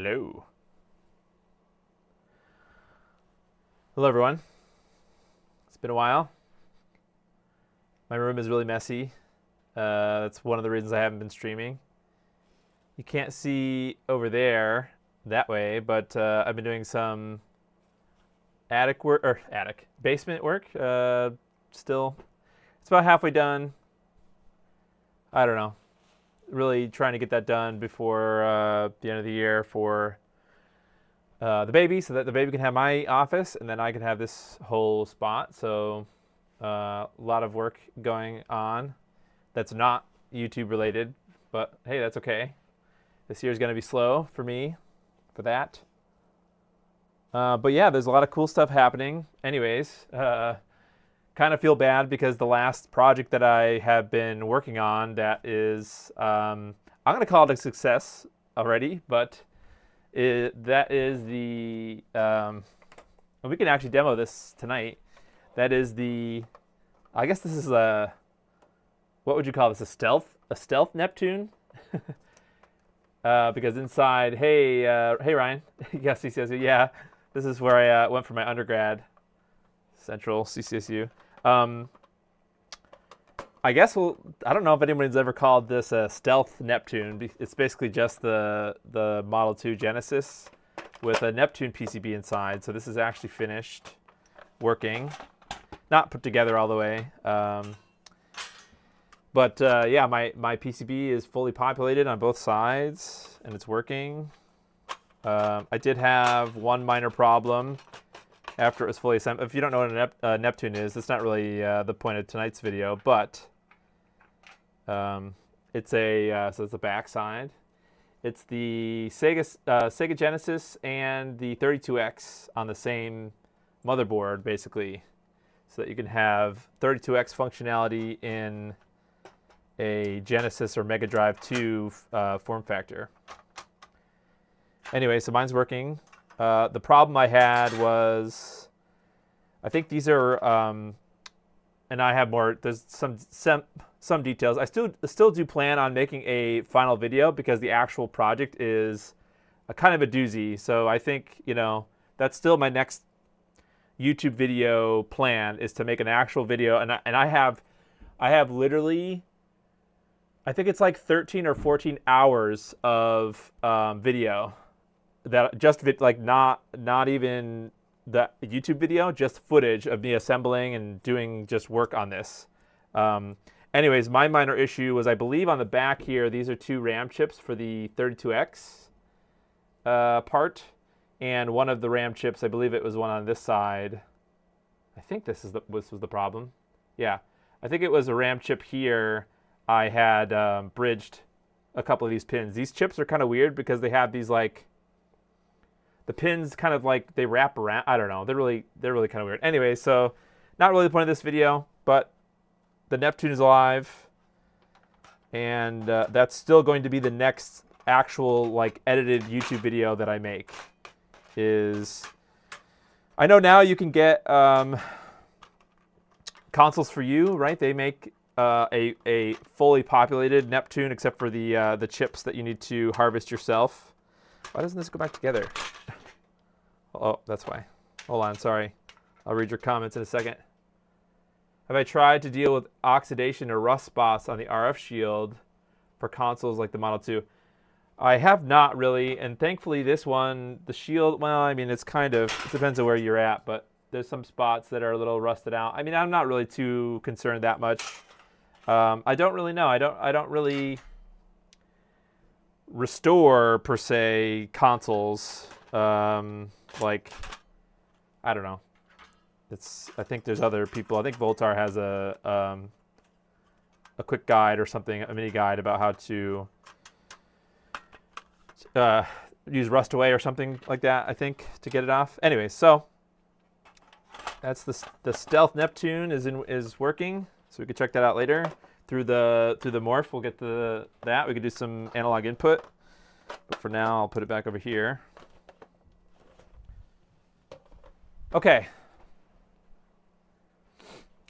Hello. Hello, everyone. It's been a while. My room is really messy. That's one of the reasons I haven't been streaming. You can't see over there that way, but I've been doing some basement work. Still, it's about halfway done. I don't know. Really trying to get that done before the end of the year for the baby, so that the baby can have my office and then I can have this whole spot. So a lot of work going on that's not YouTube related, but hey, that's okay. This year is going to be slow for me for that. But yeah, there's a lot of cool stuff happening. Anyways, kind of feel bad because the last project that I have been working on that is, I'm going to call it a success already, but that is the, we can actually demo this tonight. That is the, I guess this is a, what would you call this, a stealth Neptune? Because inside, hey Ryan, yes, CCSU, yeah, this is where I went for my undergrad, Central CCSU. I guess I don't know if anybody's ever called this a stealth Neptune. It's basically just the Model 2 Genesis with a Neptune PCB inside. So this is actually finished, working, not put together all the way. But yeah, my PCB is fully populated on both sides, and it's working. I did have one minor problem after it was fully assembled. If you don't know what a Neptune is, that's not really the point of tonight's video, but it's so it's the back side. It's the Sega Genesis and the 32X on the same motherboard, basically, so that you can have 32X functionality in a Genesis or Mega Drive 2 form factor. Anyway, so mine's working. The problem I had was, I think these are, and I have more. There's some details. I still do plan on making a final video because the actual project is a kind of a doozy. So I think, you know, that's still my next YouTube video plan, is to make an actual video. And I have literally, I think it's like 13 or 14 hours of video. That just like not even the YouTube video, just footage of me assembling and doing just work on this. Anyways, my minor issue was, I believe on the back here, these are two RAM chips for the 32X part, and one of the RAM chips, I believe it was one on this side. I think this was the problem. Yeah, I think it was a RAM chip here. I had bridged a couple of these pins. These chips are kind of weird because they have these, like, the pins kind of like they wrap around. I don't know. They're really kind of weird. Anyway, so not really the point of this video, but the Neptune is alive, and that's still going to be the next actual like edited YouTube video that I make. I know now you can get Consoles for You, right? They make a fully populated Neptune, except for the chips that you need to harvest yourself. Why doesn't this go back together? Oh, that's why. Hold on, sorry. I'll read your comments in a second. Have I tried to deal with oxidation or rust spots on the RF shield for consoles like the Model 2? I have not really, and thankfully this one, the shield, well, I mean, it depends on where you're at, but there's some spots that are a little rusted out. I mean, I'm not really too concerned that much. I don't really know. I don't really restore, per se, consoles. Like, I don't know. I think there's other people. I think Voltar has a quick guide or something, a mini guide about how to use Rust Away or something like that, I think, to get it off. Anyway, so that's the Stealth Neptune is working, so we can check that out later through the Morph. We'll get that. We could do some analog input, but for now, I'll put it back over here. Okay.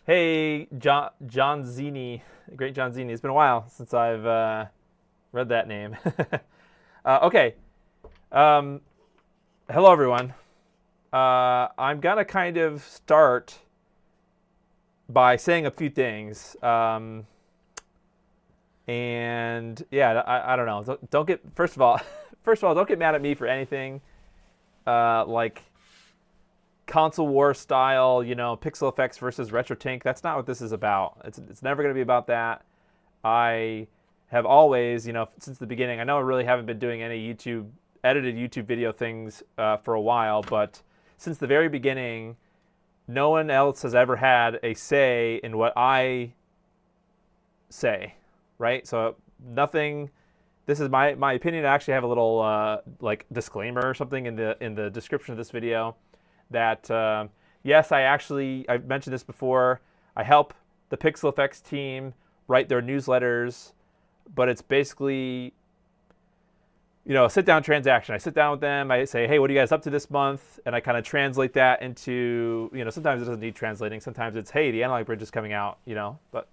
Hey, John Zini, great John Zini. It's been a while since I've read that name. Okay. Hello, everyone. I'm going to kind of start by saying a few things. And yeah, I don't know. Don't get, first of all, don't get mad at me for anything like console war style, PixelFX versus RetroTink. That's not what this is about. It's never going to be about that. I have always, since the beginning, I know I really haven't been doing any edited YouTube video things for a while, but since the very beginning, no one else has ever had a say in what I say, right? So nothing. This is my opinion. I actually have a little like disclaimer or something in the description of this video that yes, I've mentioned this before. I help the PixelFX team write their newsletters, but it's basically a sit-down transaction. I sit down with them. I say, hey, what are you guys up to this month? And I kind of translate that into, sometimes it doesn't need translating. Sometimes it's, hey, the analog bridge is coming out, but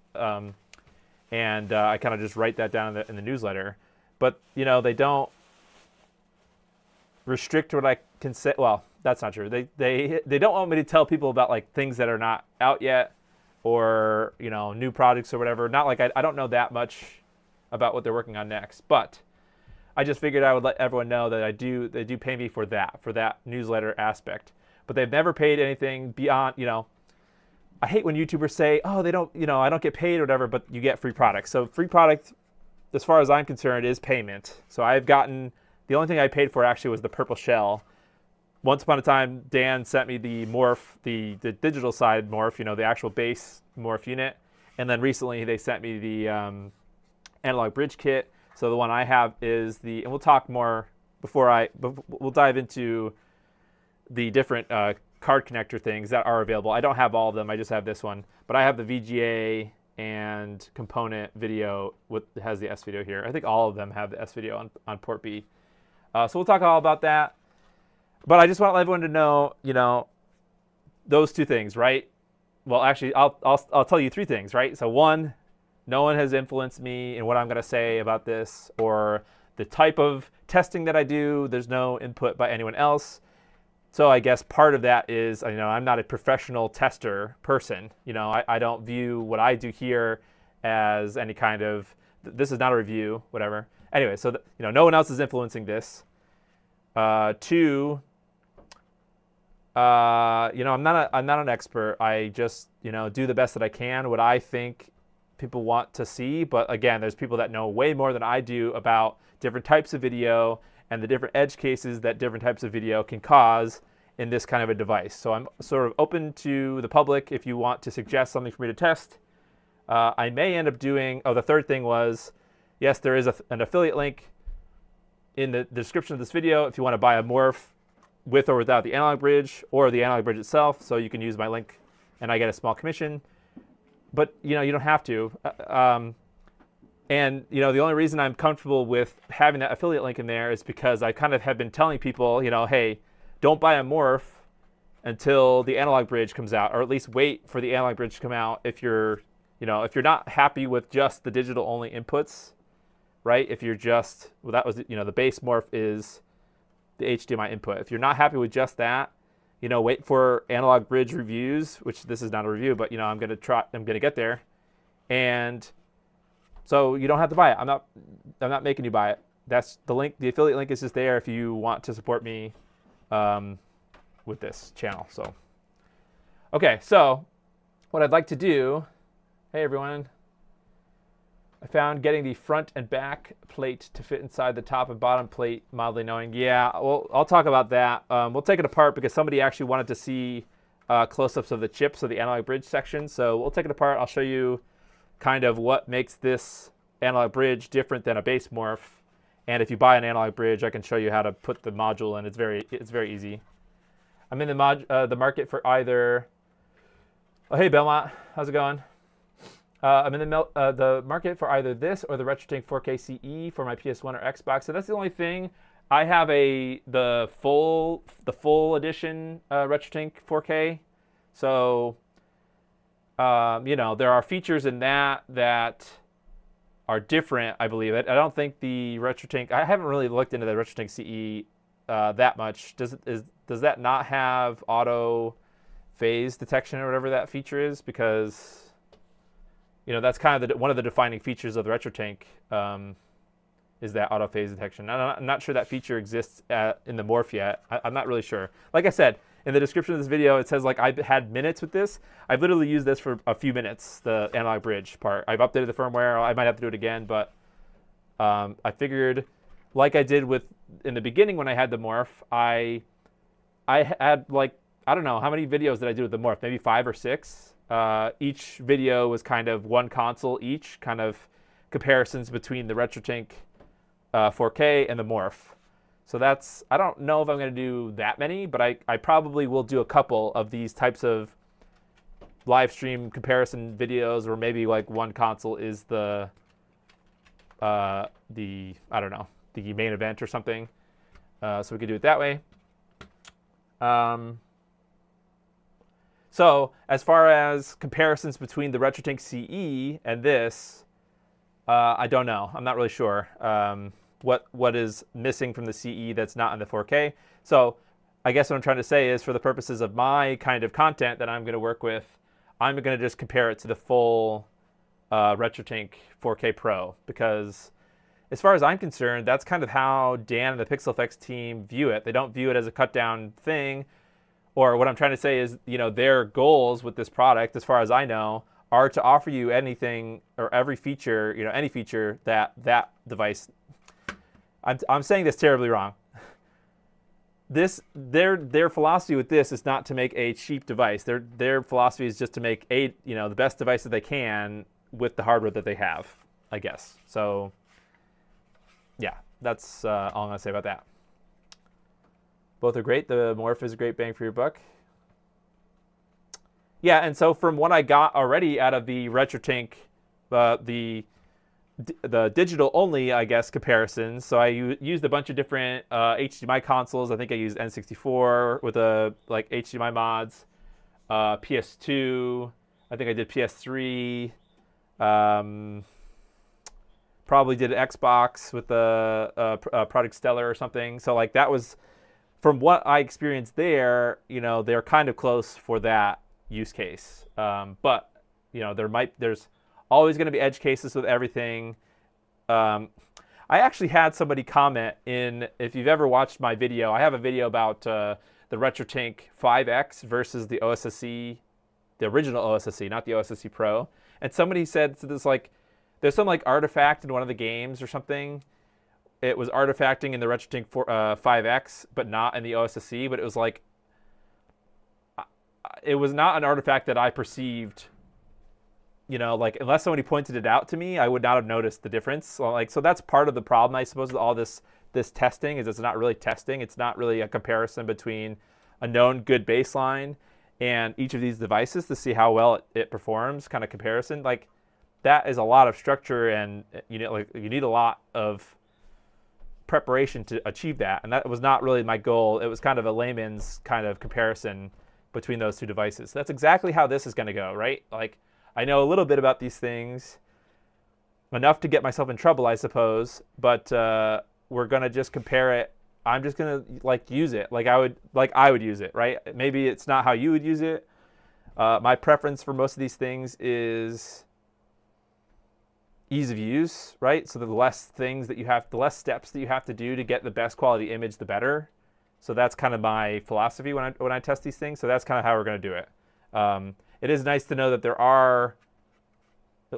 and I kind of just write that down in the newsletter. But they don't restrict what I can say. Well, that's not true. They don't want me to tell people about like things that are not out yet, or new projects or whatever. Not like I don't know that much about what they're working on next, but I just figured I would let everyone know that they do pay me for that newsletter aspect. But they've never paid anything beyond, I hate when YouTubers say, oh, they don't, I don't get paid or whatever, but you get free products. So free product, as far as I'm concerned, is payment. So I've gotten, the only thing I paid for actually was the purple shell. Once upon a time, Dan sent me the Morph, the digital side Morph, the actual base Morph unit. And then recently they sent me the analog bridge kit. So the one I have is and we'll talk more we'll dive into the different card connector things that are available. I don't have all of them. I just have this one. But I have the VGA and component video has the S video here. I think all of them have the S video on port B. So we'll talk all about that. But I just want everyone to know, those two things, right? Well, actually, I'll tell you three things, right? So one, no one has influenced me in what I'm going to say about this or the type of testing that I do. There's no input by anyone else. So I guess part of that is, I'm not a professional tester person. I don't view what I do here as any kind of, this is not a review, whatever. Anyway, so no one else is influencing this. Two, I'm not an expert. I just, do the best that I can, what I think people want to see. But again, there's people that know way more than I do about different types of video and the different edge cases that different types of video can cause in this kind of a device. So I'm sort of open to the public if you want to suggest something for me to test. I may end up doing, the third thing was, yes, there is an affiliate link in the description of this video if you want to buy a Morph with or without the analog bridge or the analog bridge itself. So you can use my link and I get a small commission. But you don't have to. And the only reason I'm comfortable with having that affiliate link in there is because I kind of have been telling people, hey, don't buy a Morph until the analog bridge comes out, or at least wait for the analog bridge to come out if you're not happy with just the digital only inputs, right? If you're just, that was, the base Morph is the HDMI input. If you're not happy with just that, wait for analog bridge reviews, which this is not a review, but I'm going to get there. And so you don't have to buy it. I'm not making you buy it. That's the link. The affiliate link is just there if you want to support me with this channel. So, okay. So what I'd like to do, hey everyone, I found getting the front and back plate to fit inside the top and bottom plate mildly annoying. Yeah, well, I'll talk about that. We'll take it apart because somebody actually wanted to see close-ups of the chips of the analog bridge section. So we'll take it apart. I'll show you kind of what makes this analog bridge different than a base Morph. And if you buy an analog bridge, I can show you how to put the module in. It's very easy. I'm in the market for either. Oh, hey Belmont, how's it going? I'm in the market for either this or the RetroTink 4K CE for my PS1 or Xbox. So that's the only thing. I have the full edition RetroTink 4K. So there are features in that are different, I believe. I don't think the RetroTink, I haven't really looked into the RetroTink CE that much. Does that not have auto phase detection or whatever that feature is? Because that's kind of one of the defining features of the RetroTink, is that auto phase detection. I'm not sure that feature exists in the Morph yet. I'm not really sure. Like I said, in the description of this video, it says like I've had minutes with this. I've literally used this for a few minutes, the analog bridge part. I've updated the firmware. I might have to do it again, but I figured, like I did in the beginning when I had the Morph, I had like, I don't know, how many videos did I do with the Morph? Maybe 5 or 6. Each video was kind of one console each, kind of comparisons between the RetroTink 4K and the Morph. So I don't know if I'm going to do that many, but I probably will do a couple of these types of live stream comparison videos where maybe like one console is the I don't know, the main event or something. So we could do it that way. So as far as comparisons between the RetroTink CE and this, I don't know. I'm not really sure what is missing from the CE that's not in the 4K. So I guess what I'm trying to say is, for the purposes of my kind of content that I'm going to work with, I'm going to just compare it to the full RetroTink 4K Pro, because as far as I'm concerned, that's kind of how Dan and the PixelFX team view it. They don't view it as a cut down thing. Or what I'm trying to say is, their goals with this product, as far as I know, are to offer you anything or every feature, any feature that device. I'm saying this terribly wrong. Their philosophy with this is not to make a cheap device. Their philosophy is just to make the best device that they can with the hardware that they have, I guess. So yeah, that's all I'm gonna say about that. Both are great. The Morph is a great bang for your buck. Yeah, and so from what I got already out of the RetroTink, the digital only, I guess, comparisons. So I used a bunch of different HDMI consoles. I think I used N64 with like HDMI mods, PS2. I think I did PS3. Probably did Xbox with the Project Stellar or something. So like that was, from what I experienced there, they're kind of close for that use case. But there's always going to be edge cases with everything. I actually had somebody comment if you've ever watched my video, I have a video about the RetroTink 5X versus the OSSC, the original OSSC, not the OSSC Pro. And somebody said, so there's some like artifact in one of the games or something. It was artifacting in the RetroTink 5X, but not in the OSSC. But it was like, it was not an artifact that I perceived. Like unless somebody pointed it out to me, I would not have noticed the difference. So that's part of the problem, I suppose, with all this testing, is it's not really testing. It's not really a comparison between a known good baseline and each of these devices to see how well it performs, kind of comparison. Like that is a lot of structure, and you need a lot of preparation to achieve that. And that was not really my goal. It was kind of a layman's kind of comparison between those two devices. So that's exactly how this is going to go, right? Like, I know a little bit about these things, enough to get myself in trouble, I suppose, but we're going to just compare it. I'm just going to use it like I would use it, right? Maybe it's not how you would use it. My preference for most of these things is ease of use, right? So the less steps that you have to do to get the best quality image, the better. So that's kind of my philosophy when I test these things. So that's kind of how we're going to do it. It is nice to know that there are,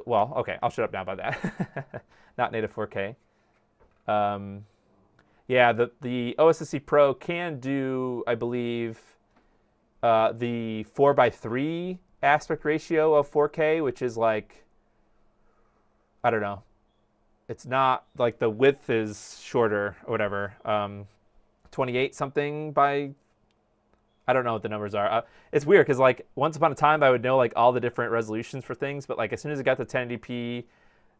well, okay, I'll shut up now about that. Not native 4K. Yeah, the OSSC Pro can do, I believe, the 4:3 aspect ratio of 4K, which is like, I don't know. It's not like the width is shorter or whatever. 28 something by, I don't know what the numbers are. It's weird because like once upon a time I would know like all the different resolutions for things, but like as soon as it got to 1080p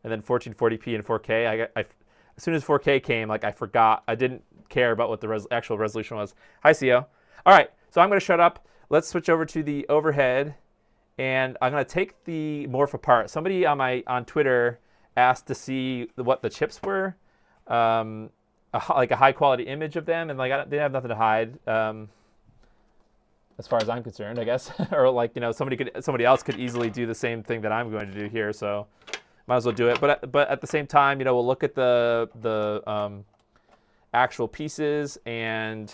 and then 1440p and 4K, as soon as 4K came, like I forgot. I didn't care about what the actual resolution was. Hi, CO. All right, so I'm going to shut up. Let's switch over to the overhead, and I'm going to take the Morph apart. Somebody on Twitter asked to see what the chips were. like a high quality image of them, and like they have nothing to hide, as far as I'm concerned, I guess. Or like, you know, somebody else could easily do the same thing that I'm going to do here, so might as well do it. But at the same time, you know, we'll look at the actual pieces and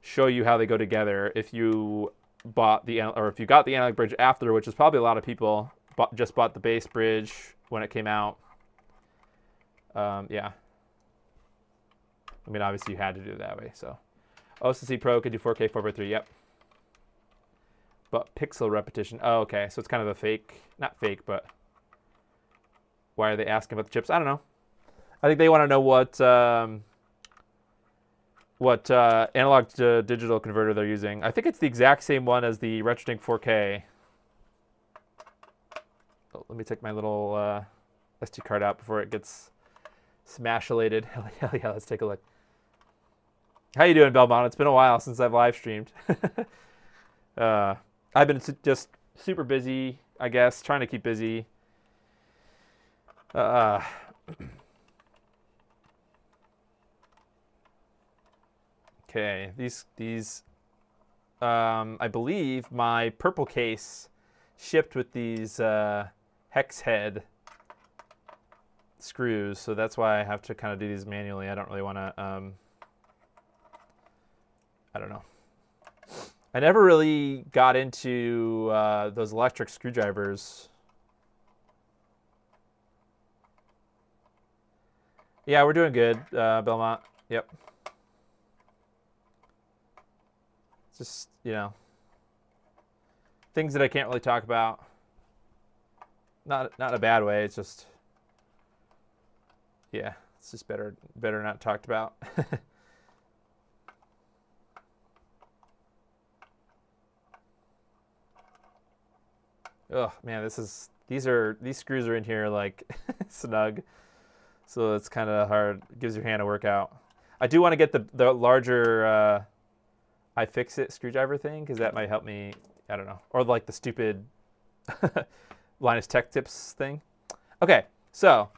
show you how they go together. If you got the analog bridge after, which is probably a lot of people just bought the base bridge when it came out. Yeah. I mean, obviously you had to do it that way. So OCC Pro could do 4K 4x3. Yep. But pixel repetition. Oh, okay. So it's kind of a fake, not fake, but why are they asking about the chips? I don't know. I think they want to know what analog to digital converter they're using. I think it's the exact same one as the RetroTink 4K. Oh, let me take my little SD card out before it gets smash-elated. Hell yeah, let's take a look. How you doing, Belmont? It's been a while since I've live streamed. I've been just super busy, I guess, trying to keep busy. Okay, these I believe my purple case shipped with these hex head screws, so that's why I have to kind of do these manually. I don't really want to, I don't know. I never really got into those electric screwdrivers. Yeah, we're doing good, Belmont. Yep. Just, you know, things that I can't really talk about. Not in a bad way. It's just, yeah, it's just better not talked about. Oh man, these screws are in here like snug, so it's kind of hard. It gives your hand a workout. I do want to get the larger iFixit screwdriver thing, because that might help me. I don't know, or like the stupid Linus Tech Tips thing. Okay, so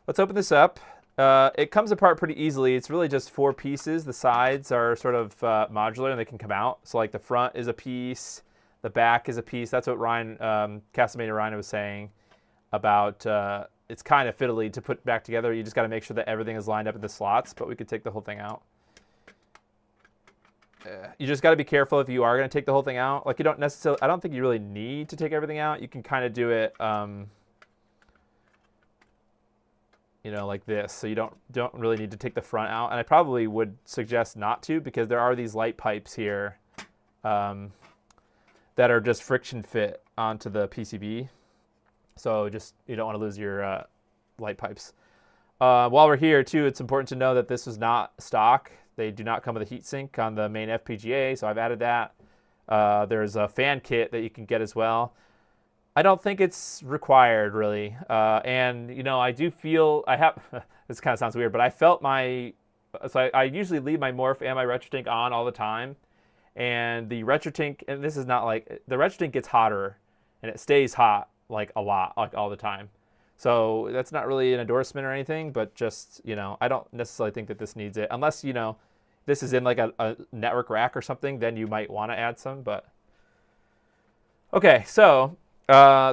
let's open this up. It comes apart pretty easily. It's really just 4 pieces. The sides are sort of modular and they can come out. So like the front is a piece, the back is a piece. That's what Ryan, Casameda Ryan was saying about it's kind of fiddly to put back together. You just got to make sure that everything is lined up in the slots, but we could take the whole thing out. You just got to be careful if you are going to take the whole thing out. Like, you don't necessarily, I don't think you really need to take everything out. You can kind of do it, you know, like this. So you don't really need to take the front out. And I probably would suggest not to, because there are these light pipes here that are just friction fit onto the PCB. So just, you don't want to lose your light pipes. While we're here too, it's important to know that this is not stock. They do not come with a heatsink on the main FPGA, so I've added that. There's a fan kit that you can get as well. I don't think it's required, really. And, you know, I do feel, this kind of sounds weird, but I felt I usually leave my Morph and my RetroTink on all the time. And the RetroTink, and this is not like, the RetroTink gets hotter, and it stays hot, like a lot, like all the time. So that's not really an endorsement or anything, but just, you know, I don't necessarily think that this needs it. Unless, you know, this is in like a network rack or something, then you might want to add some, but. Okay, so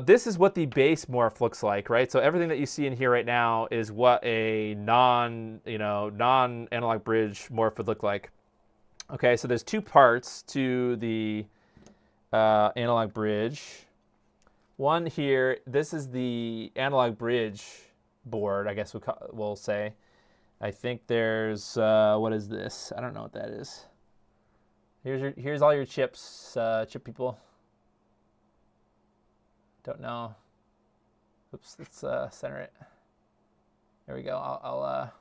this is what the base Morph looks like, right? So everything that you see in here right now is what a non-analog bridge Morph would look like. Okay, so there's 2 parts to the analog bridge. One here, this is the analog bridge board, I guess we'll say. I think there's, what is this? I don't know what that is. Here's all your chips, chip people. Don't know. Oops, let's center it. There we go. I'll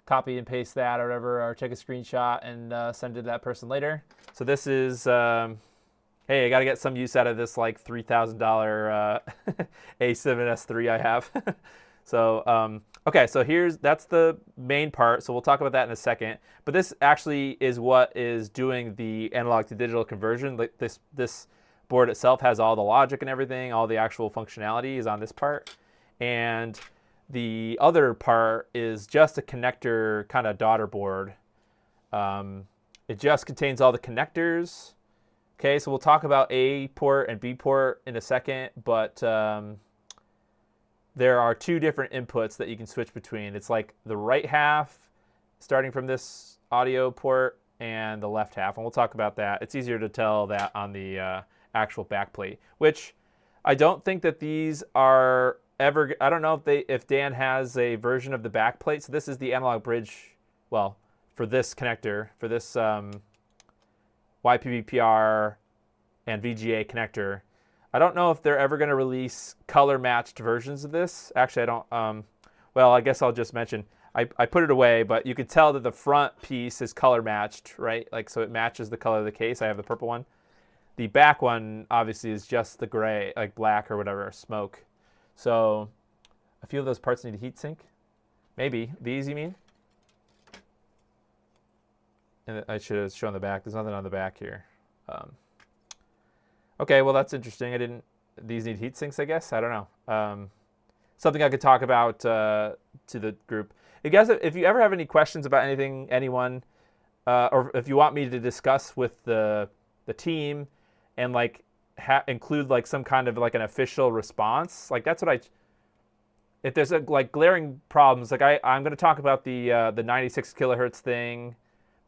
copy and paste that or whatever, or take a screenshot and send it to that person later. So this is, hey, I got to get some use out of this like $3,000 A7S3 I have. So, okay, so that's the main part. So we'll talk about that in a second. But this actually is what is doing the analog to digital conversion. Like this board itself has all the logic and everything. All the actual functionality is on this part. And The other part is just a connector kind of daughter board. It just contains all the connectors. Okay, so we'll talk about A port and B port in a second, but there are two different inputs that you can switch between. It's like the right half, starting from this audio port, and the left half, and we'll talk about that. It's easier to tell that on the actual backplate, which I don't think that these are ever. I don't know if Dan has a version of the backplate. So this is the analog bridge. Well, for this connector, for this YPBPR and VGA connector. I don't know if they're ever going to release color matched versions of this. Actually, I don't. Well, I guess I'll just mention. I put it away, but you could tell that the front piece is color matched, right? Like, so it matches the color of the case. I have the purple one. The back one obviously is just the gray, like black or whatever, smoke. So a few of those parts need a heat sink. Maybe. These, you mean? And I should have shown the back. There's nothing on the back here. Okay, well, that's interesting. These need heat sinks, I guess. I don't know. Something I could talk about to the group. You guys, if you ever have any questions about anything, anyone, or if you want me to discuss with the team and like include like some kind of like an official response, like that's what if there's like glaring problems, like I'm going to talk about the 96 kilohertz thing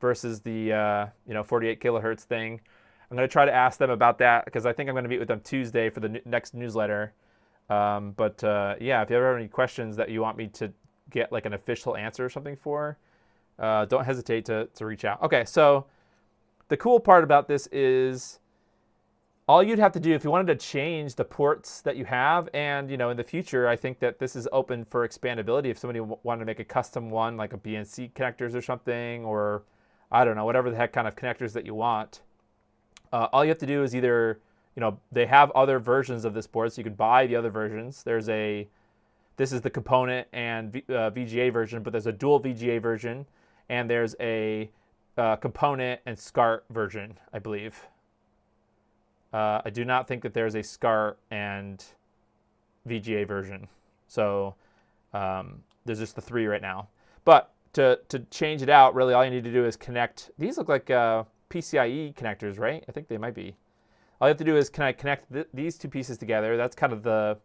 versus the 48 kilohertz thing. I'm going to try to ask them about that because I think I'm going to meet with them Tuesday for the next newsletter. Yeah, if you ever have any questions that you want me to get like an official answer or something for, don't hesitate to reach out. Okay, so the cool part about this is all you'd have to do if you wanted to change the ports that you have, and in the future, I think that this is open for expandability. If somebody wanted to make a custom one, like a BNC connectors or something, or I don't know, whatever the heck kind of connectors that you want, all you have to do is either, they have other versions of this board, so you can buy the other versions. This is the component and VGA version, but there's a dual VGA version, and there's a component and SCART version, I believe. I do not think that there's a SCART and VGA version. So there's just the three right now. But to change it out, really all you need to do is connect. These look like PCIe connectors, right? I think they might be. All you have to do is connect these two pieces together. That's kind of the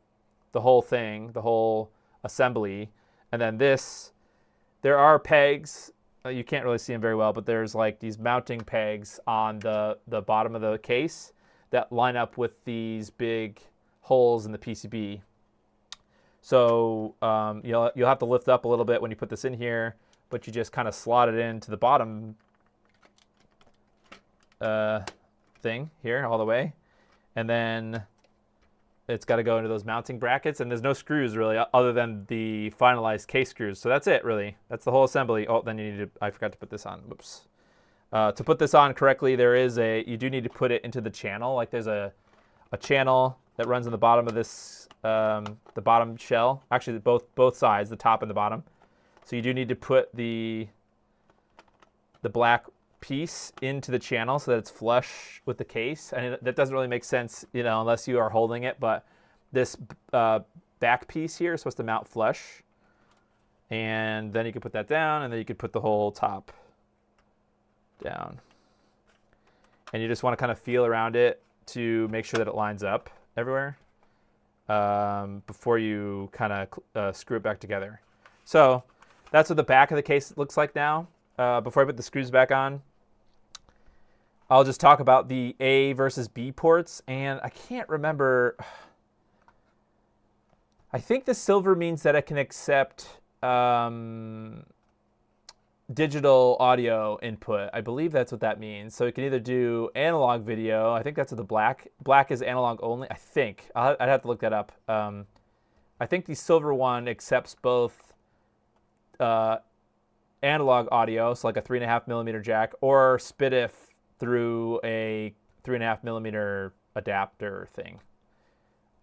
whole thing, the whole assembly. And then there are pegs. You can't really see them very well, but there's like these mounting pegs on the bottom of the case that line up with these big holes in the PCB. So you'll have to lift up a little bit when you put this in here, but you just kind of slot it into the bottom thing here all the way. And then it's got to go into those mounting brackets, and there's no screws really other than the finalized case screws. So that's it really. That's the whole assembly. Oh, then you need to, I forgot to put this on. Whoops. To put this on correctly, you do need to put it into the channel. Like there's a channel that runs in the bottom of this, the bottom shell. Actually, both sides, the top and the bottom. So you do need to put the black piece into the channel so that it's flush with the case. And that doesn't really make sense, unless you are holding it. But this back piece here is supposed to mount flush. And then you can put that down, and then you could put the whole top down. And you just want to kind of feel around it to make sure that it lines up everywhere before you kind of screw it back together. So that's what the back of the case looks like now. Before I put the screws back on, I'll just talk about the A versus B ports. And I can't remember. I think the silver means that it can accept digital audio input. I believe that's what that means. So it can either do analog video. I think that's what the black is analog only. I think. I'd have to look that up. I think the silver one accepts both analog audio, so like a 3.5 millimeter jack, or SPDIF through a 3.5 millimeter adapter thing.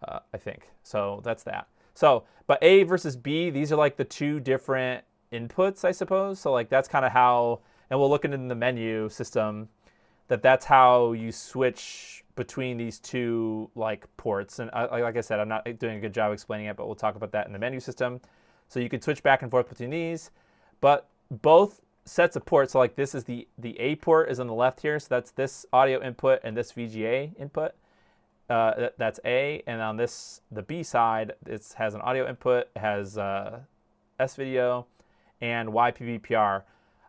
I think. So that's that. So, but A versus B, these are like the two different inputs, I suppose. So like that's kind of how, and we'll look into the menu system, that's how you switch between these two like ports. And like I said, I'm not doing a good job explaining it, but we'll talk about that in the menu system. So you can switch back and forth between these, but both sets of ports, so like this is the A port is on the left here, so that's this audio input and this VGA input. That's A, and on this, the B side, it has an audio input, has S video, and YPBPR.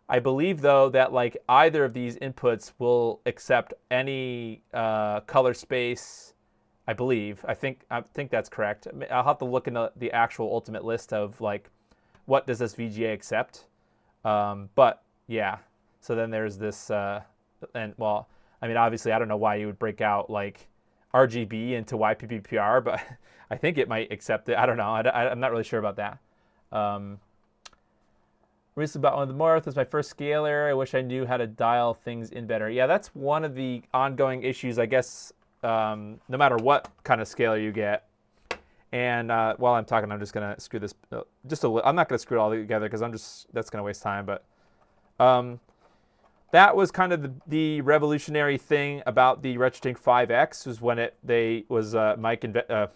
I believe though that like either of these inputs will accept any color space. I believe. I think that's correct. I'll have to look in the actual ultimate list of like what does this VGA accept. But yeah. So then there's this, and well, I mean obviously I don't know why you would break out like RGB into YPBPR, but I think it might accept it. I don't know. I'm not really sure about that. Recently bought one of the Morph. This is my first scaler. I wish I knew how to dial things in better. Yeah, that's one of the ongoing issues, I guess, no matter what kind of scaler you get. And while I'm talking, I'm just going to screw this I'm not going to screw it all together because that's going to waste time. But that was kind of the revolutionary thing about the RetroTink 5X was when Mike I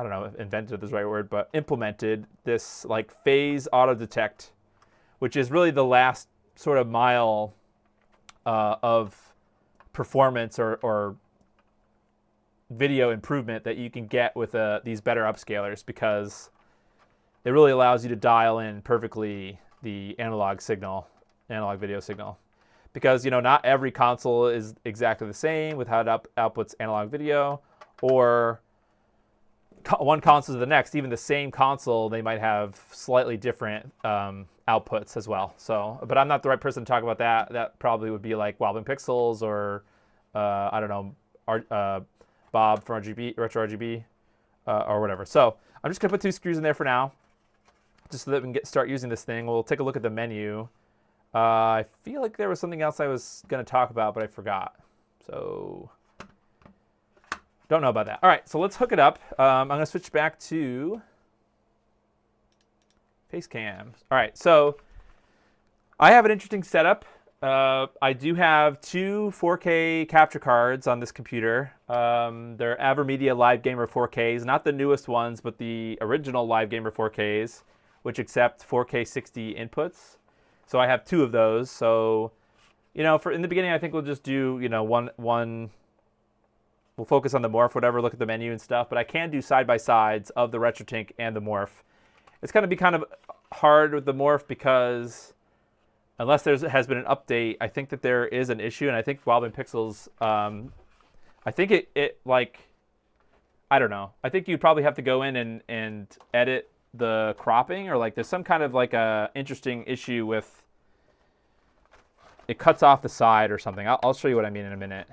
don't know if invented is the right word, but implemented this like phase auto detect, which is really the last sort of mile of performance or video improvement that you can get with these better upscalers, because it really allows you to dial in perfectly the analog video signal. Because not every console is exactly the same with how it outputs analog video, or one console to the next. Even the same console, they might have slightly different outputs as well. So, but I'm not the right person to talk about that. That probably would be like Wobbling Pixels or I don't know, Bob from Retro RGB or whatever. So I'm just gonna put 2 screws in there for now, just so that we can start using this thing. We'll take a look at the menu. I feel like there was something else I was gonna talk about, but I forgot. So don't know about that. All right, so let's hook it up. I'm gonna switch back to face cams. All right, so I have an interesting setup. I do have 2 4K capture cards on this computer. They're AverMedia Live Gamer 4Ks, not the newest ones, but the original Live Gamer 4Ks, which accept 4K 60 inputs. So I have 2 of those. So, in the beginning, I think we'll just do, one. We'll focus on the Morph, whatever, look at the menu and stuff. But I can do side-by-sides of the RetroTink and the Morph. It's going to be kind of hard with the Morph because unless there has been an update, I think that there is an issue. And I think Wobbling Pixels, I think it I don't know. I think you'd probably have to go in and edit the cropping, or like there's some kind of like a interesting issue with it cuts off the side or something. I'll show you what I mean in a minute.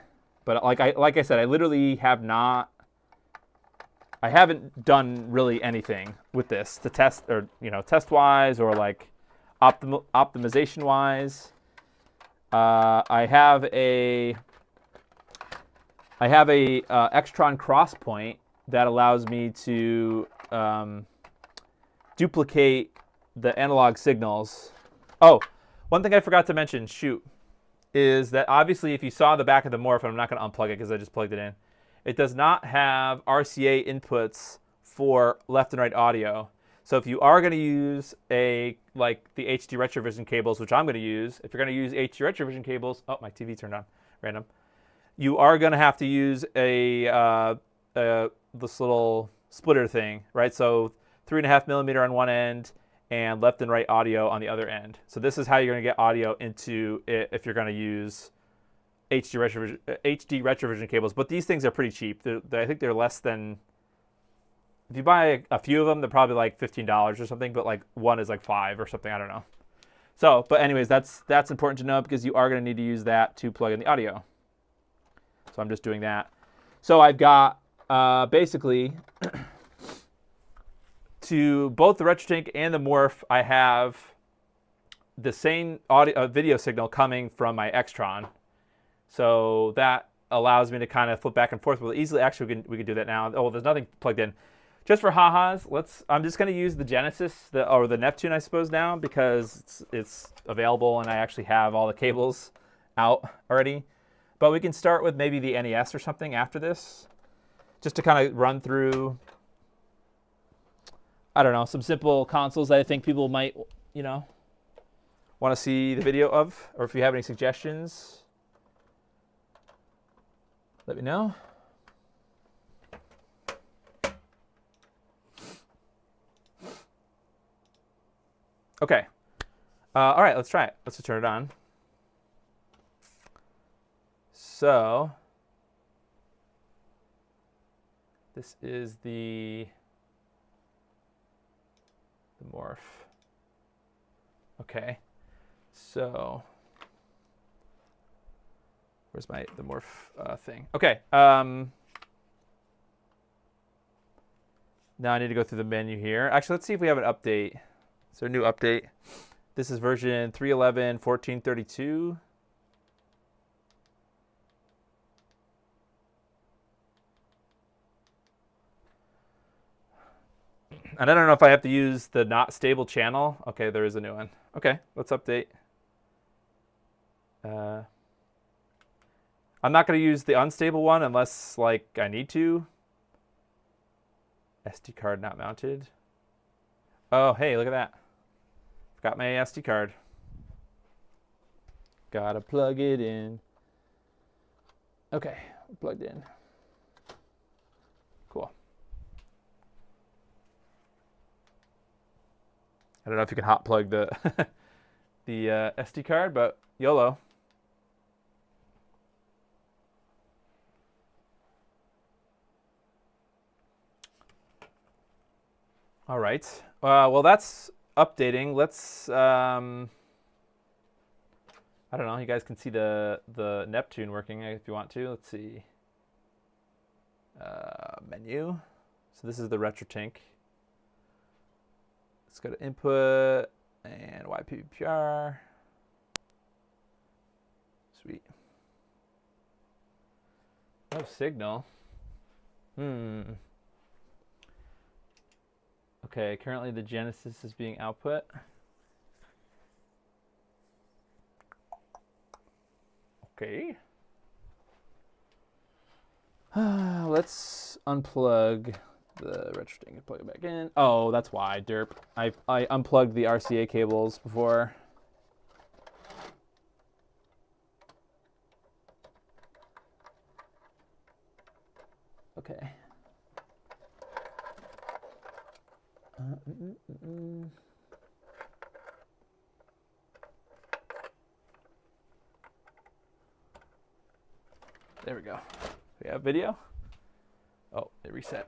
But like I said, I literally I haven't done really anything with this to test, or test wise, or like optimization wise. I have a Extron cross point that allows me to duplicate the analog signals. Oh, one thing I forgot to mention, is that obviously if you saw the back of the Morph, and I'm not going to unplug it because I just plugged it in, it does not have RCA inputs for left and right audio. So if you are going to use like the HD Retrovision cables, which I'm going to use, if you're going to use HD Retrovision cables, oh, my TV turned on, random. You are going to have to use this little splitter thing, right? So 3.5 millimeter on one end and left and right audio on the other end. So this is how you're going to get audio into it if you're going to use HD Retrovision cables. But these things are pretty cheap. I think they're less than, if you buy a few of them, they're probably like $15 or something, but like one is like $5 or something, I don't know. So, but anyways, that's important to know because you are going to need to use that to plug in the audio. So I'm just doing that. So I've got basically to both the RetroTink and the Morph, I have the same audio video signal coming from my Extron. So that allows me to kind of flip back and forth really easily. Actually, we can do that now. Oh, there's nothing plugged in. Just for ha-has, I'm just going to use the Genesis or the Neptune, I suppose, now because it's available and I actually have all the cables out already. But we can start with maybe the NES or something after this, just to kind of run through I don't know, some simple consoles that I think people might, you know, want to see the video of, or if you have any suggestions, let me know. Okay. All right, let's try it. Let's just turn it on. So this is the Morph. Okay. So where's the Morph thing? Okay. Now I need to go through the menu here. Actually, let's see if we have an update. Is there a new update? This is version 3.11, 14.32. And I don't know if I have to use the not stable channel. Okay, there is a new one. Okay, let's update. I'm not going to use the unstable one unless, like, I need to. SD card not mounted. Oh, hey, look at that. Got my SD card. Gotta plug it in. Okay, plugged in. Cool. I don't know if you can hot plug the the SD card, but YOLO. All right. Well, that's updating. Let's. I don't know. You guys can see the Neptune working if you want to. Let's see. Menu. So this is the RetroTink. Let's go to input and YPPR. Sweet. No signal. Okay, currently the Genesis is being output. Okay. Let's unplug the RetroTink and plug it back in. Oh, that's why, derp. I unplugged the RCA cables before. Okay. There we go. We have video. Oh, it reset.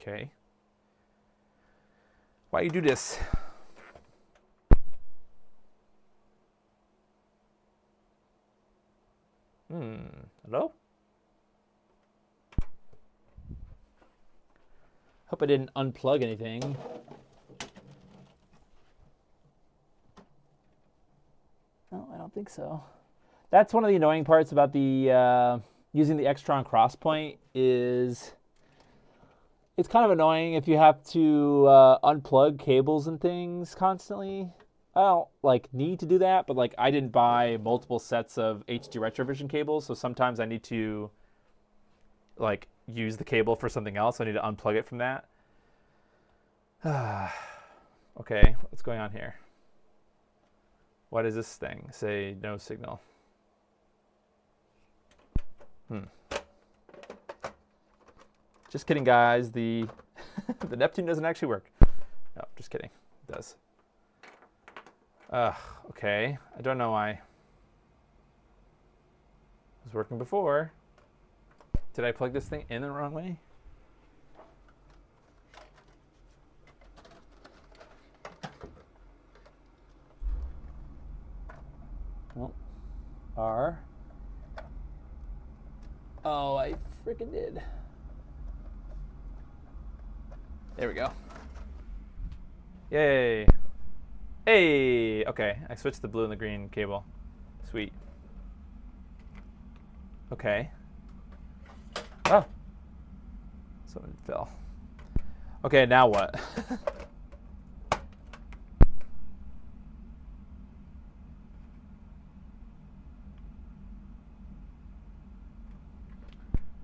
Okay. Why you do this? Hello? Hope I didn't unplug anything. No, I don't think so. That's one of the annoying parts about the using the Extron Crosspoint is it's kind of annoying if you have to unplug cables and things constantly. I don't like need to do that, but like I didn't buy multiple sets of HD Retrovision cables, so sometimes I need to like use the cable for something else. So I need to unplug it from that. Okay, what's going on here? What is this thing? Say no signal. Just kidding, guys. The the Neptune doesn't actually work. No, just kidding. It does. Okay. I don't know why. It was working before. Did I plug this thing in the wrong way? Well, R. Oh, I freaking did. There we go. Yay. Hey, okay. I switched the blue and the green cable. Sweet. Okay. Oh. Someone fell. Okay, now what?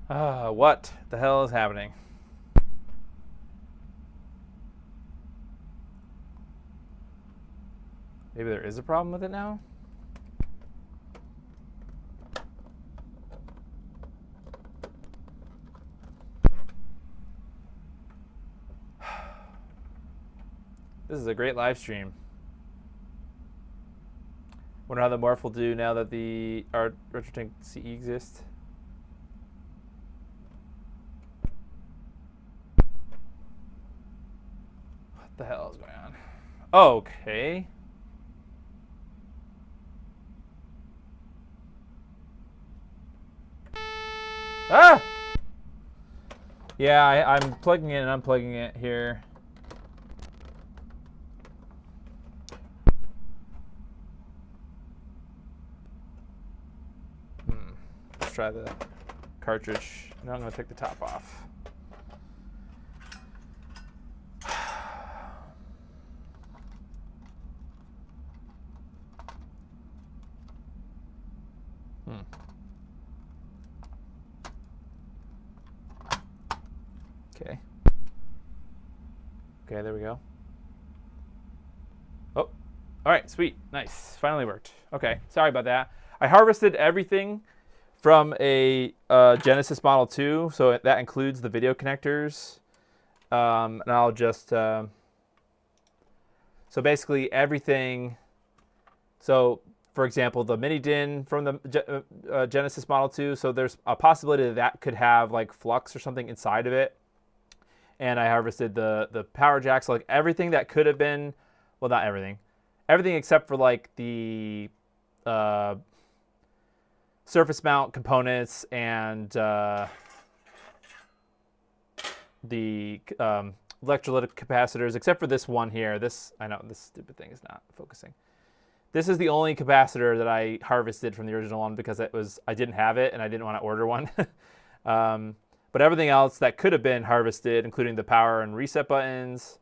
What the hell is happening? Maybe there is a problem with it now? This is a great live stream. Wonder how the Morph will do now that our RetroTink CE exists. What the hell is going on? Okay. Ah! Yeah, I'm plugging it and unplugging it here. Let's try the cartridge. Now I'm going to take the top off. Okay. Okay, there we go. Oh, all right, sweet, nice, finally worked. Okay, sorry about that. I harvested everything from a Genesis Model 2, so that includes the video connectors. And I'll just, so basically everything, so for example, the mini DIN from the Genesis Model 2, so there's a possibility that could have like flux or something inside of it. And I harvested the power jack, so like everything that could have been, well, not everything, everything except for like the surface mount components and the electrolytic capacitors, except for this one here. This, I know this stupid thing is not focusing. This is the only capacitor that I harvested from the original one because I didn't have it and I didn't want to order one. But everything else that could have been harvested, including the power and reset buttons,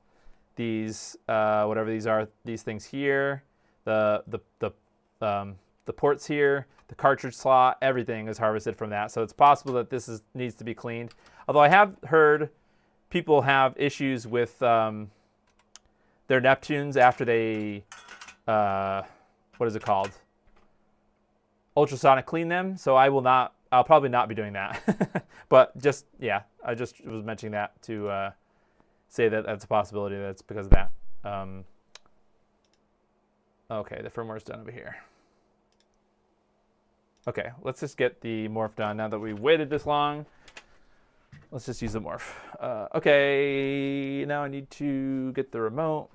these whatever these are, these things here, the ports here, the cartridge slot, everything is harvested from that. So it's possible that this needs to be cleaned. Although I have heard people have issues with their Neptunes after they what is it called? Ultrasonic clean them. So I'll probably not be doing that. But just, yeah, I just was mentioning that to say that that's a possibility that's because of that. Okay, the firmware's done over here. Okay, let's just get the Morph done now that we waited this long. Let's just use the Morph. Okay, now I need to get the remote.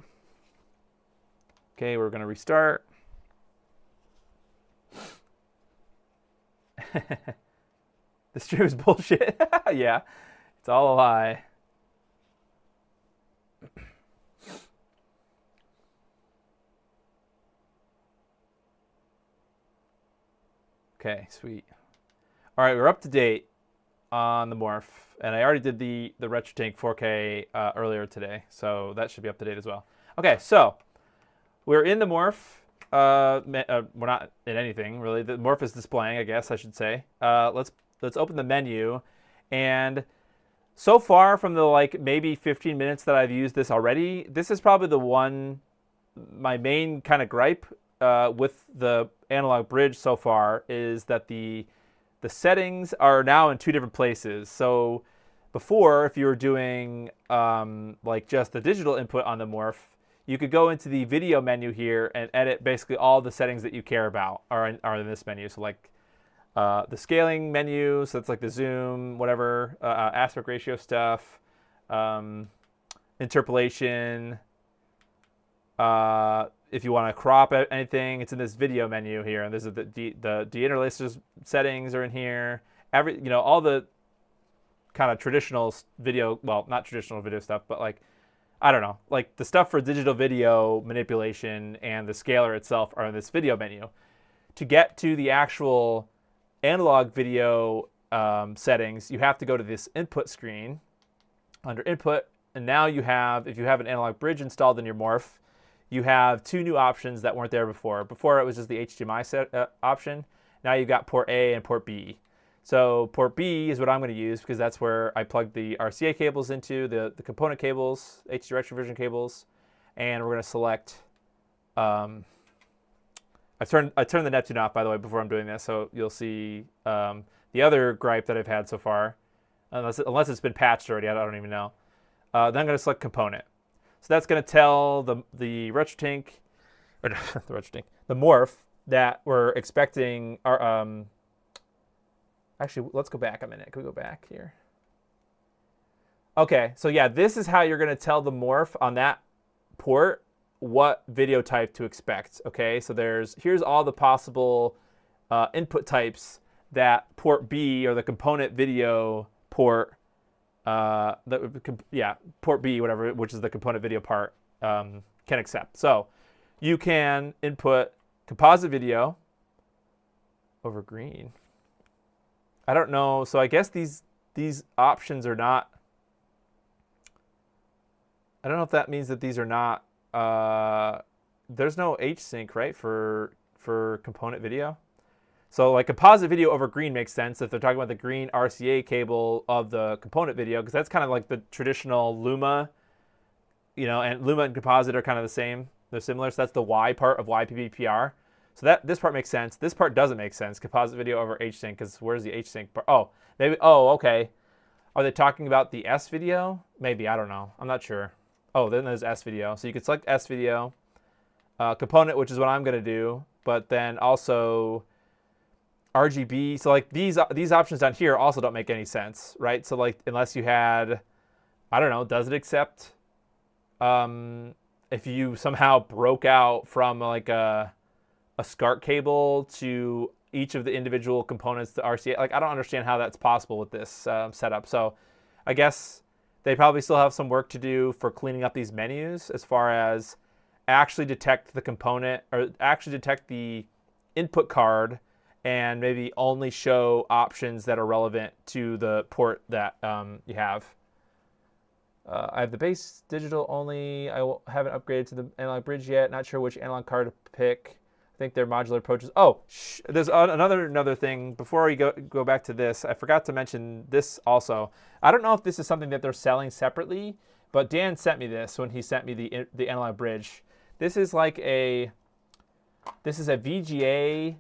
Okay, we're going to restart. The stream is bullshit. Yeah, it's all a lie. Okay, sweet. All right, we're up to date on the Morph, and I already did the RetroTink 4K earlier today, so that should be up to date as well. Okay, so we're in the Morph. We're not in anything really. The Morph is displaying, I guess I should say. Let's open the menu, and so far from the like maybe 15 minutes that I've used this already, this is probably my main kind of gripe with the analog bridge so far is that the settings are now in two different places. So before, if you were doing like just the digital input on the Morph, you could go into the video menu here and edit basically all the settings that you care about are in this menu. So like the scaling menu, so it's like the zoom, whatever, aspect ratio stuff, interpolation. If you want to crop anything, it's in this video menu here, and this is the deinterlacers settings are in here. All the kind of traditional video, well, not traditional video stuff, but like, I don't know, like the stuff for digital video manipulation and the scaler itself are in this video menu. To get to the actual analog video settings, you have to go to this input screen under input, and now you have, if you have an analog bridge installed in your Morph, you have two new options that weren't there before. Before it was just the HDMI option. Now you've got port A and port B. So port B is what I'm going to use because that's where I plug the RCA cables into, the component cables, HD retro version cables, and we're going to select. I turned the Neptune off, by the way, before I'm doing this, so you'll see the other gripe that I've had so far, unless it's been patched already. I don't even know. Then I'm going to select component. So that's going to tell the RetroTink, or not the RetroTink, the Morph that we're expecting our. Actually, let's go back a minute. Can we go back here? Okay, so yeah, this is how you're going to tell the Morph on that port what video type to expect. Okay, so here's all the possible input types that port B, or the component video port, port B, whatever, which is the component video part, can accept. So you can input composite video over green. I don't know. So I guess these options are not. I don't know if that means that these are not. There's no H-sync, right, for component video. So like composite video over green makes sense if they're talking about the green RCA cable of the component video, because that's kind of like the traditional Luma, and Luma and composite are kind of the same. They're similar. So that's the Y part of YPBPR. So this part makes sense. This part doesn't make sense. Composite video over H-sync, because where's the H-sync part? Oh, maybe. Oh, okay. Are they talking about the S video? Maybe. I don't know. I'm not sure. Oh, then there's S video. So you could select S video, component, which is what I'm going to do, but then also RGB. So like these options down here also don't make any sense, right? So like unless you had, I don't know, does it accept if you somehow broke out from like a SCART cable to each of the individual components to RCA? Like I don't understand how that's possible with this setup. So I guess they probably still have some work to do for cleaning up these menus as far as actually detect the component, or actually detect the input card, and maybe only show options that are relevant to the port that you have. I have the base digital only. I haven't upgraded to the analog bridge yet. Not sure which analog card to pick. I think they're modular approaches. Oh, there's another thing. Before we go back to this, I forgot to mention this also. I don't know if this is something that they're selling separately, but Dan sent me this when he sent me the analog bridge. This is like a VGA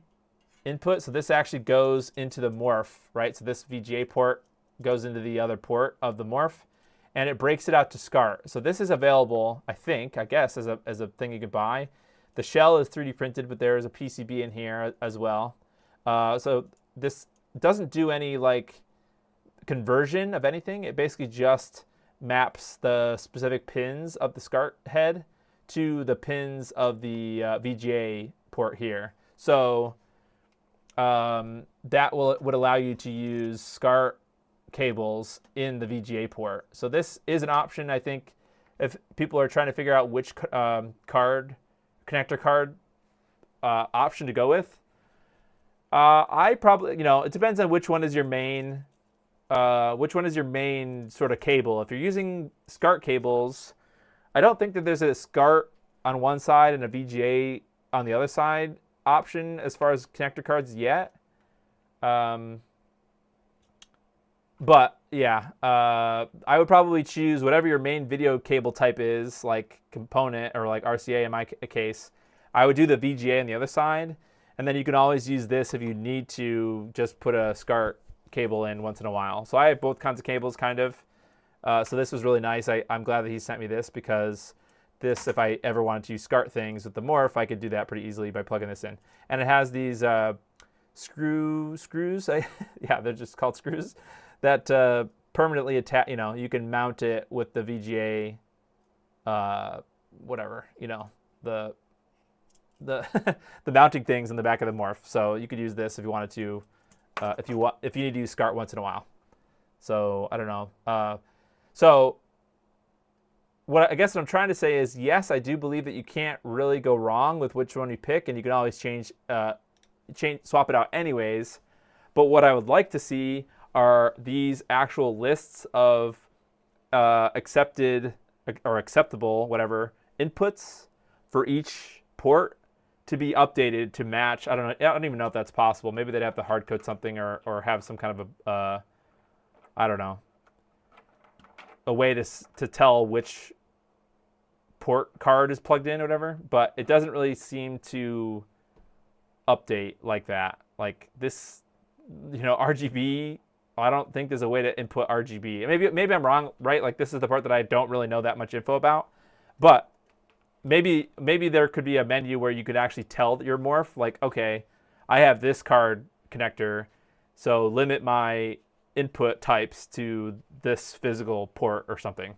input. So this actually goes into the Morph, right? So this VGA port goes into the other port of the Morph, and it breaks it out to SCART. So this is available, I guess, as a thing you could buy. The shell is 3D printed, but there is a PCB in here as well. So this doesn't do any like conversion of anything. It basically just maps the specific pins of the SCART head to the pins of the VGA port here. So that would allow you to use SCART cables in the VGA port. So this is an option, I think, if people are trying to figure out which connector card option to go with. I probably, it depends on which one is your main sort of cable. If you're using SCART cables, I don't think that there's a SCART on one side and a VGA on the other side option as far as connector cards yet. But yeah, I would probably choose whatever your main video cable type is, like component or like RCA in my case. I would do the VGA on the other side, and then you can always use this if you need to just put a SCART cable in once in a while. So I have both kinds of cables, kind of. So this was really nice. I'm glad that he sent me this, because this, if I ever wanted to use SCART things with the Morph, I could do that pretty easily by plugging this in. And it has these screws. Yeah, they're just called screws that permanently attach. You can mount it with the VGA, whatever. The the mounting things in the back of the Morph. So you could use this if you wanted to, if you need to use SCART once in a while. So I don't know. So I guess what I'm trying to say is, yes, I do believe that you can't really go wrong with which one you pick, and you can always swap it out anyways. But what I would like to see are these actual lists of accepted or acceptable, whatever, inputs for each port to be updated to match. I don't know. I don't even know if that's possible. Maybe they'd have to hard code something or have some kind of a, I don't know, a way to tell which port card is plugged in or whatever. But it doesn't really seem to update like that. Like this, RGB. I don't think there's a way to input RGB. Maybe I'm wrong, right? Like this is the part that I don't really know that much info about, but maybe there could be a menu where you could actually tell your Morph, like, okay, I have this card connector, so limit my input types to this physical port or something.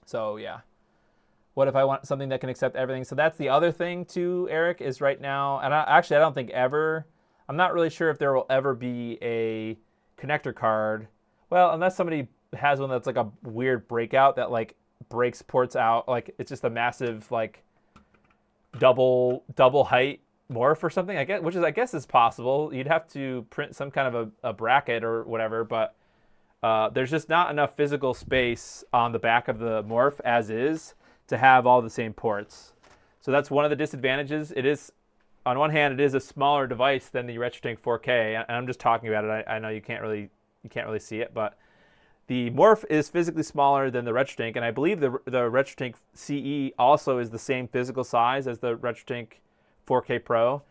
So yeah. What if I want something that can accept everything? So that's the other thing too, Eric, is right now, and I don't think ever, I'm not really sure if there will ever be a connector card. Well, unless somebody has one that's like a weird breakout that like breaks ports out, like it's just a massive like double height Morph or something, I guess, which is, I guess, is possible. You'd have to print some kind of a bracket or whatever, but there's just not enough physical space on the back of the Morph as is to have all the same ports. So that's one of the disadvantages. It is, on one hand, it is a smaller device than the RetroTink 4K, and I'm just talking about it. I know you can't really see it, but the Morph is physically smaller than the RetroTink, and I believe the RetroTink CE also is the same physical size as the RetroTink 4K Pro.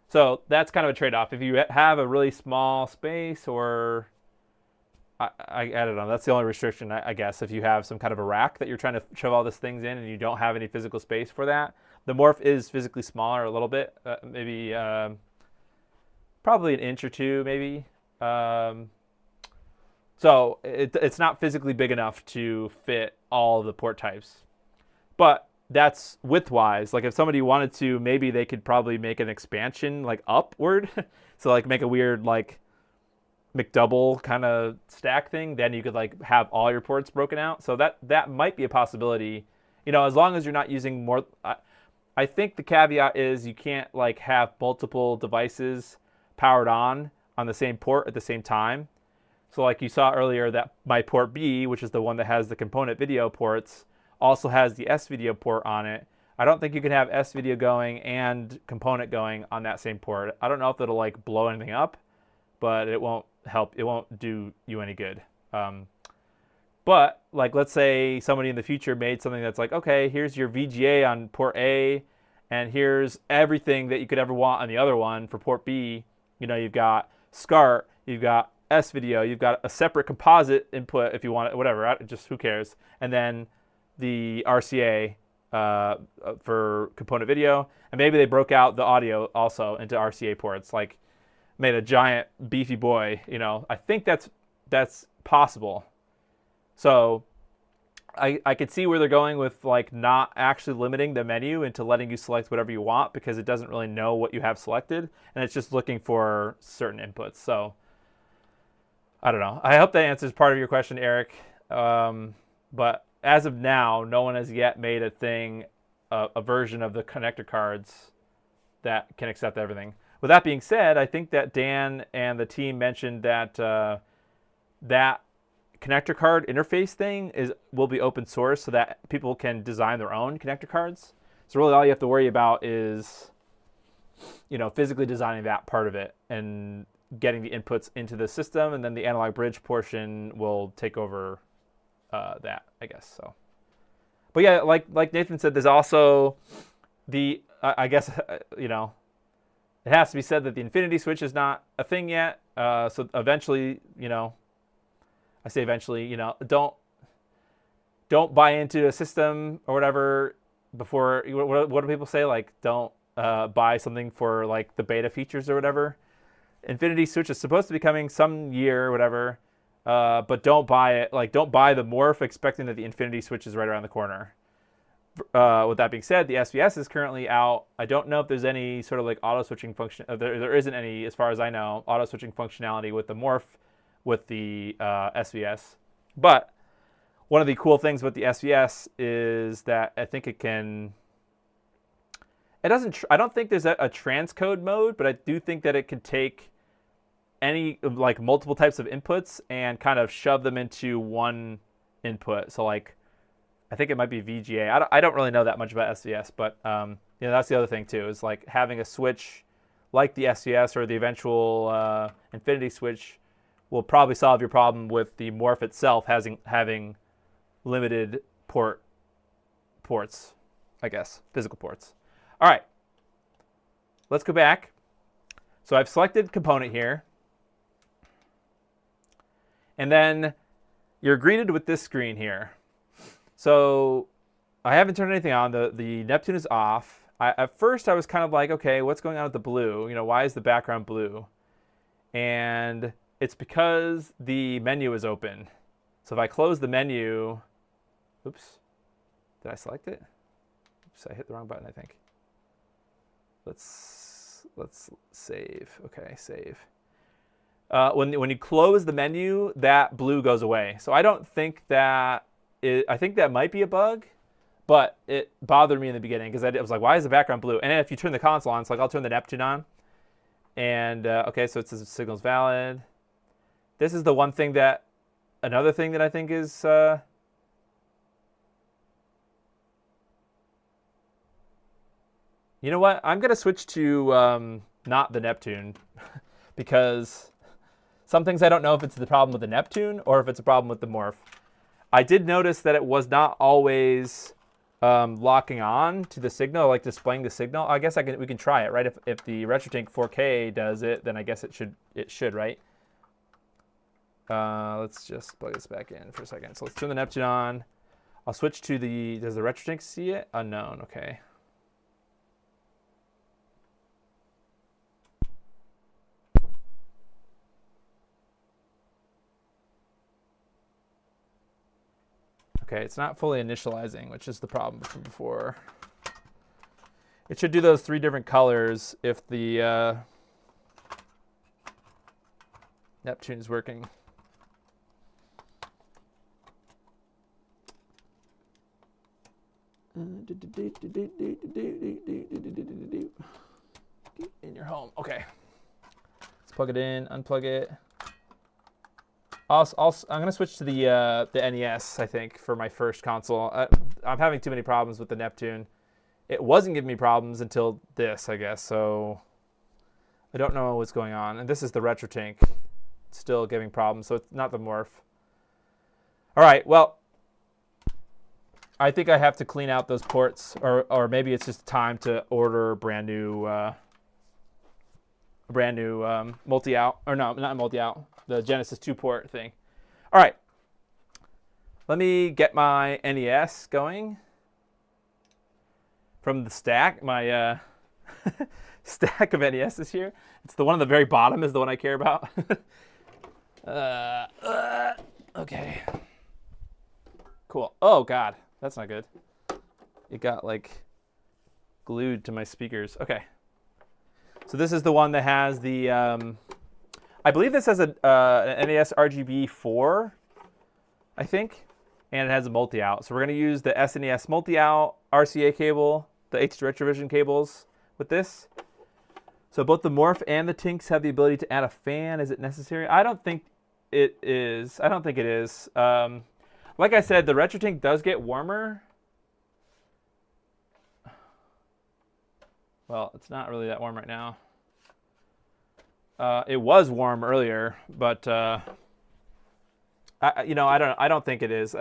So that's kind of a trade-off. If you have a really small space, or I don't know, that's the only restriction, I guess, if you have some kind of a rack that you're trying to shove all these things in and you don't have any physical space for that. The Morph is physically smaller a little bit, maybe probably an inch or two, maybe. So it's not physically big enough to fit all the port types. But that's width-wise. Like if somebody wanted to, maybe they could probably make an expansion like upward. So like make a weird like McDouble kind of stack thing. Then you could like have all your ports broken out. So that might be a possibility. As long as you're not using more. I think the caveat is you can't like have multiple devices powered on the same port at the same time. So like you saw earlier, that my port B, which is the one that has the component video ports, also has the S-video port on it. I don't think you can have S-video going and component going on that same port. I don't know if it'll like blow anything up, but it won't help. It won't do you any good. But like, let's say somebody in the future made something that's like, okay, here's your VGA on port A, and here's everything that you could ever want on the other one for port B. You've got SCART, you've got S-video, you've got a separate composite input if you want it, whatever, just who cares. And then the RCA for component video. And maybe they broke out the audio also into RCA ports, like made a giant beefy boy. I think that's possible. So I could see where they're going with like not actually limiting the menu into letting you select whatever you want, because it doesn't really know what you have selected, and it's just looking for certain inputs. So I don't know. I hope that answers part of your question, Eric. But as of now, no one has yet made a version of the connector cards that can accept everything. With that being said, I think that Dan and the team mentioned that that connector card interface thing will be open source, so that people can design their own connector cards. So really all you have to worry about is, physically designing that part of it and getting the inputs into the system, and then the analog bridge portion will take over that, I guess. So, but yeah, like Nathan said, there's also the I guess it has to be said that the infinity switch is not a thing yet. So eventually, I say eventually, don't buy into a system or whatever before. What do people say? Like, don't buy something for like the beta features or whatever. Infinity switch is supposed to be coming some year or whatever, but don't buy it. Like, don't buy the Morph expecting that the infinity switch is right around the corner. With that being said, the SVS is currently out. I don't know if there's any sort of like auto switching function. There isn't any, as far as I know, auto switching functionality with the Morph with the SVS. But one of the cool things with the SVS is that I think it can. It doesn't. I don't think there's a transcode mode, but I do think that it could take any like multiple types of inputs and kind of shove them into one input. So like, I think it might be VGA. I don't really know that much about SVS, but You know, that's the other thing too, is like having a switch like the SVS or the eventual Infinity switch will probably solve your problem with the Morph itself having limited ports, I guess, physical ports. All right, let's go back. So I've selected component here. And then you're greeted with this screen here. So I haven't turned anything on. The Neptune is off. At first I was kind of like, okay, what's going on with the blue? You know, why is the background blue? And it's because the menu is open. So if I close the menu, oops, did I select it? Oops, I hit the wrong button, I think. Let's save. Okay, save. When you close the menu, that blue goes away. So I don't think that I think that might be a bug, but it bothered me in the beginning because I was like, why is the background blue? And then if you turn the console on, it's like I'll turn the Neptune on, and okay, so it says the signal's valid. This is the one thing that, another thing that I think is you know what? I'm gonna switch to not the Neptune because some things I don't know if it's the problem with the Neptune or if it's a problem with the Morph. I did notice that it was not always locking on to the signal, like displaying the signal. I guess we can try it, right? If the RetroTink 4K does it, then I guess it should, right? Let's just plug this back in for a second. So let's turn the Neptune on. I'll switch to does the RetroTink see it? Unknown, okay. Okay, it's not fully initializing, which is the problem from before. It should do those 3 different colors if the Neptune is working. In your home. Okay. Let's plug it in, unplug it. I'm going to switch to the NES, I think, for my first console. I'm having too many problems with the Neptune. It wasn't giving me problems until this, I guess, so I don't know what's going on. And this is the RetroTink. It's still giving problems, so it's not the Morph. All right, well, I think I have to clean out those ports, or maybe it's just time to order a brand new multi-out, or no, not multi-out, the Genesis 2 port thing. All right, let me get my NES going from the stack. My stack of NESs here. It's the one at the very bottom is the one I care about. Okay. Cool. Oh God, that's not good. It got like glued to my speakers. Okay. So this is the one that has the, I believe this has an NES RGB 4, I think, and it has a multi-out. So we're going to use the SNES multi-out RCA cable, the HD Retrovision cables with this. So both the Morph and the Tinks have the ability to add a fan. Is it necessary? I don't think it is. I don't think it is. Like I said, the RetroTink does get warmer. Well, it's not really that warm right now. It was warm earlier, but I don't think it is.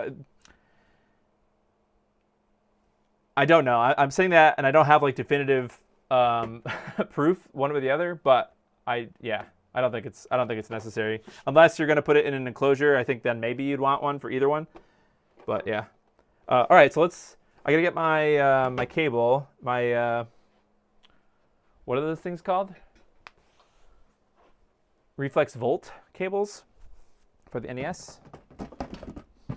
I don't know. I'm saying that, and I don't have like definitive proof one way or the other. But I don't think it's necessary unless you're going to put it in an enclosure. I think then maybe you'd want one for either one. But yeah. All right. So I gotta get my my cable. My what are those things called? Reflex volt cables for the NES. I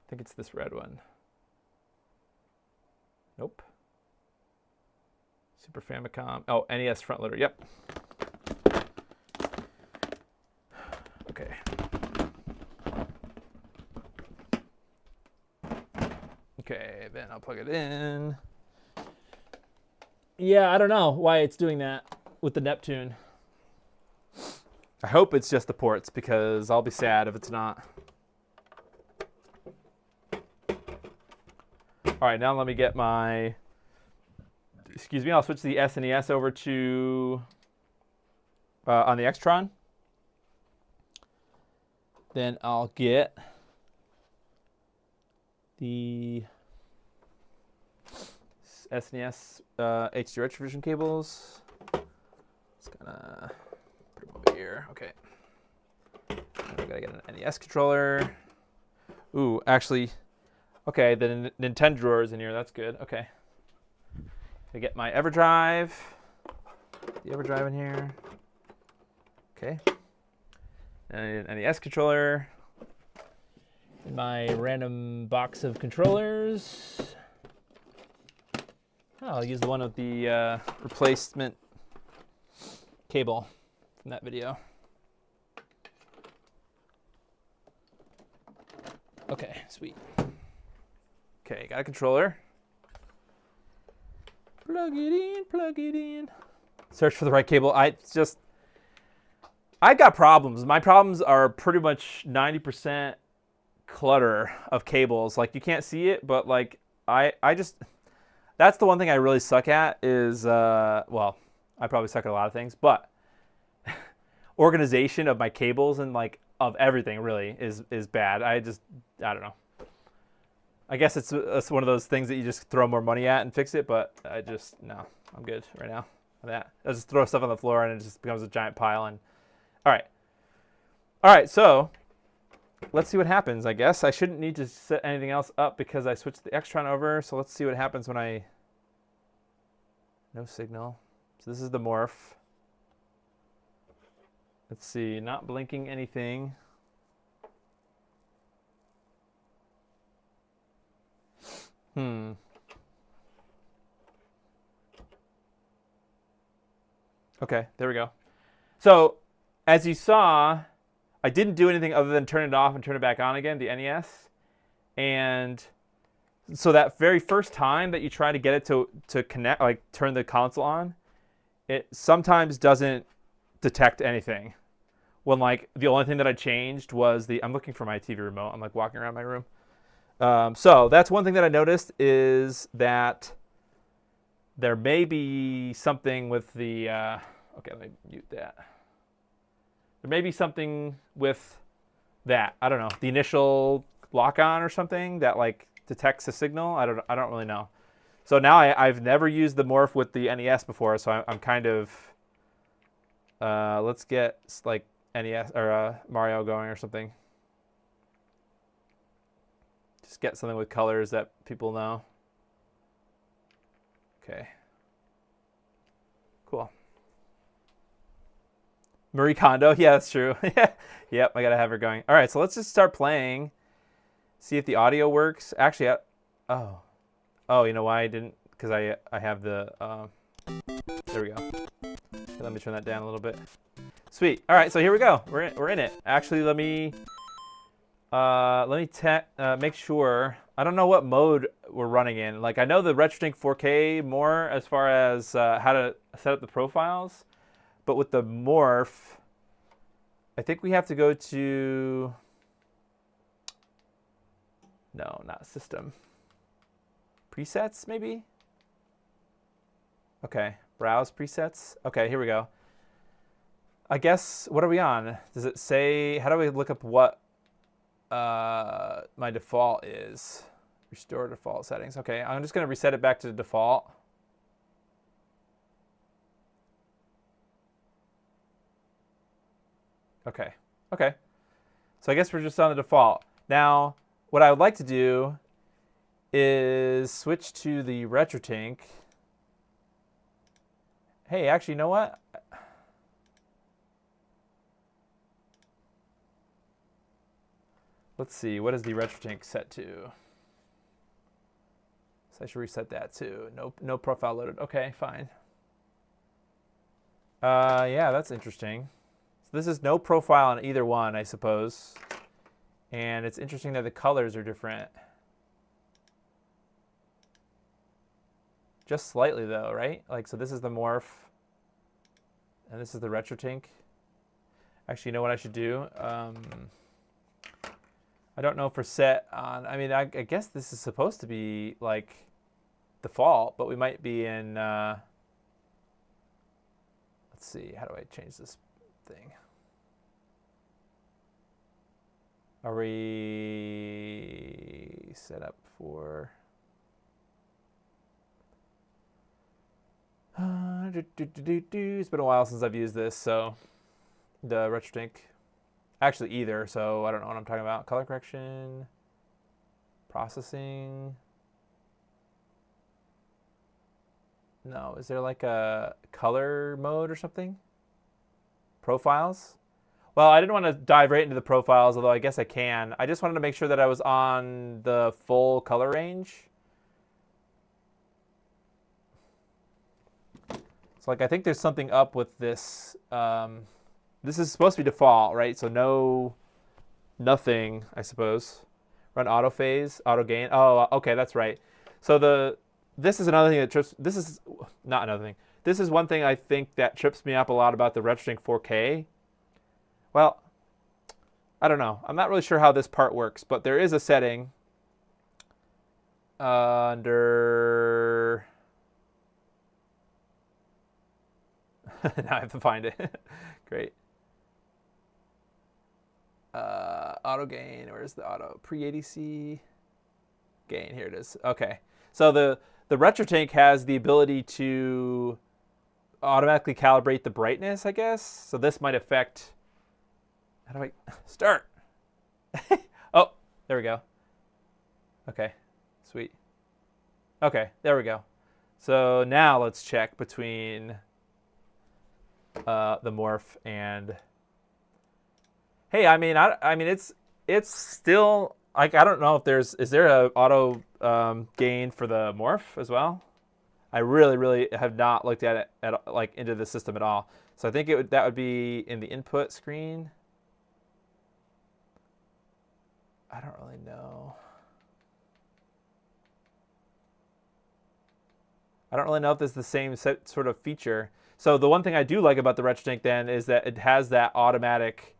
think it's this red one. Nope. Super Famicom. Oh, NES front loader. Yep. Okay. Okay, then I'll plug it in. Yeah, I don't know why it's doing that with the Neptune. I hope it's just the ports because I'll be sad if it's not. All right, now let me get my, excuse me, I'll switch the SNES over to, on the Extron. Then I'll get the SNES HD retrovision cables. Just gonna put them over here. Okay. I gotta get an NES controller. Ooh, actually, okay, the Nintendo drawer is in here. That's good. Okay. I get my EverDrive. The EverDrive in here. Okay. And an NES controller. In my random box of controllers. Oh, I'll use the one with the replacement cable from that video. Okay, sweet. Okay, got a controller. Plug it in, plug it in. Search for the right cable. I got problems. My problems are pretty much 90% clutter of cables. Like, you can't see it, but like I just, that's the one thing I really suck at is, well, I probably suck at a lot of things, but organization of my cables and like of everything really is bad. I don't know. I guess it's one of those things that you just throw more money at and fix it, but no, I'm good right now with that. I just throw stuff on the floor and it just becomes a giant pile. And all right, so let's see what happens, I guess. I shouldn't need to set anything else up because I switched the Extron over, so let's see what happens when no signal. So this is the Morph. Let's see, not blinking anything. Okay, there we go. So, as you saw, I didn't do anything other than turn it off and turn it back on again, the NES. And so that very first time that you try to get it to connect, like turn the console on, it sometimes doesn't detect anything. When like the only thing that I changed was I'm looking for my TV remote. I'm like walking around my room. So that's one thing that I noticed is that there may be something with the, okay, let me mute that. There may be something with that. I don't know, the initial lock-on or something that like detects a signal. I don't really know. So now I've never used the Morph with the NES before, so I'm kind of, let's get like NES or Mario going or something. Just get something with colors that people know. Okay. Cool. Marie Kondo. Yeah, that's true. Yep, I got to have her going. All right, so let's just start playing. See if the audio works. Actually, oh, you know why I didn't? Because I have the, there we go. Okay, let me turn that down a little bit. Sweet. All right, so here we go. We're in it. Actually, let me make sure. I don't know what mode we're running in. Like, I know the RetroTink 4K more as far as how to set up the profiles, but with the Morph, I think we have to go to, no, not system. Presets, maybe? Okay, browse presets. Okay, here we go. I guess, what are we on? Does it say, how do we look up what my default is? Restore default settings. Okay, I'm just going to reset it back to default. Okay, okay. So I guess we're just on the default. Now, what I would like to do is switch to the RetroTink. Hey, actually, you know what? Let's see, what is the RetroTink set to? So I should reset that too. No profile loaded. Okay, fine. Yeah, that's interesting. So this is no profile on either one, I suppose. And it's interesting that the colors are different. Just slightly though, right? Like, so this is the Morph. And this is the RetroTink. Actually, you know what I should do? I don't know if we're set on, I mean, I guess this is supposed to be like default, but we might be in, let's see, how do I change this thing? Are we set up for, it's been a while since I've used this, so the RetroTink, actually either, so I don't know what I'm talking about. Color correction, processing. No, is there like a color mode or something? Profiles? Well, I didn't want to dive right into the profiles, although I guess I can. I just wanted to make sure that I was on the full color range. So like I think there's something up with this. This is supposed to be default, right? So nothing, I suppose. Run auto phase, auto gain. Oh, okay, that's right. So this is another thing that trips. This is not another thing. This is one thing I think that trips me up a lot about the RetroTink 4K. Well, I don't know. I'm not really sure how this part works, but there is a setting under. Now I have to find it. Great. Auto gain. Where's the auto? Pre-ADC gain. Here it is. Okay. So the RetroTink has the ability to automatically calibrate the brightness, I guess. So this might affect. How do I start? Oh, there we go. Okay, sweet. Okay, there we go. So now let's check between the Morph and. Hey, I mean, it's still like I don't know if is there a auto gain for the Morph as well? I really have not looked at it like into the system at all. So I think that would be in the input screen. I don't really know. I don't really know if this is the same sort of feature. So the one thing I do like about the RetroTink then is that it has that automatic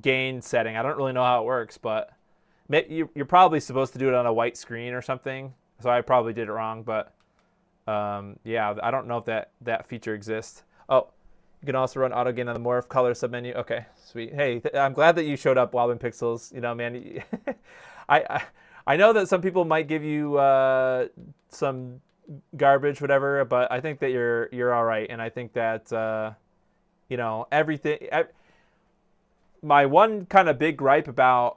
gain setting. I don't really know how it works, but you're probably supposed to do it on a white screen or something. So I probably did it wrong, but yeah, I don't know if that feature exists. Oh, you can also run auto gain on the Morph color submenu. Okay, sweet. Hey, I'm glad that you showed up, Wobbin Pixels. You know, man, I know that some people might give you some garbage, whatever, but I think that you're all right, and I think that you know, everything. My one kind of big gripe about,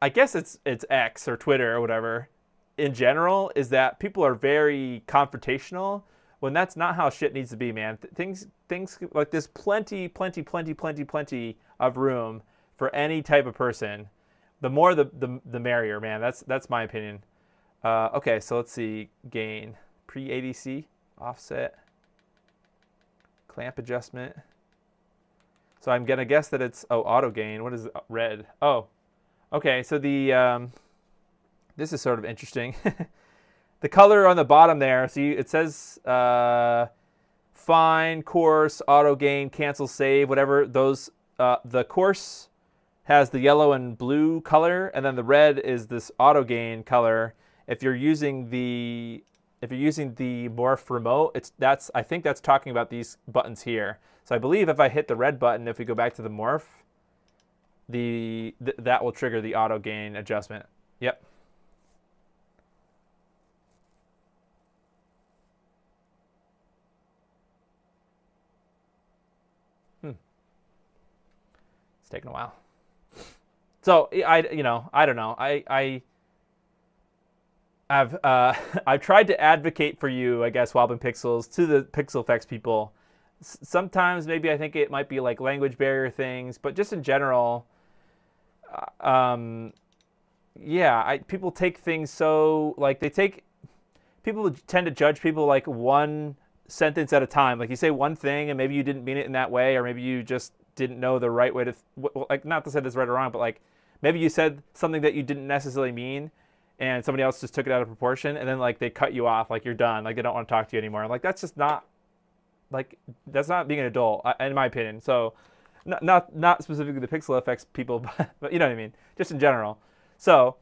I guess it's X or Twitter or whatever, in general, is that people are very confrontational when that's not how shit needs to be, man. Things like there's plenty of room for any type of person. The more the merrier, man. That's my opinion. Okay, so let's see. Gain, pre-ADC, offset, clamp adjustment. So I'm gonna guess that it's auto gain. What is red? Oh, okay. So this is sort of interesting. The color on the bottom there, see, it says fine, coarse, auto gain, cancel, save, whatever. Those the coarse has the yellow and blue color, and then the red is this auto gain color. If you're using the Morph remote, I think that's talking about these buttons here. So I believe if I hit the red button, if we go back to the Morph, that will trigger the auto gain adjustment. Yep. It's taking a while. So I don't know. I've tried to advocate for you, I guess, Wobbin Pixels, to the PixelFX people. Sometimes maybe I think it might be like language barrier things, but just in general, yeah, people take things so like people tend to judge people like one sentence at a time. Like you say one thing and maybe you didn't mean it in that way, or maybe you just didn't know the right way to like, not to say this right or wrong, but like maybe you said something that you didn't necessarily mean and somebody else just took it out of proportion, and then like they cut you off, like you're done, like they don't want to talk to you anymore. Like that's just not, like that's not being an adult, in my opinion. So not specifically the PixelFX people, but you know what I mean, just in general. So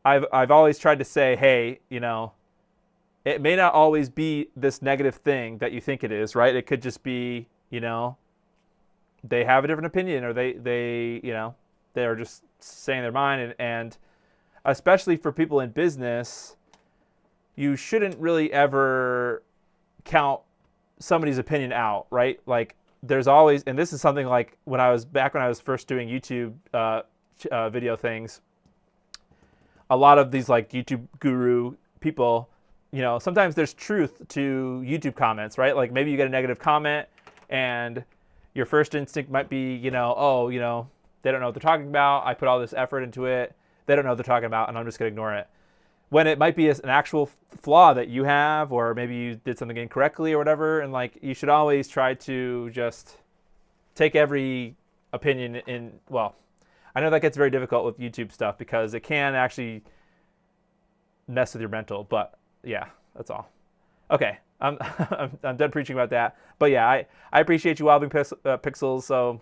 I've always tried to say, hey, you know, it may not always be this negative thing that you think it is, right? It could just be, you know, they have a different opinion, or they you know, they're just saying their mind. And especially for people in business, you shouldn't really ever count somebody's opinion out, right? Like there's always, and this is something like when I was first doing YouTube video things, a lot of these like YouTube guru people, you know, sometimes there's truth to YouTube comments, right? Like maybe you get a negative comment and your first instinct might be, you know, oh, you know, they don't know what they're talking about. I put all this effort into it. They don't know what they're talking about, and I'm just going to ignore it. When it might be an actual flaw that you have, or maybe you did something incorrectly or whatever, and like you should always try to just take every opinion in, well, I know that gets very difficult with YouTube stuff because it can actually mess with your mental, but yeah, that's all. Okay, I'm done preaching about that. But yeah, I appreciate you wobbling pixels. So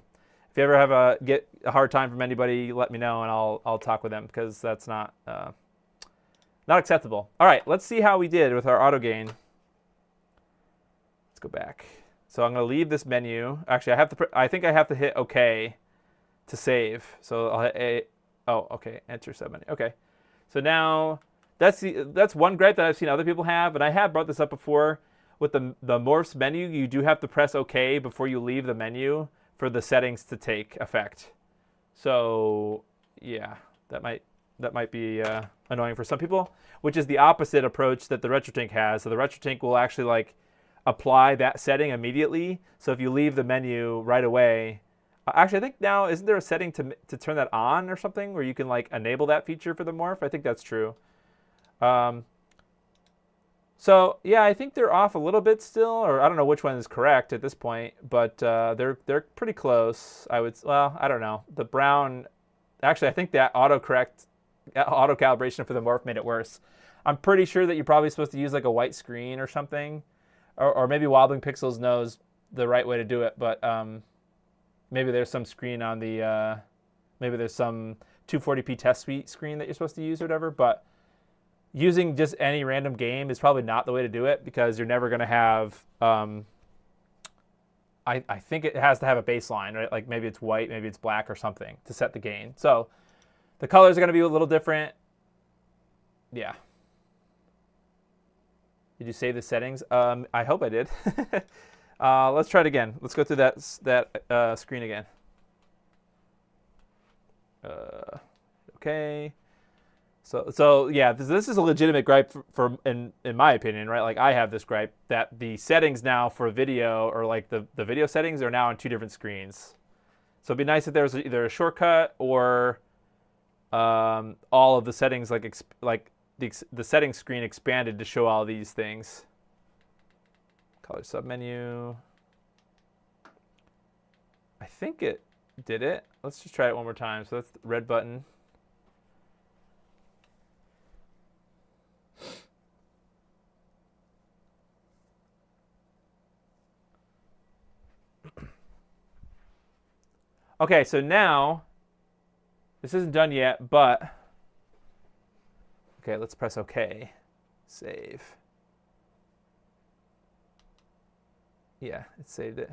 if you ever get a hard time from anybody, let me know and I'll talk with them, because that's not acceptable. All right, let's see how we did with our auto gain. Let's go back. So I'm going to leave this menu. Actually, I think I have to hit OK to save. So I'll hit okay, enter submenu. Okay, so now that's one gripe that I've seen other people have, and I have brought this up before. With the Morphs menu, you do have to press OK before you leave the menu for the settings to take effect. So yeah, that might be annoying for some people, which is the opposite approach that the RetroTink has. So the RetroTink will actually like apply that setting immediately. So if you leave the menu right away, actually I think now, isn't there a setting to turn that on or something where you can like enable that feature for the Morph? I think that's true. So yeah, I think they're off a little bit still, or I don't know which one is correct at this point, but they're pretty close. Well, I don't know. The brown, actually, I think that auto calibration for the Morph made it worse. I'm pretty sure that you're probably supposed to use like a white screen or something, or maybe Wobbling Pixels knows the right way to do it, but maybe there's some screen on the, maybe there's some 240p test suite screen that you're supposed to use or whatever, but using just any random game is probably not the way to do it, because you're never going to have, I think it has to have a baseline, right? Like maybe it's white, maybe it's black or something to set the gain. So the colors are going to be a little different. Yeah. Did you save the settings? I hope I did. Let's try it again. Let's go through that screen again. Okay. So yeah, this is a legitimate gripe in my opinion, right? Like I have this gripe that the settings now for video, or like the video settings, are now on two different screens. So it'd be nice if there was either a shortcut or all of the settings, like the settings screen expanded to show all these things. Color submenu. I think it did it. Let's just try it one more time. So that's the red button. Okay, so now, this isn't done yet, but, okay, let's press OK. Save. Yeah, it saved it.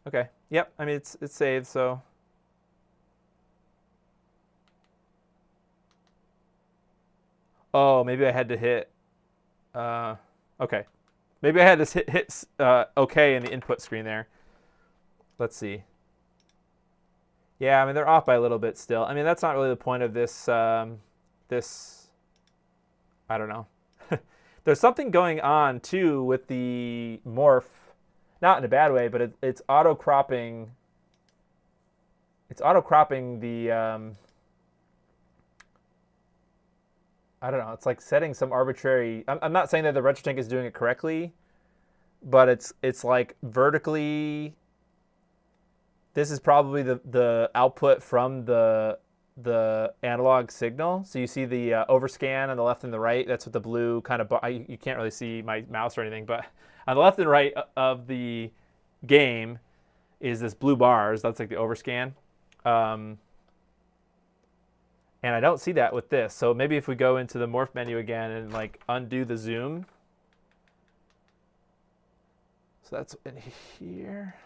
Okay, yep, I mean, it's saved, so. Oh, maybe I had to hit, okay. Maybe I had to hit OK in the input screen there. Let's see. Yeah, I mean, they're off by a little bit still. I mean, that's not really the point of this, I don't know. There's something going on, too, with the Morph. Not in a bad way, but it's auto-cropping. It's auto-cropping the, I don't know. It's like setting some arbitrary... I'm not saying that the RetroTink is doing it correctly, but it's like vertically... This is probably the output from the analog signal. So you see the overscan on the left and the right. That's what the blue kind of... You can't really see my mouse or anything, but on the left and right of the game is this blue bars. That's like the overscan. And I don't see that with this. So maybe if we go into the Morph menu again and like undo the zoom. So that's in here.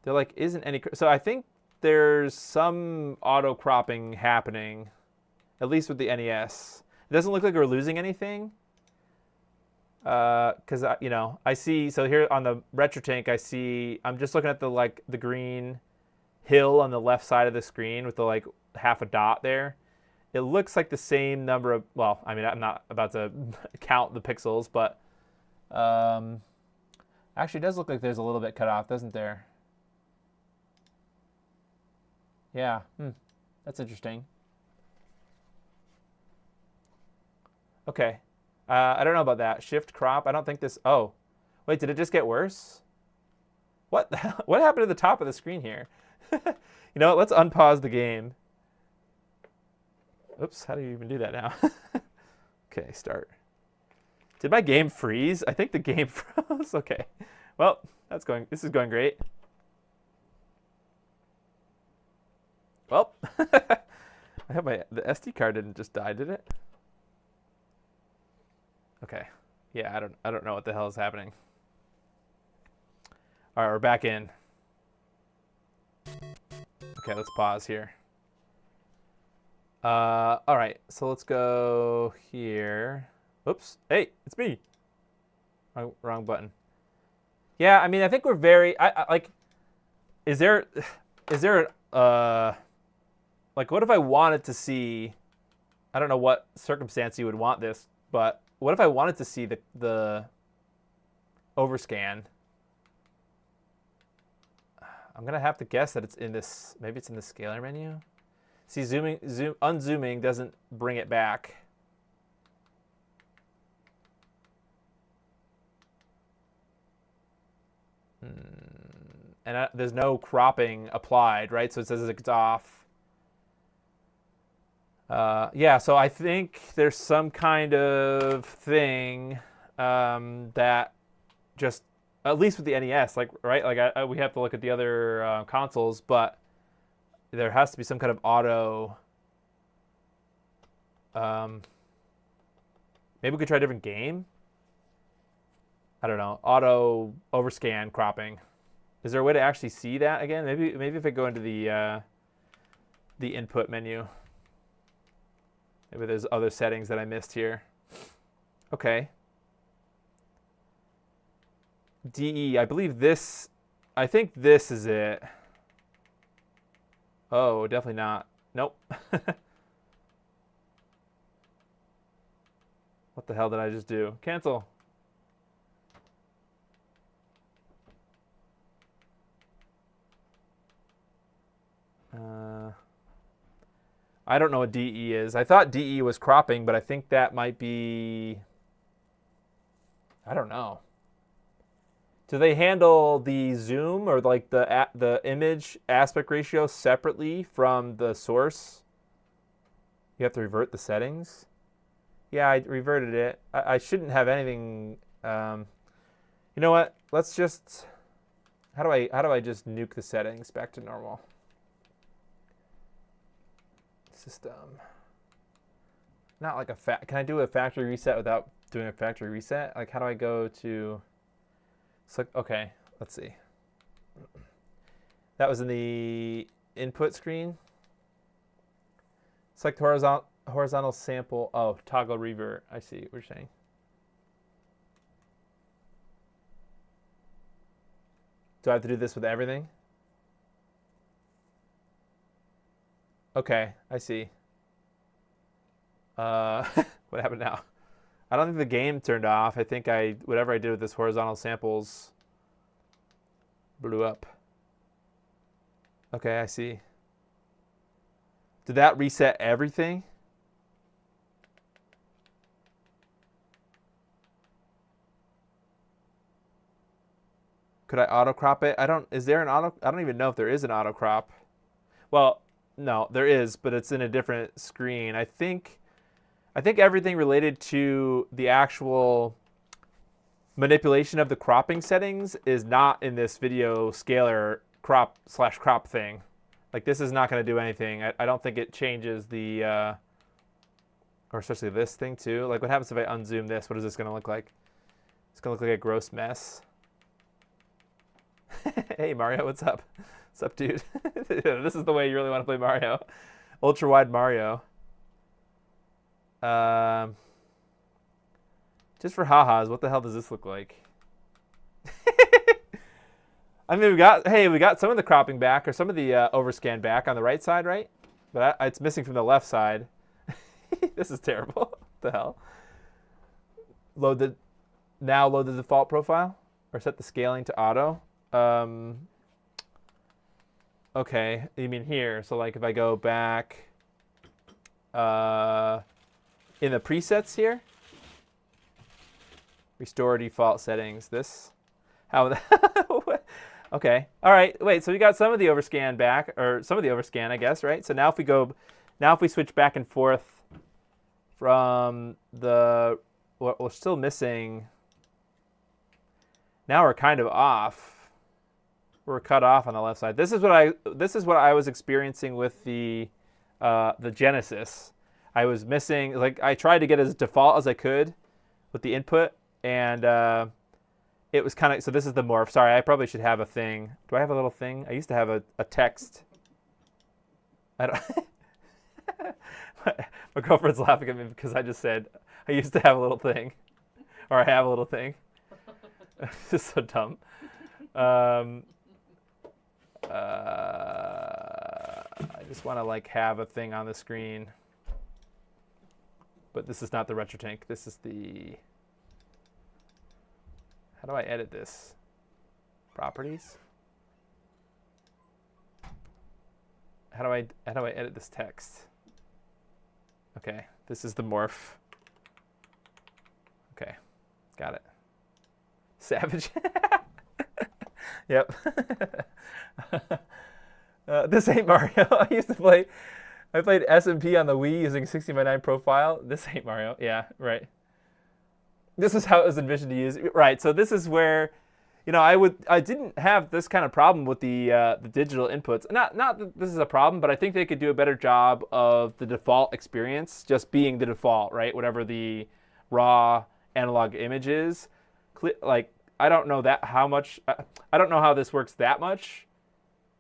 There like isn't any. So I think there's some auto cropping happening, at least with the NES. It doesn't look like we're losing anything. Because you know, I see. So here on the RetroTink, I see. I'm just looking at the green hill on the left side of the screen with the like half a dot there. It looks like the same number of, well, I mean, I'm not about to count the pixels, but actually it does look like there's a little bit cut off, doesn't there? Yeah, that's interesting. Okay, I don't know about that. Shift crop, I don't think this, oh, wait, did it just get worse? What the hell? What happened to the top of the screen here? You know what, let's unpause the game. Oops, how do you even do that now? Okay, start. Did my game freeze? I think the game froze. Okay, well, this is going great. Well, I hope the SD card didn't just die, did it? Okay, yeah, I don't know what the hell is happening. All right, we're back in. Okay, let's pause here. All right, so let's go here. Oops, hey, it's me. Wrong button. Yeah, I mean, I think we're very, I like, is there, like, what if I wanted to see, I don't know what circumstance you would want this, but what if I wanted to see the overscan? I'm going to have to guess that it's in this, maybe it's in the scaler menu. See, unzooming doesn't bring it back. And there's no cropping applied, right? So it says it's off. Yeah, so I think there's some kind of thing that just, at least with the NES, like, right? Like we have to look at the other consoles, but there has to be some kind of auto. Maybe we could try a different game. I don't know. Auto overscan cropping. Is there a way to actually see that again? Maybe if I go into the input menu. Maybe there's other settings that I missed here. Okay. DE, I believe this, I think this is it. Oh, definitely not. Nope. What the hell did I just do? Cancel. I don't know what DE is. I thought DE was cropping, but I think that might be, I don't know. Do they handle the zoom or like the image aspect ratio separately from the source? You have to revert the settings. Yeah, I reverted it. I shouldn't have anything. You know what? Let's just. How do I just nuke the settings back to normal? System. Not like a Can I do a factory reset without doing a factory reset? Like, how do I go to? So, okay, let's see. That was in the input screen. Select horizontal sample. Oh, toggle revert. I see what you're saying. Do I have to do this with everything? Okay, I see. What happened now? I don't think the game turned off. I think whatever I did with this horizontal samples blew up. Okay, I see. Did that reset everything? Could I auto crop it? Is there an auto? I don't even know if there is an auto crop. Well, no, there is, but it's in a different screen. I think everything related to the actual manipulation of the cropping settings is not in this video scaler crop/crop thing. Like this is not going to do anything. I don't think it changes the, or especially this thing too. Like what happens if I unzoom this? What is this going to look like? It's going to look like a gross mess. Hey Mario, what's up? What's up, dude? This is the way you really want to play Mario. Ultra wide Mario. Just for ha-has, what the hell does this look like? I mean, we got some of the cropping back, or some of the overscan back on the right side, right? But it's missing from the left side. This is terrible. What the hell? Load the default profile, or set the scaling to auto. Okay, you mean here? So like if I go back in the presets here, restore default settings. This, how? Okay, all right. Wait, so we got some of the overscan back, or some of the overscan, I guess, right? So now if we switch back and forth from the, what we're still missing. Now we're kind of off. We're cut off on the left side. This is what I was experiencing with the Genesis. I was missing, like I tried to get as default as I could with the input, and it was kind of, so this is the morph. Sorry, I probably should have a thing. Do I have a little thing? I used to have a text. I don't. My girlfriend's laughing at me because I just said I used to have a little thing, or I have a little thing. It's just so dumb. I just want to like have a thing on the screen, but this is not the RetroTink. This is the. How do I edit this? Properties. How do I edit this text? Okay, this is the morph. Okay, got it. Savage. Yep. This ain't Mario. I played SMP on the Wii using 16:9 profile. This ain't Mario. Yeah, right. This is how it was envisioned to use. Right. So this is where, I didn't have this kind of problem with the digital inputs. Not that this is a problem, but I think they could do a better job of the default experience just being the default, right? Whatever the raw analog image is. Like I don't know how much. I don't know how this works that much.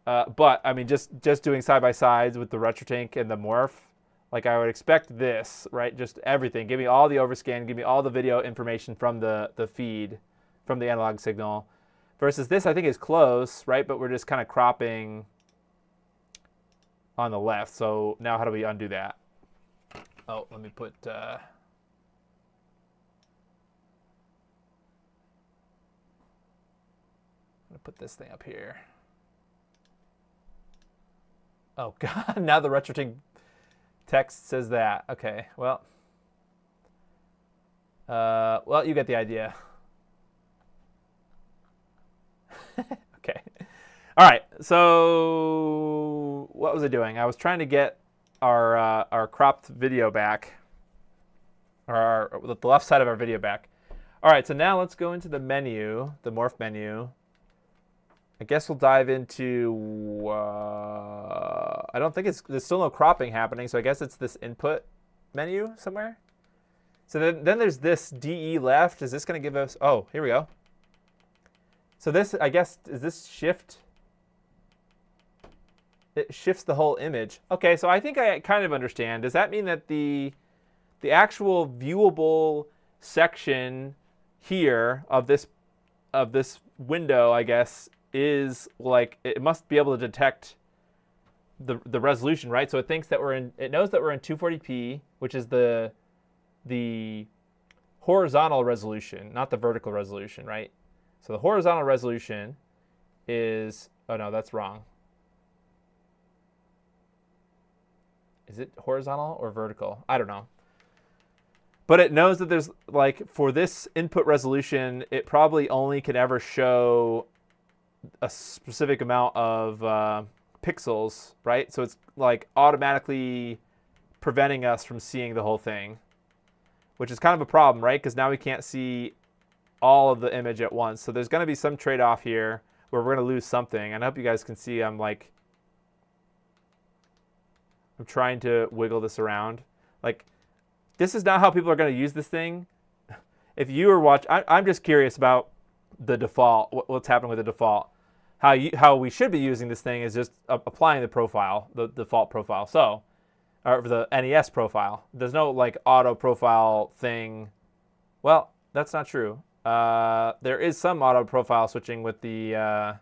But I mean, just doing side by sides with the RetroTink and the Morph, like I would expect this, right? Just everything. Give me all the overscan. Give me all the video information from the feed, from the analog signal. Versus this, I think is close, right? But we're just kind of cropping on the left. So now how do we undo that? Oh, let me put. I'm gonna put this thing up here. Oh God! Now the RetroTink text says that. Okay. Well, you get the idea. Okay. All right. So what was I doing? I was trying to get our cropped video back, or the left side of our video back. All right. So now let's go into the menu, the Morph menu. I guess we'll dive into, I don't think there's still no cropping happening, so I guess it's this input menu somewhere. So then there's this DE left. Is this going to give us, oh, here we go. So this, I guess, is this shift? It shifts the whole image. Okay, so I think I kind of understand. Does that mean that the actual viewable section here of this window, I guess, is like, it must be able to detect the resolution, right? So it thinks that it knows that we're in 240p, which is the horizontal resolution, not the vertical resolution, right? So the horizontal resolution is, oh no, that's wrong. Is it horizontal or vertical? I don't know. But it knows that there's, like, for this input resolution, it probably only can ever show a specific amount of pixels, right? So it's like automatically preventing us from seeing the whole thing, which is kind of a problem, right? Because now we can't see all of the image at once. So there's going to be some trade-off here where we're going to lose something. And I hope you guys can see I'm like I'm trying to wiggle this around. Like, this is not how people are going to use this thing. If you were watching, I'm just curious about the default, what's happening with the default. How we should be using this thing is just applying the profile, the default profile. So, or the NES profile. There's no like auto profile thing. Well, that's not true. There is some auto profile switching with the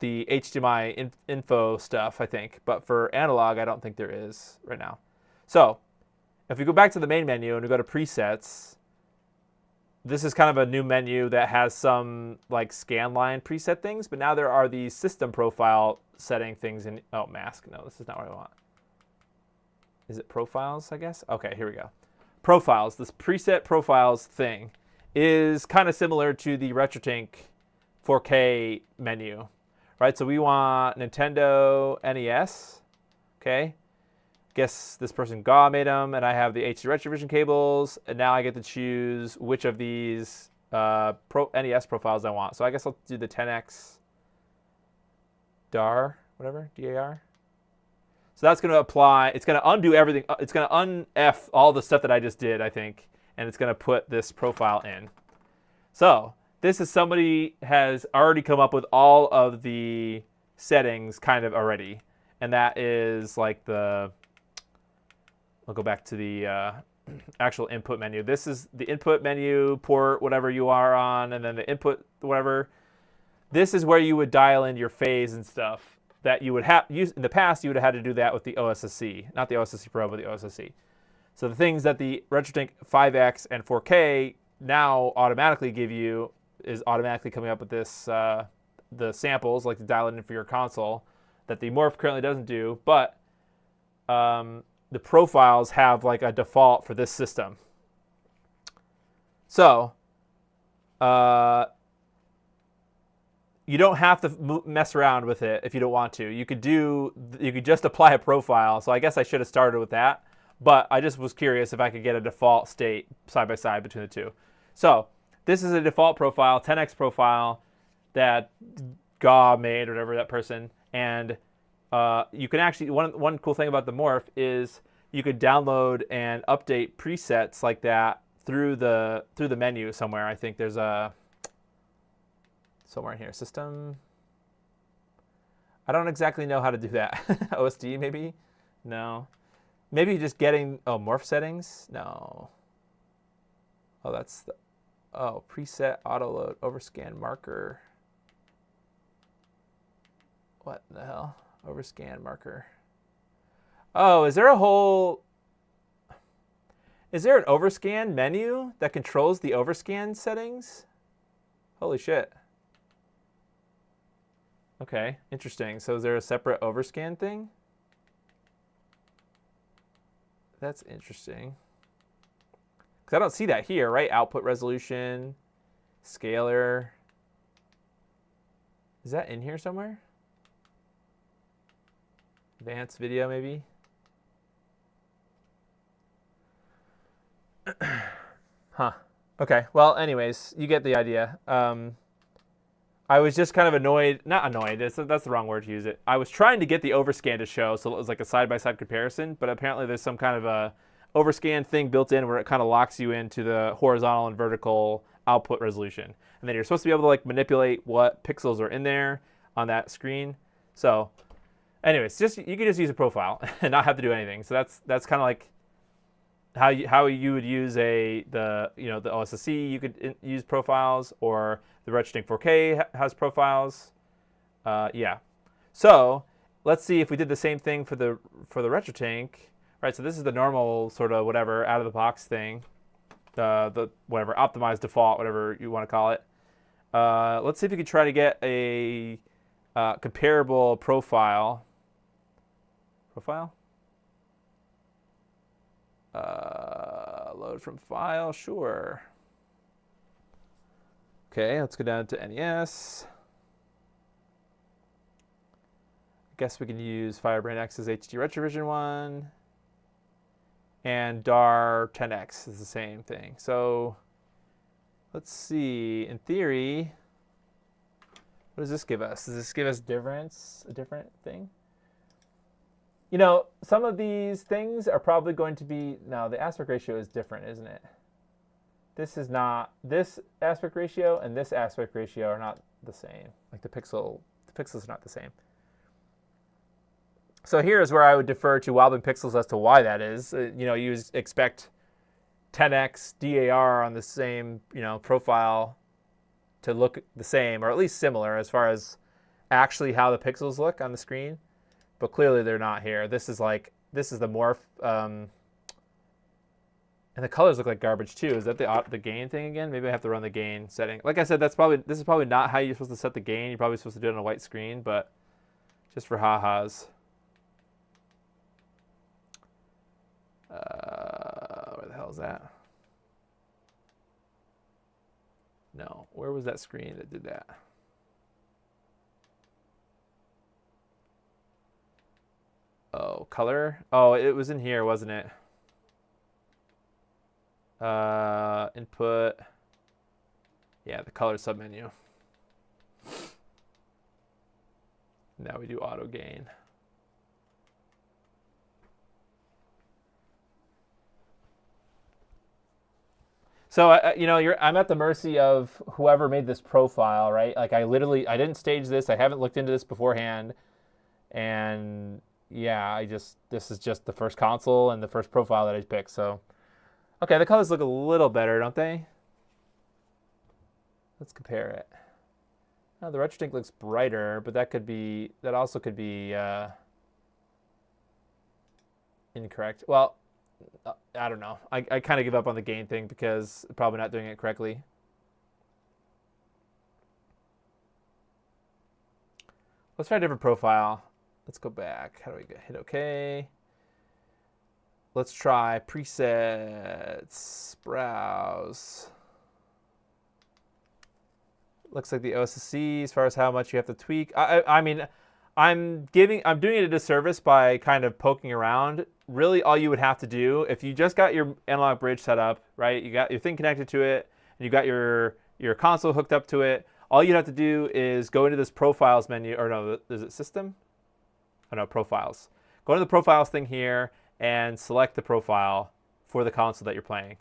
HDMI info stuff, I think. But for analog, I don't think there is right now. So, if we go back to the main menu and we go to presets, this is kind of a new menu that has some like scanline preset things, but now there are these system profile setting things in, oh, mask. No, this is not what I want. Is it profiles, I guess? Okay, here we go. Profiles, this preset profiles thing is kind of similar to the RetroTink 4K menu, right? So we want Nintendo NES, okay? Guess this person GAW made them, and I have the HD Retrovision cables, and now I get to choose which of these NES profiles I want. So I guess I'll do the 10x DAR, whatever, DAR. So that's going to apply, it's going to undo everything, it's going to un-F all the stuff that I just did, I think, and it's going to put this profile in. So this is somebody has already come up with all of the settings kind of already, and that is like the, I'll go back to the actual input menu. This is the input menu, port, whatever you are on, and then the input, whatever. This is where you would dial in your phase and stuff that you would have used in the past. You would have had to do that with the OSSC, not the OSSC Pro, but the OSSC. So the things that the RetroTink 5X and 4K now automatically give you is automatically coming up with this, the samples, like to dial it in for your console, that the Morph currently doesn't do, but the profiles have like a default for this system. So you don't have to mess around with it if you don't want to. You could just apply a profile. So I guess I should have started with that, but I just was curious if I could get a default state side by side between the two. So this is a default profile, 10x profile that GAW made, or whatever that person, and you can actually, one cool thing about the Morph is you could download and update presets like that through the menu somewhere. I think there's a somewhere in here, system. I don't exactly know how to do that. OSD maybe? No. Maybe just getting, oh, Morph settings? No. Oh, that's the, oh, preset auto load overscan marker. What the hell? Overscan marker. Oh, is there an overscan menu that controls the overscan settings? Holy shit. Okay, interesting. So is there a separate overscan thing? That's interesting. Because I don't see that here, right? Output resolution, scaler. Is that in here somewhere? Advanced video, maybe? Huh. Okay. Well, anyways, you get the idea. I was just kind of annoyed. Not annoyed. That's the wrong word to use it. I was trying to get the overscan to show, so it was like a side-by-side comparison, but apparently there's some kind of a overscan thing built in where it kind of locks you into the horizontal and vertical output resolution. And then you're supposed to be able to like manipulate what pixels are in there on that screen. So anyways, just you can just use a profile and not have to do anything. So that's kind of like how you would use the OSSC. You could use profiles, or the RetroTink 4K has profiles. Yeah. So let's see if we did the same thing for the RetroTink. Right. So this is the normal sort of whatever out of the box thing. The whatever optimized default, whatever you want to call it. Let's see if we can try to get a comparable profile. Load from file, sure. Okay, let's go down to NES. I guess we can use Firebrain X's HD Retrovision one. And DAR 10X is the same thing. So let's see. In theory, what does this give us? Does this give us a different thing? You know, some of these things are probably going to be, no, the aspect ratio is different, isn't it? This is not, this aspect ratio and this aspect ratio are not the same. Like the pixels are not the same. So here's where I would defer to wobbling pixels as to why that is. You know, you expect 10x DAR on the same, you know, profile to look the same, or at least similar as far as actually how the pixels look on the screen. But clearly they're not here. This is the Morph, and the colors look like garbage too. Is that the gain thing again? Maybe I have to run the gain setting. Like I said, this is probably not how you're supposed to set the gain. You're probably supposed to do it on a white screen, but just for ha-has. Where the hell is that? No, where was that screen that did that? Oh, color? Oh, it was in here, wasn't it? Input. Yeah, the color submenu. Now we do auto gain. So you know, I'm at the mercy of whoever made this profile, right? Like I didn't stage this. I haven't looked into this beforehand, and yeah, this is just the first console and the first profile that I picked. So, okay, the colors look a little better, don't they? Let's compare it. Now the RetroTink looks brighter, but that also could be incorrect. Well, I don't know. I kind of give up on the gain thing because probably not doing it correctly. Let's try a different profile. Let's go back. How do we hit OK? Let's try presets, browse. Looks like the OSSC as far as how much you have to tweak. I mean, I'm doing it a disservice by kind of poking around. Really, all you would have to do if you just got your analog bridge set up, right? You got your thing connected to it, and you got your console hooked up to it. All you'd have to do is go into this profiles menu, or no, is it system? Oh no, profiles. Go to the profiles thing here and select the profile for the console that you're playing.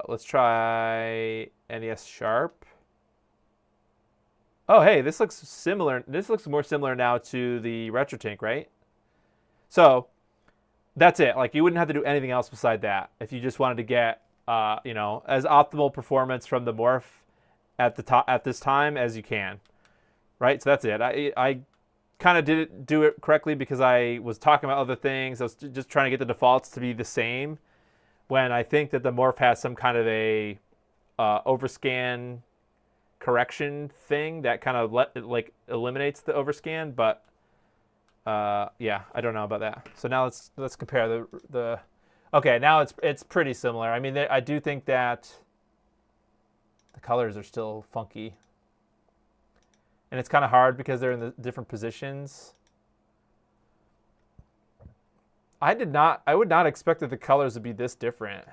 Let's try NES Sharp. Oh, hey, this looks similar. This looks more similar now to the RetroTink, right? So that's it. Like you wouldn't have to do anything else beside that if you just wanted to get, you know, as optimal performance from the Morph at this time as you can, right? So that's it. I kind of didn't do it correctly because I was talking about other things. I was just trying to get the defaults to be the same when I think that the Morph has some kind of a overscan correction thing that kind of eliminates the overscan, but yeah, I don't know about that. So now let's compare the okay, now it's pretty similar. I mean, I do think that the colors are still funky, and it's kind of hard because they're in the different positions. I would not expect that the colors would be this different.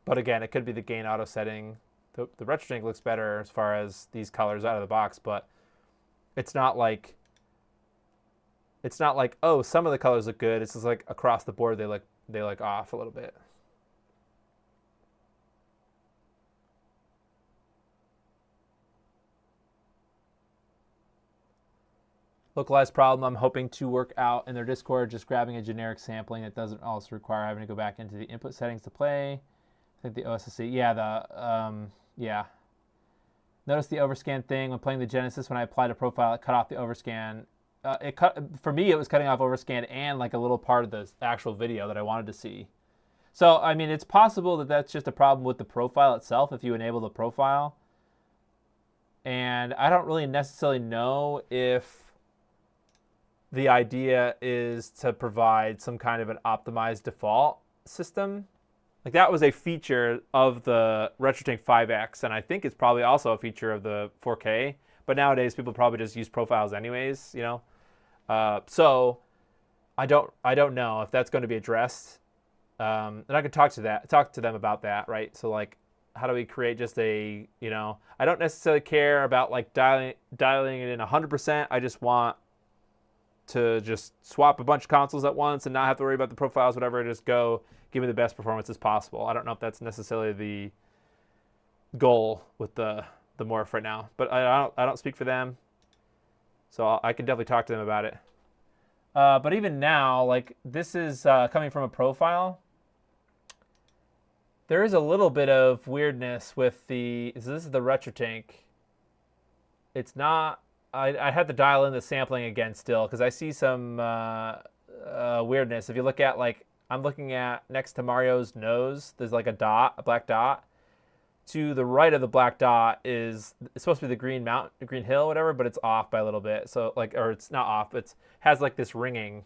But again, it could be the gain auto setting. The RetroTink looks better as far as these colors out of the box, but it's not like oh, some of the colors look good. It's just like across the board they look off a little bit. Localized problem I'm hoping to work out in their Discord, just grabbing a generic sampling that doesn't also require having to go back into the input settings to play. I think the OSSC, yeah, yeah. Notice the overscan thing when playing the Genesis. When I applied a profile, it cut off the overscan. For me, it was cutting off overscan and like a little part of the actual video that I wanted to see. So I mean, it's possible that that's just a problem with the profile itself if you enable the profile. And I don't really necessarily know if the idea is to provide some kind of an optimized default system. Like that was a feature of the RetroTink 5X, and I think it's probably also a feature of the 4K. But nowadays, people probably just use profiles anyways, you know. So I don't know if that's going to be addressed, and I could talk to them about that, right? So like, how do we create just a, you know, I don't necessarily care about like dialing it in 100%. I just want to just swap a bunch of consoles at once and not have to worry about the profiles, whatever. Just go give me the best performance as possible. I don't know if that's necessarily the goal with the Morph right now, but I don't speak for them, so I can definitely talk to them about it. But even now, like this is coming from a profile. There is a little bit of weirdness with the. This is the RetroTink. It's not. I had to dial in the sampling again still because I see some weirdness. If you look at like I'm looking at next to Mario's nose, there's like a dot, a black dot. To the right of the black dot is it's supposed to be the green mountain, green hill, whatever, but it's off by a little bit. So like, or it's not off. It has like this ringing.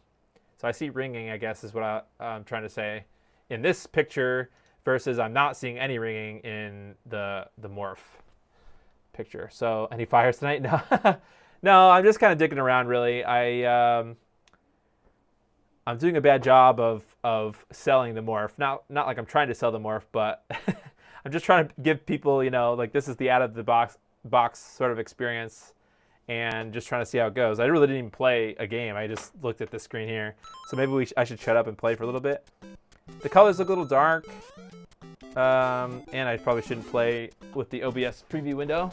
So I see ringing, I guess, is what I'm trying to say in this picture versus I'm not seeing any ringing in the Morph picture. So any fires tonight? No, no. I'm just kind of digging around. Really, I'm doing a bad job of selling the Morph. Not like I'm trying to sell the Morph, but. I'm just trying to give people, you know, like this is the out of the box sort of experience and just trying to see how it goes. I really didn't even play a game. I just looked at the screen here. So maybe I should shut up and play for a little bit. The colors look a little dark. And I probably shouldn't play with the OBS preview window.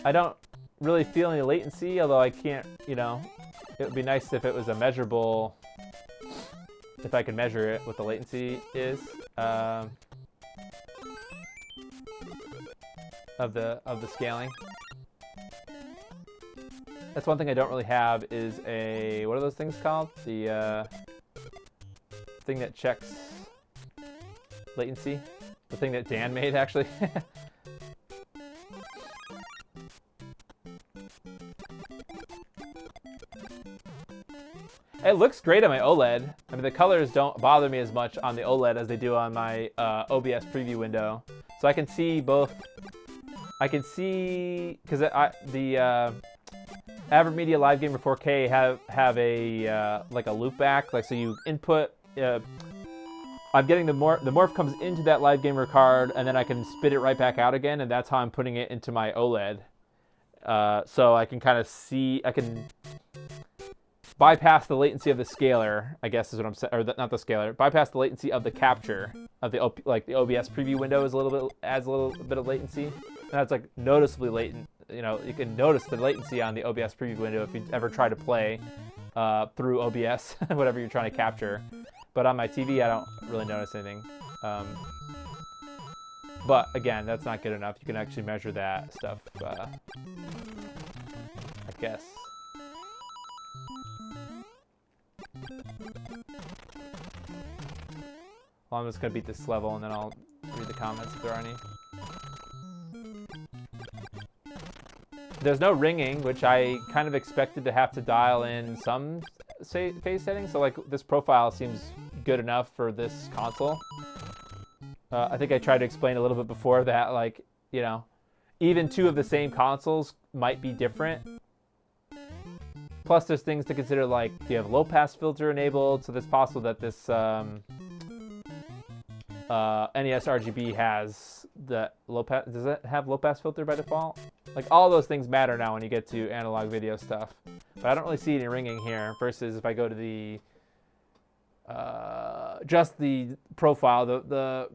I don't really feel any latency, although I can't, you know, it would be nice if it was a measurable, if I could measure it, what the latency is. Of the scaling. That's one thing I don't really have is a, what are those things called? The thing that checks latency. The thing that Dan made, actually. It looks great on my OLED. I mean, the colors don't bother me as much on the OLED as they do on my OBS preview window. So I can see both. I can see, because the Avid Media Live Gamer 4K have a like a loop back. Like, so you input. I'm getting the Morph comes into that Live Gamer card, and then I can spit it right back out again, and that's how I'm putting it into my OLED. So I can kind of see. I can bypass the latency of the scaler, I guess is what I'm saying, or not the scaler. Bypass the latency of the capture of the like the OBS preview window is adds a little bit of latency. And that's like noticeably latent. You know, you can notice the latency on the OBS preview window if you ever try to play through OBS, whatever you're trying to capture. But on my TV, I don't really notice anything. But again, that's not good enough. You can actually measure that stuff, I guess. Well, I'm just going to beat this level, and then I'll read the comments if there are any. There's no ringing, which I kind of expected to have to dial in some phase settings. So, like, this profile seems good enough for this console. I think I tried to explain a little bit before that, like, you know, even two of the same consoles might be different. Plus, there's things to consider, like, do you have low-pass filter enabled? So it's possible that this NES RGB has the low-pass. Does it have low-pass filter by default? Like, all those things matter now when you get to analog video stuff. But I don't really see any ringing here. Versus if I go to the just the profile, the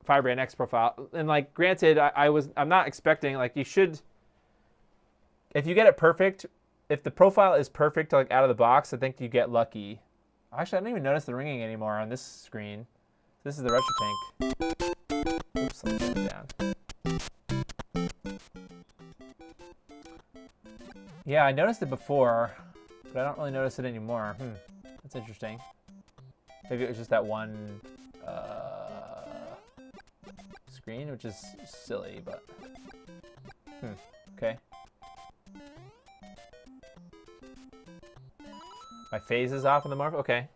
Firebrand X profile, and like, granted, I'm not expecting, like, you should, if you get it perfect. If the profile is perfect, like, out of the box, I think you get lucky. Actually, I don't even notice the ringing anymore on this screen. This is the RetroTink. Oops, let me turn it down. Yeah, I noticed it before, but I don't really notice it anymore. That's interesting. Maybe it was just that one screen, which is silly, but okay. My phase is off on the Morph? Okay.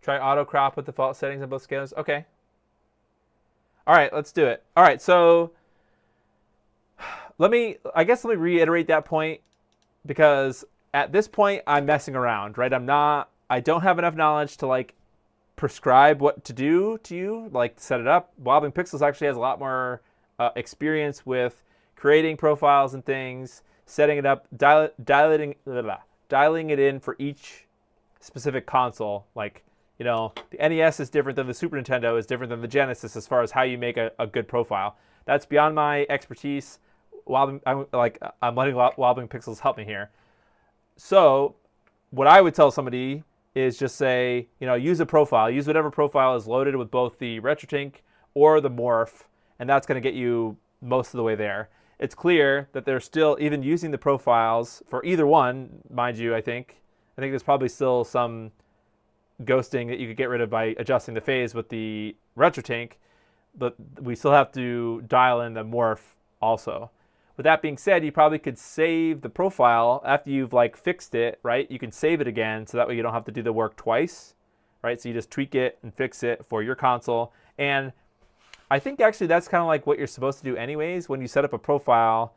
Try auto crop with default settings on both scalers? Okay. All right, let's do it. All right, so let me reiterate that point, because at this point I'm messing around, right? I don't have enough knowledge to, like, prescribe what to do to you, like set it up. Wobbling Pixels actually has a lot more experience with creating profiles and things, setting it up, dialing it in for each specific console. Like, you know, the NES is different than the Super Nintendo, is different than the Genesis as far as how you make a good profile. That's beyond my expertise. I'm letting Wobbling Pixels help me here. So what I would tell somebody is just say, you know, use a profile. Use whatever profile is loaded with both the RetroTink or the Morph, and that's going to get you most of the way there. It's clear that they're still, even using the profiles for either one, mind you, I think there's probably still some ghosting that you could get rid of by adjusting the phase with the RetroTink, but we still have to dial in the Morph also. With that being said, you probably could save the profile after you've like fixed it, right? You can save it again, so that way you don't have to do the work twice, right? So you just tweak it and fix it for your console. And I think actually that's kind of like what you're supposed to do anyways. When you set up a profile,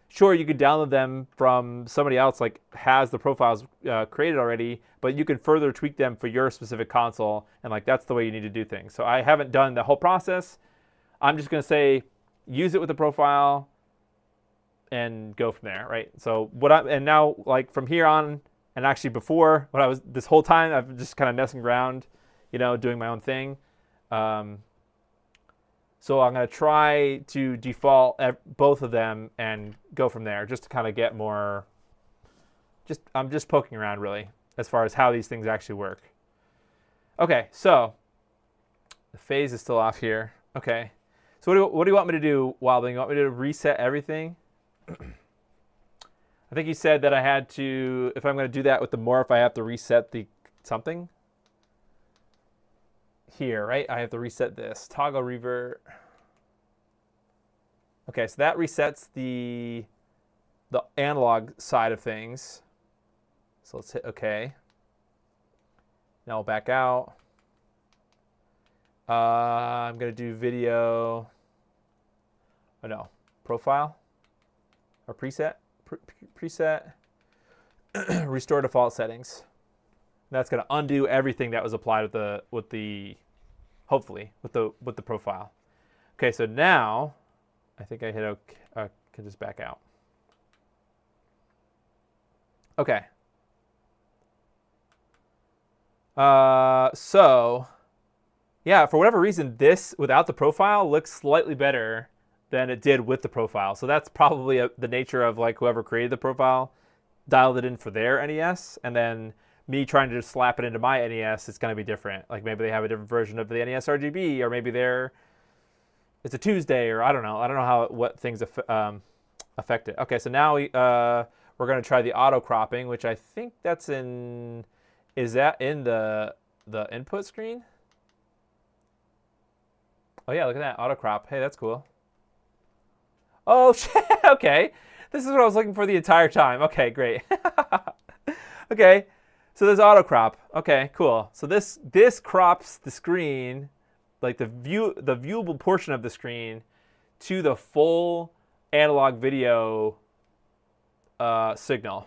sure, you could download them from somebody else, like has the profiles created already, but you can further tweak them for your specific console, and like that's the way you need to do things. So I haven't done the whole process. I'm just going to say use it with the profile and go from there, right? So and now like from here on, and actually before, what I was this whole time, I've just kind of messing around, you know, doing my own thing. So I'm going to try to default both of them and go from there, just to kind of get more. I'm just poking around really as far as how these things actually work. Okay, so the phase is still off here. Okay, so what do you want me to do, Wobbling? You want me to reset everything? I think you said that I had to, if I'm going to do that with the Morph, I have to reset the something here, right? I have to reset this. Toggle revert. Okay, so that resets the analog side of things. So let's hit OK. Now we'll back out. I'm going to do video. Oh no, profile. Or preset, preset, restore default settings. That's going to undo everything that was applied with the profile. Okay, so now I think I hit OK. Can just back out. Okay. So yeah, for whatever reason, this without the profile looks slightly better than it did with the profile. So that's probably the nature of like whoever created the profile dialed it in for their NES, and then me trying to just slap it into my NES, it's going to be different. Like maybe they have a different version of the NES RGB, or maybe it's a Tuesday, or I don't know what things affect it. Okay, so now we're going to try the auto cropping, which I think that's is that in the input screen? Oh yeah, look at that, auto crop. Hey, that's cool. Oh, shit. Okay. This is what I was looking for the entire time. Okay, great. Okay, so there's auto crop. Okay, cool. So this crops the screen, like the viewable portion of the screen, to the full analog video signal,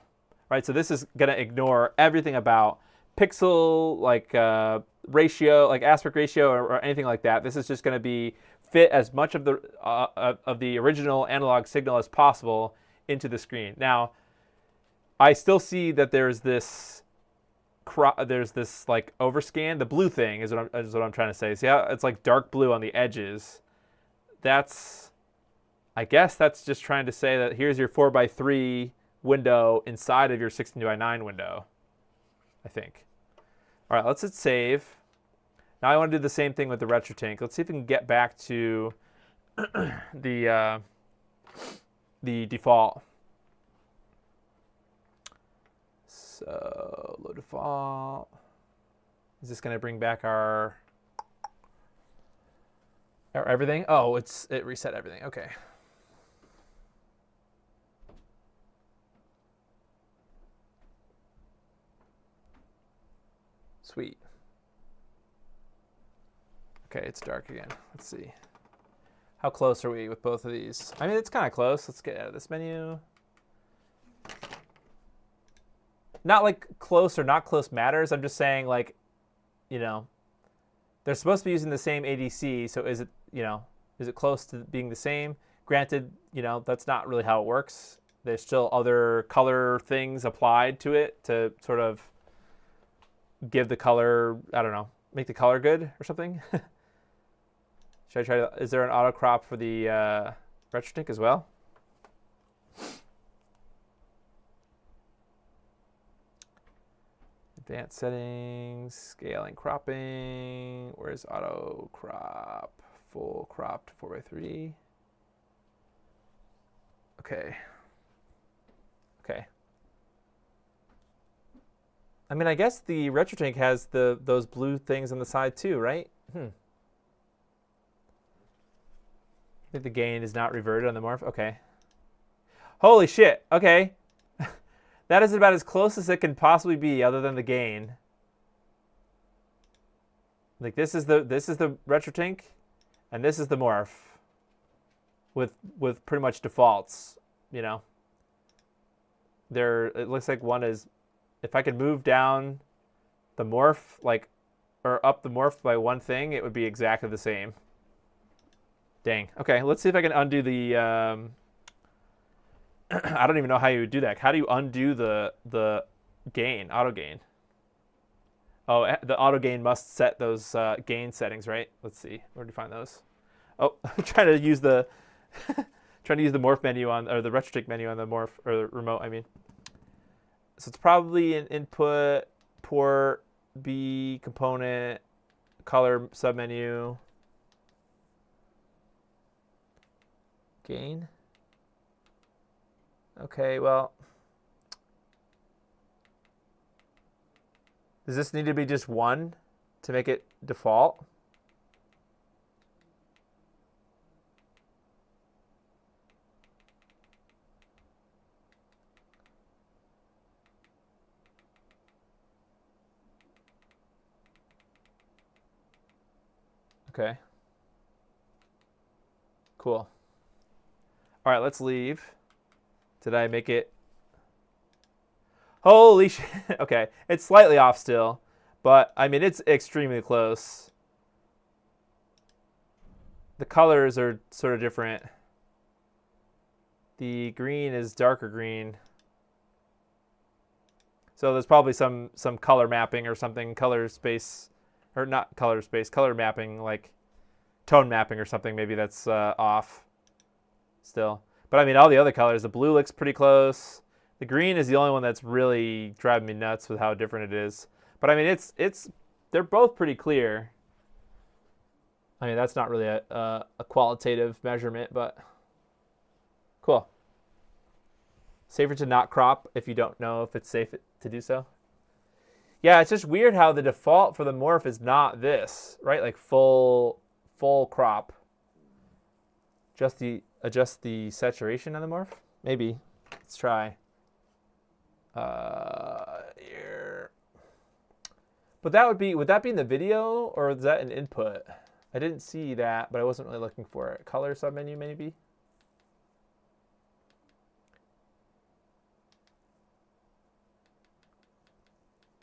right? So this is gonna ignore everything about pixel ratio, like aspect ratio, or anything like that. This is just gonna be fit as much of the original analog signal as possible into the screen. Now, I still see that there's this like overscan. The blue thing is what I'm trying to say. See how it's like dark blue on the edges? I guess that's just trying to say that here's your 4:3 window inside of your 16:9 window, I think. All right, let's hit save. Now I want to do the same thing with the RetroTink. Let's see if we can get back to the default. So load default. Is this going to bring back our everything? Oh, it reset everything. Okay. Sweet. Okay, it's dark again. Let's see. How close are we with both of these? I mean, it's kind of close. Let's get out of this menu. Not like close or not close matters. I'm just saying, like, you know, they're supposed to be using the same ADC, so is it, is it close to being the same? Granted, that's not really how it works. There's still other color things applied to it to sort of give the color, I don't know, make the color good or something. Should I try to, is there an auto crop for the RetroTink as well? Advanced settings, scaling, cropping. Where's auto crop? Full cropped 4:3. Okay. Okay. I mean, I guess the RetroTink has those blue things on the side too, right? I think the gain is not reverted on the Morph. Okay. Holy shit. Okay. That is about as close as it can possibly be, other than the gain. Like this is the RetroTink, and this is the Morph, with pretty much defaults. It looks like one is, if I could move down the Morph or up the Morph by one thing, it would be exactly the same. Dang. Okay, let's see if I can undo the. I don't even know how you would do that. How do you undo the gain, auto gain? Oh, the auto gain must set those gain settings, right? Let's see. Where do you find those? Oh, I'm trying to use the Morph menu or the RetroTink menu on the Morph, or the remote, I mean. So it's probably an input, port, B, component, color submenu, gain. Okay, well, does this need to be just one to make it default? Okay. Cool. All right, let's leave. Did I make it? Holy shit. Okay, it's slightly off still, but I mean, it's extremely close. The colors are sort of different. The green is darker green. So there's probably some color mapping or something, color space, or not color space, color mapping, like tone mapping or something, maybe that's off still. But I mean, all the other colors, the blue looks pretty close. The green is the only one that's really driving me nuts with how different it is. But I mean, they're both pretty clear. I mean, that's not really a qualitative measurement, but cool. Safer to not crop if you don't know if it's safe to do so. Yeah, it's just weird how the default for the Morph is not this, right? Like full crop. Adjust the saturation on the Morph? Maybe. Let's try. Here. But would that be in the video, or is that an input? I didn't see that, but I wasn't really looking for it. Color submenu, maybe?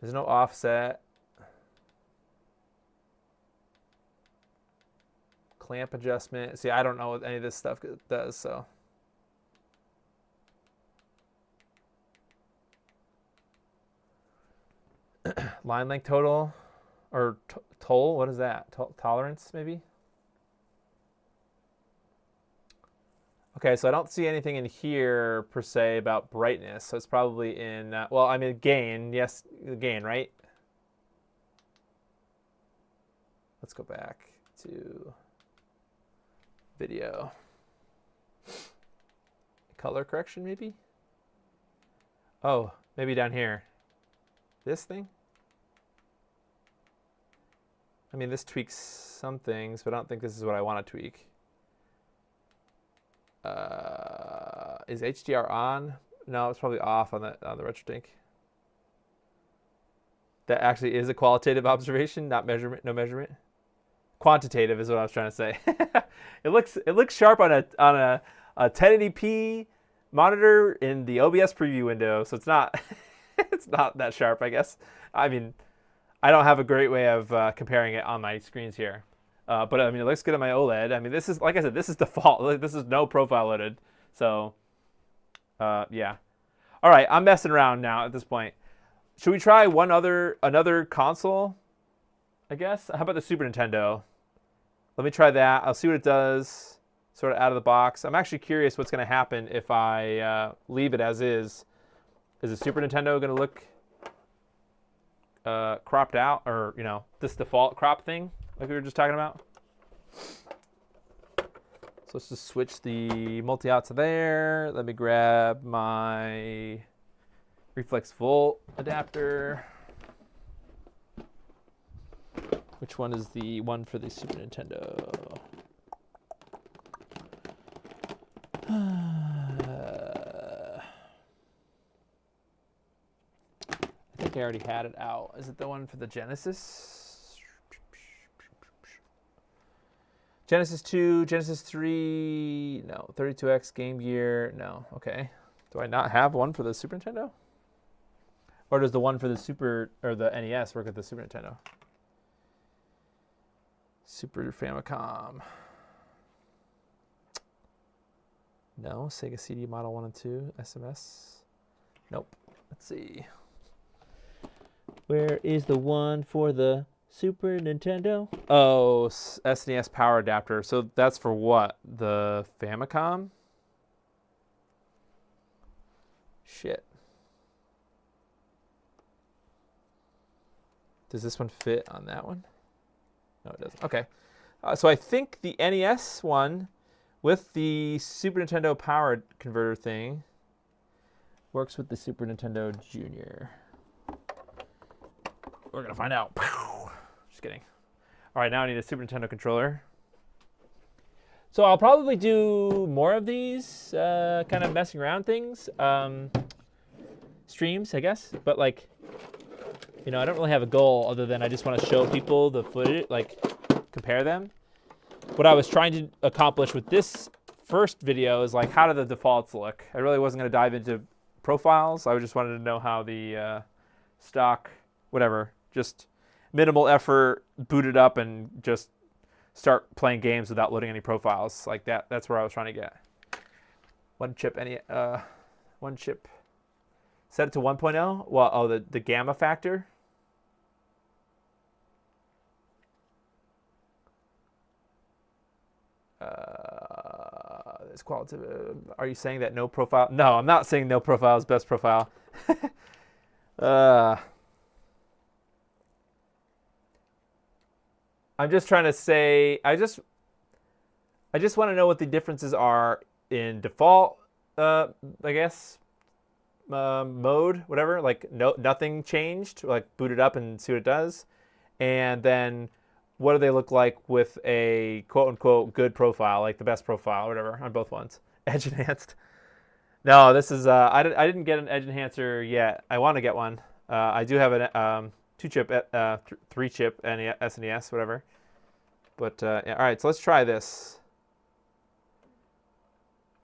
There's no offset. Clamp adjustment. See, I don't know what any of this stuff does, so. Line length total, or toll, what is that? Tolerance, maybe? Okay, so I don't see anything in here, per se, about brightness, so it's probably in, well, I mean, gain, yes, gain, right? Let's go back to video. Color correction, maybe? Oh, maybe down here. This thing? I mean, this tweaks some things, but I don't think this is what I want to tweak. Is HDR on? No, it's probably off on the RetroTink. That actually is a qualitative observation, not measurement, no measurement. Quantitative is what I was trying to say. It looks sharp on a 1080p monitor in the OBS preview window, so it's not it's not that sharp, I guess. I mean, I don't have a great way of comparing it on my screens here. But I mean, it looks good on my OLED. I mean, this is, like I said, this is default. Like, this is no profile loaded. So, yeah. All right, I'm messing around now at this point. Should we try another console? I guess. How about the Super Nintendo? Let me try that. I'll see what it does, sort of out of the box. I'm actually curious what's going to happen if I leave it as is. Is the Super Nintendo going to look cropped out, or this default crop thing like we were just talking about? So let's just switch the multi-out to there. Let me grab my reflex volt adapter. Which one is the one for the Super Nintendo? I think I already had it out. Is it the one for the Genesis? Genesis 2, Genesis 3, no. 32X, Game Gear, no. Okay. Do I not have one for the Super Nintendo? Or does the one for the the NES work at the Super Nintendo? Super Famicom. No. Sega CD Model 1 and 2, SMS. Nope. Let's see. Where is the one for the Super Nintendo? Oh, SNES power adapter. So that's for what? The Famicom? Shit. Does this one fit on that one? No, it doesn't. Okay. So I think the NES one with the Super Nintendo power converter thing works with the Super Nintendo Junior. We're going to find out. Just kidding. All right, now I need a Super Nintendo controller. So I'll probably do more of these kind of messing around things. Streams, I guess. But like, I don't really have a goal other than I just want to show people the footage, like compare them. What I was trying to accomplish with this first video is like, how do the defaults look? I really wasn't going to dive into profiles. I just wanted to know how the stock, whatever, just minimal effort, boot it up and just start playing games without loading any profiles like that. That's where I was trying to get. One chip. Set it to 1.0. Well, oh, the gamma factor. It's qualitative. Are you saying that no profile? No, I'm not saying no profile is best profile. I'm just trying to say, I just want to know what the differences are in default, I guess, mode, whatever, like nothing changed, like boot it up and see what it does. And then what do they look like with a quote unquote good profile, like the best profile or whatever on both ones? Edge enhanced. No, this is, I didn't get an edge enhancer yet. I want to get one. I do have an 2-chip, 3-chip SNES, whatever. But yeah, all right, so let's try this.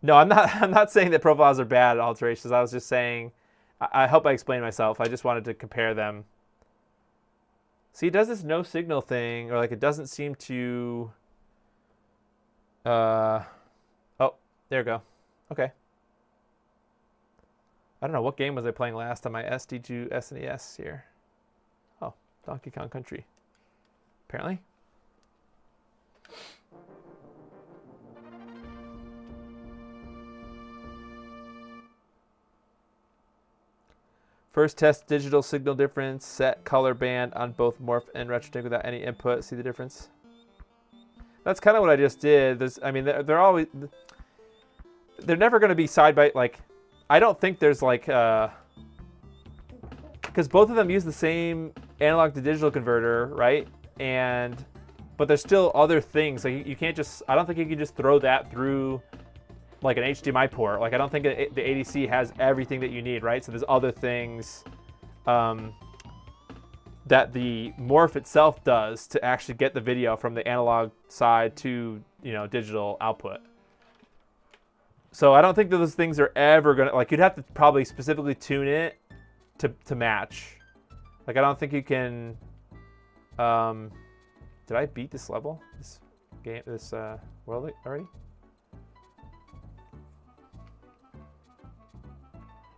No, I'm not saying that profiles are bad alterations. I was just saying, I hope I explained myself. I just wanted to compare them. See, it does this no signal thing, or like it doesn't seem to. Oh, there we go. Okay. I don't know, what game was I playing last on my SD2 SNES here? Oh, Donkey Kong Country. Apparently. First test digital signal difference, set color band on both Morph and RetroTink without any input. See the difference? That's kind of what I just did. I mean, they're always, they're never going to be side by, like, I don't think there's like, because both of them use the same analog to digital converter, right? But there's still other things. Like you can't just, I don't think you can just throw that through like an HDMI port. Like I don't think the ADC has everything that you need, right? So there's other things that the Morph itself does to actually get the video from the analog side to, digital output. So I don't think that those things are ever gonna, like, you'd have to probably specifically tune it to match. Like I don't think you can Did I beat this level? This game, this world already?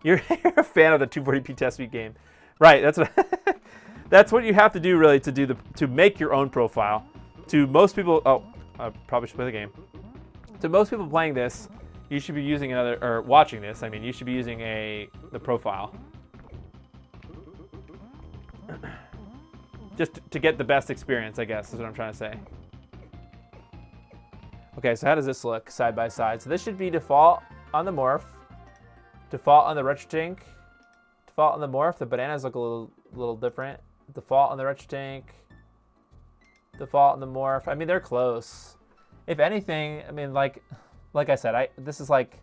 You're a fan of the 240p test suite game, right? That's what that's what you have to do really to make your own profile. To most people, oh, I probably should play the game. To most people playing this, you should be using another, or watching this. I mean, you should be using the profile, just to get the best experience, I guess is what I'm trying to say. Okay, so how does this look side by side? So this should be default on the Morph. Default on the RetroTink. Default on the Morph. The bananas look a little different. Default on the RetroTink. Default on the Morph. I mean, they're close. If anything, I mean, like I said, this is like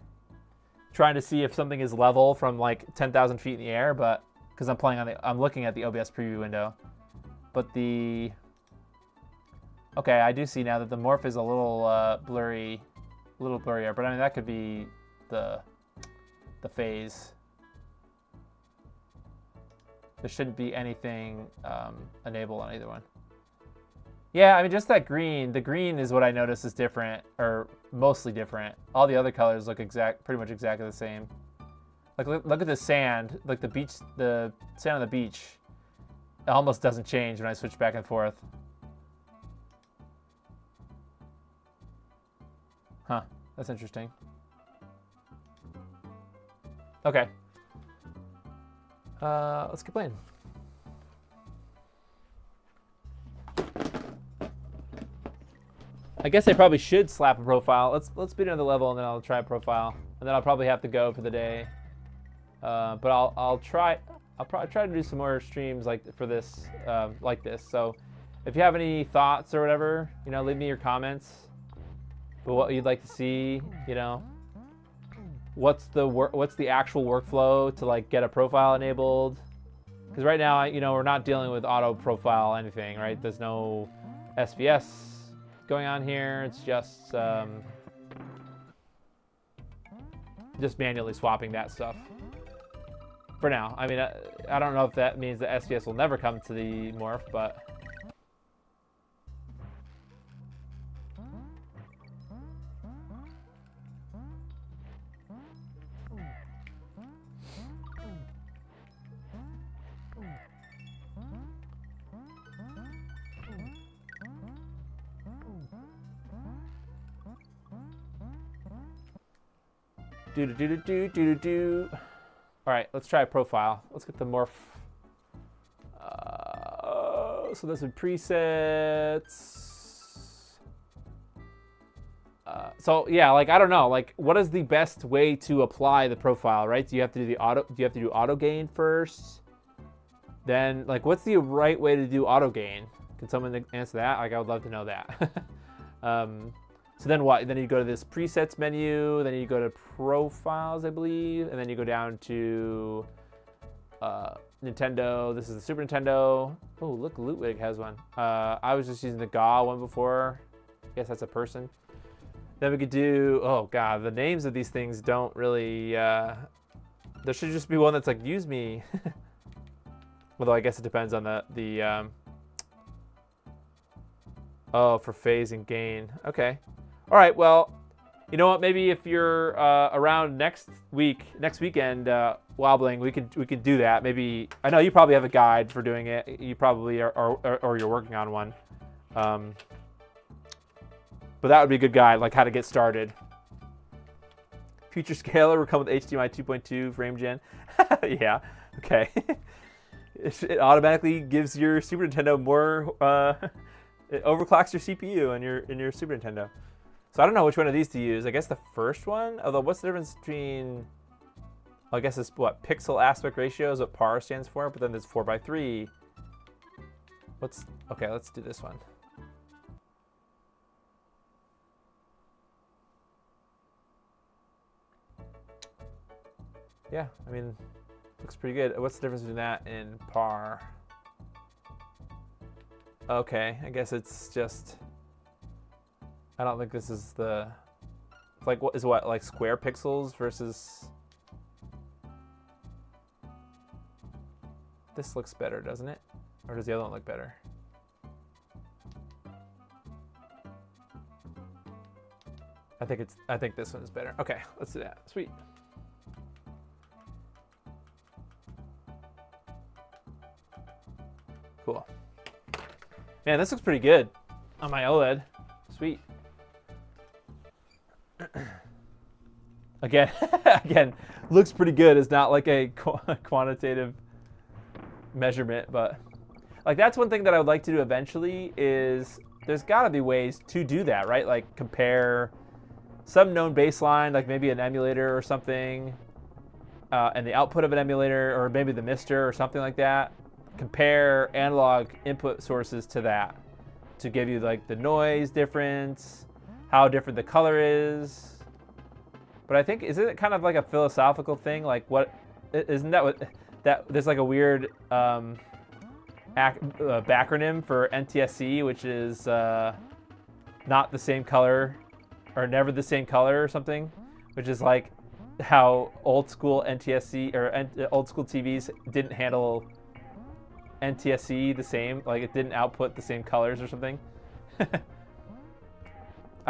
trying to see if something is level from like 10,000 feet in the air, but because I'm looking at the OBS preview window. But okay, I do see now that the Morph is a little blurrier. But I mean, that could be the phase. There shouldn't be anything enabled on either one. Yeah, I mean, just that green. The green is what I notice is different, or mostly different. All the other colors look pretty much exactly the same. Like, look at the sand. Like the sand on the beach. It almost doesn't change when I switch back and forth. Huh, that's interesting. Okay. Let's keep playing. I guess I probably should slap a profile. Let's beat another level and then I'll try a profile. And then I'll probably have to go for the day. But I'll probably try to do some more streams for this, like this. So if you have any thoughts or whatever, leave me your comments. But what you'd like to see, what's the actual workflow to get a profile enabled? Because right now, we're not dealing with auto profile anything, right? There's no SVS going on here. It's just manually swapping that stuff for now. I mean, I don't know if that means that SVS will never come to the Morph, but All right, let's try a profile. Let's get the Morph. So there's some presets. So yeah, I don't know, what is the best way to apply the profile, right? Do you have to do auto gain first? Then what's the right way to do auto gain? Can someone answer that? I would love to know that. So then what? Then you go to this presets menu, then you go to profiles, I believe, and then you go down to Nintendo. This is the Super Nintendo. Oh, look, Ludwig has one. I was just using the GA one before. I guess that's a person. Then we could do, oh God, the names of these things don't really, there should just be one that's use me. Although I guess it depends on the oh, for phase and gain. Okay. All right, well, you know what? Maybe if you're around next weekend, wobbling, we could do that. Maybe I know you probably have a guide for doing it. You probably are, or you're working on one. But that would be a good guide, how to get started. Future scaler will come with HDMI 2.2 frame gen. Yeah. Okay. It automatically gives your Super Nintendo more. It overclocks your CPU in your Super Nintendo. So I don't know which one of these to use. I guess the first one. Although, what's the difference between? Well, I guess it's what pixel aspect ratio is what PAR stands for. But then there's 4:3. Okay? Let's do this one. Yeah, I mean, looks pretty good. What's the difference between that and PAR? Okay, I guess it's just. I don't think this is the. What is what square pixels versus. This looks better, doesn't it? Or does the other one look better? I think this one is better. Okay, let's do that. Sweet. Cool. Man, this looks pretty good on my OLED. Sweet. Again, looks pretty good. It's not like a quantitative measurement, but like that's one thing that I would like to do eventually is there's got to be ways to do that, right? Like compare some known baseline, like maybe an emulator or something, and the output of an emulator, or maybe the Mister or something like that. Compare analog input sources to that to give you like the noise difference, how different the color is. But I think, isn't it kind of like a philosophical thing? Like what, isn't that what, that there's like a weird backronym for NTSC, which is not the same color or never the same color or something, which is like how old school NTSC or old school TVs didn't handle NTSC the same, like it didn't output the same colors or something. I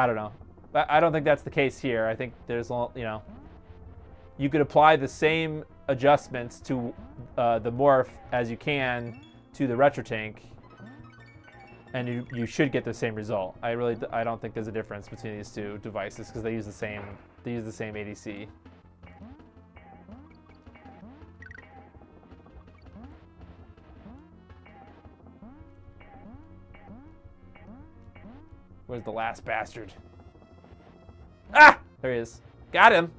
don't know. I don't think that's the case here. I think there's, you know, you could apply the same adjustments to the Morph as you can to the RetroTink, and you should get the same result. I don't think there's a difference between these two devices because they use the same ADC. Where's the last bastard? Ah! There he is. Got him.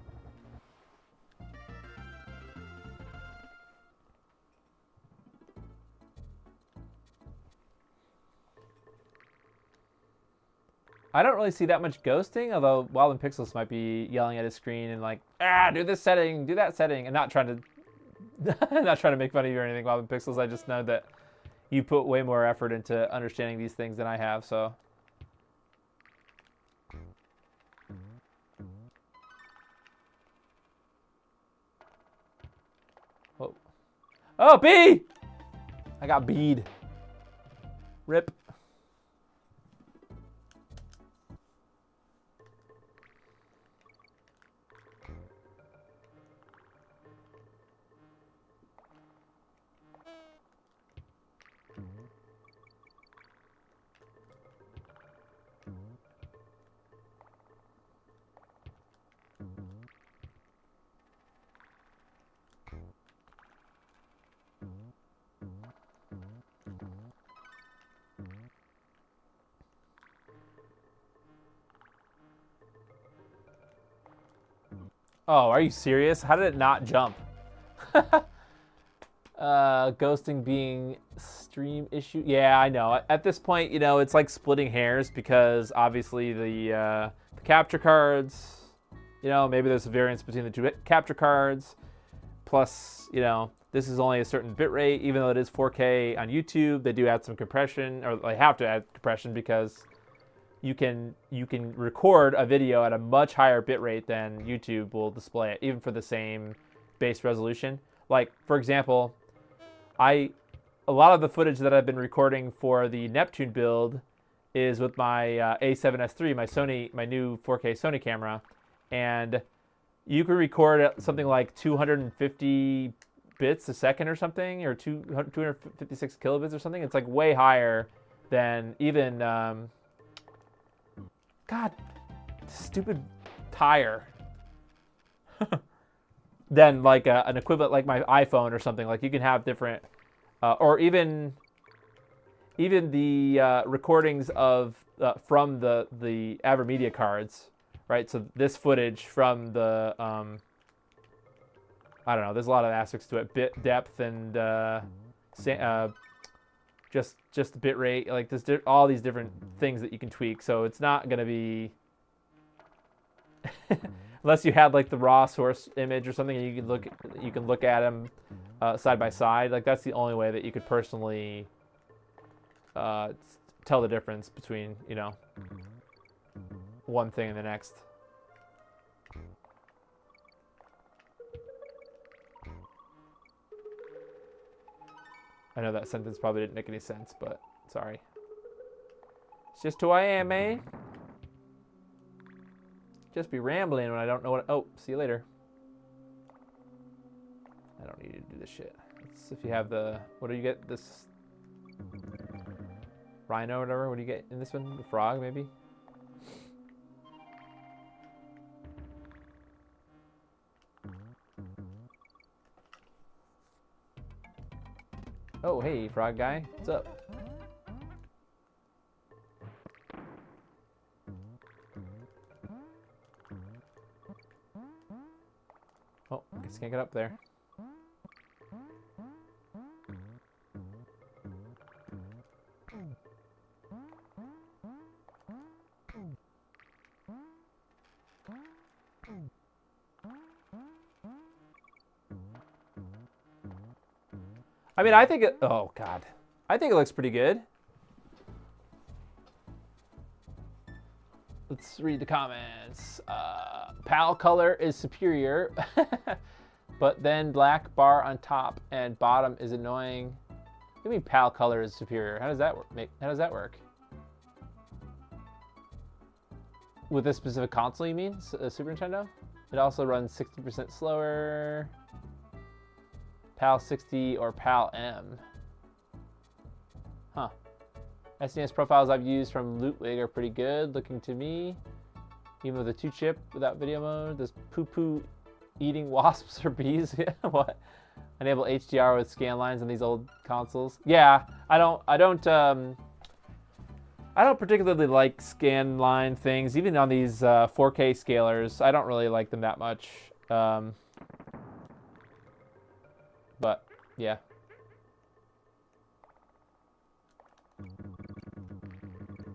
I don't really see that much ghosting, although Wild and Pixels might be yelling at his screen and like, do this setting, do that setting, and not trying to make fun of you or anything, Wild and Pixels. I just know that you put way more effort into understanding these things than I have, so. Whoa. Oh, B! I got B'd. Rip. Oh, are you serious? How did it not jump? Ghosting being stream issue. Yeah, I know. At this point, you know, it's like splitting hairs because obviously the capture cards, you know, maybe there's a variance between the two capture cards. Plus, you know, this is only a certain bit rate, even though it is 4K on YouTube. They do add some compression, or they have to add compression because you can record a video at a much higher bit rate than YouTube will display it, even for the same base resolution. Like, for example, a lot of the footage that I've been recording for the Neptune build is with my A7S III, my new 4K Sony camera, and you can record at something like 250 bits a second or something, or 256 kilobits or something. It's like way higher than even God, stupid tire. Than like an equivalent like my iPhone or something. Like you can have different, or even the recordings of from the AverMedia cards, right? So this footage from the I don't know. There's a lot of aspects to it, bit depth and just bit rate. Like there's all these different things that you can tweak. So it's not gonna be unless you had like the raw source image or something, and you can look at them side by side. Like that's the only way that you could personally tell the difference between, you know, one thing and the next. I know that sentence probably didn't make any sense, but sorry. It's just who I am, eh? just be rambling when I don't know what. Oh, see you later. I don't need to do this shit. It's if you have the, what do you get? This rhino or whatever. What do you get in this one? The frog, maybe? Oh, hey, frog guy. What's up? Oh, I guess I can't get up there. I mean, I think it, oh God. I think it looks pretty good. Let's read the comments. PAL color is superior, but then black bar on top and bottom is annoying. What do you mean PAL color is superior? How does that work? How does that work? With this specific console, you mean? Super Nintendo? It also runs 60% slower. PAL 60 or PAL M. Huh. SNES profiles I've used from Ludwig are pretty good looking to me. Even with a 2-chip without video mode. Does poo-poo eating wasps or bees? What? Enable HDR with scan lines on these old consoles. Yeah, I don't particularly like scan line things. Even on these 4K scalers, I don't really like them that much. But yeah.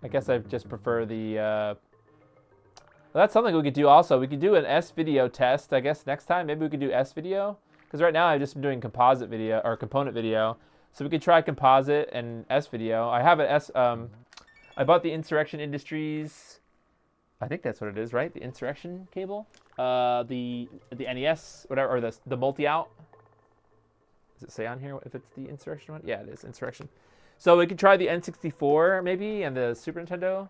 I guess I just prefer the. Well, that's something we could do also. We could do an S-video test. I guess next time maybe we could do S-video, because right now I've just been doing composite video or component video. So we could try composite and S-video. I have an S. I bought the Insurrection Industries. I think that's what it is, right? The Insurrection cable. The NES, whatever, or the multi-out. Does it say on here if it's the Insurrection one? Yeah, it is Insurrection. So we could try the N64 maybe and the Super Nintendo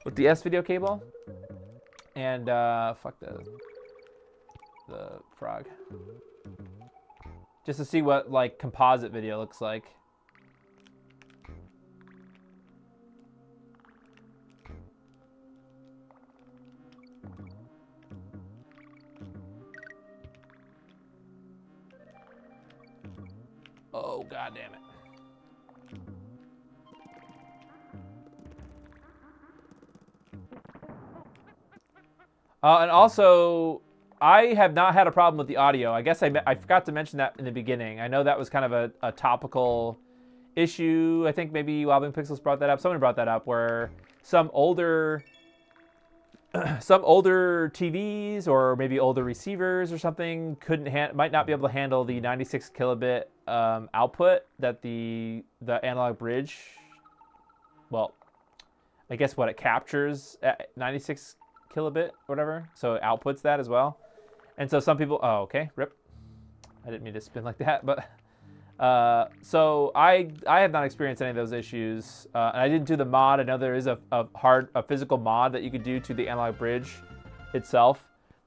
with the S-video cable. And fuck the frog. Just to see what like composite video looks like. Oh, God damn it. And also, I have not had a problem with the audio. I guess I forgot to mention that in the beginning. I know that was kind of a topical issue. I think maybe Wobbling Pixels brought that up. Someone brought that up where some older TVs or maybe older receivers or something might not be able to handle the 96 kilobit output that the analog bridge. Well, I guess what it captures at 96 kilobit, whatever. So it outputs that as well. And so some people, oh, okay, rip. I didn't mean to spin like that, but so I have not experienced any of those issues. And I didn't do the mod. I know there is a physical mod that you could do to the analog bridge itself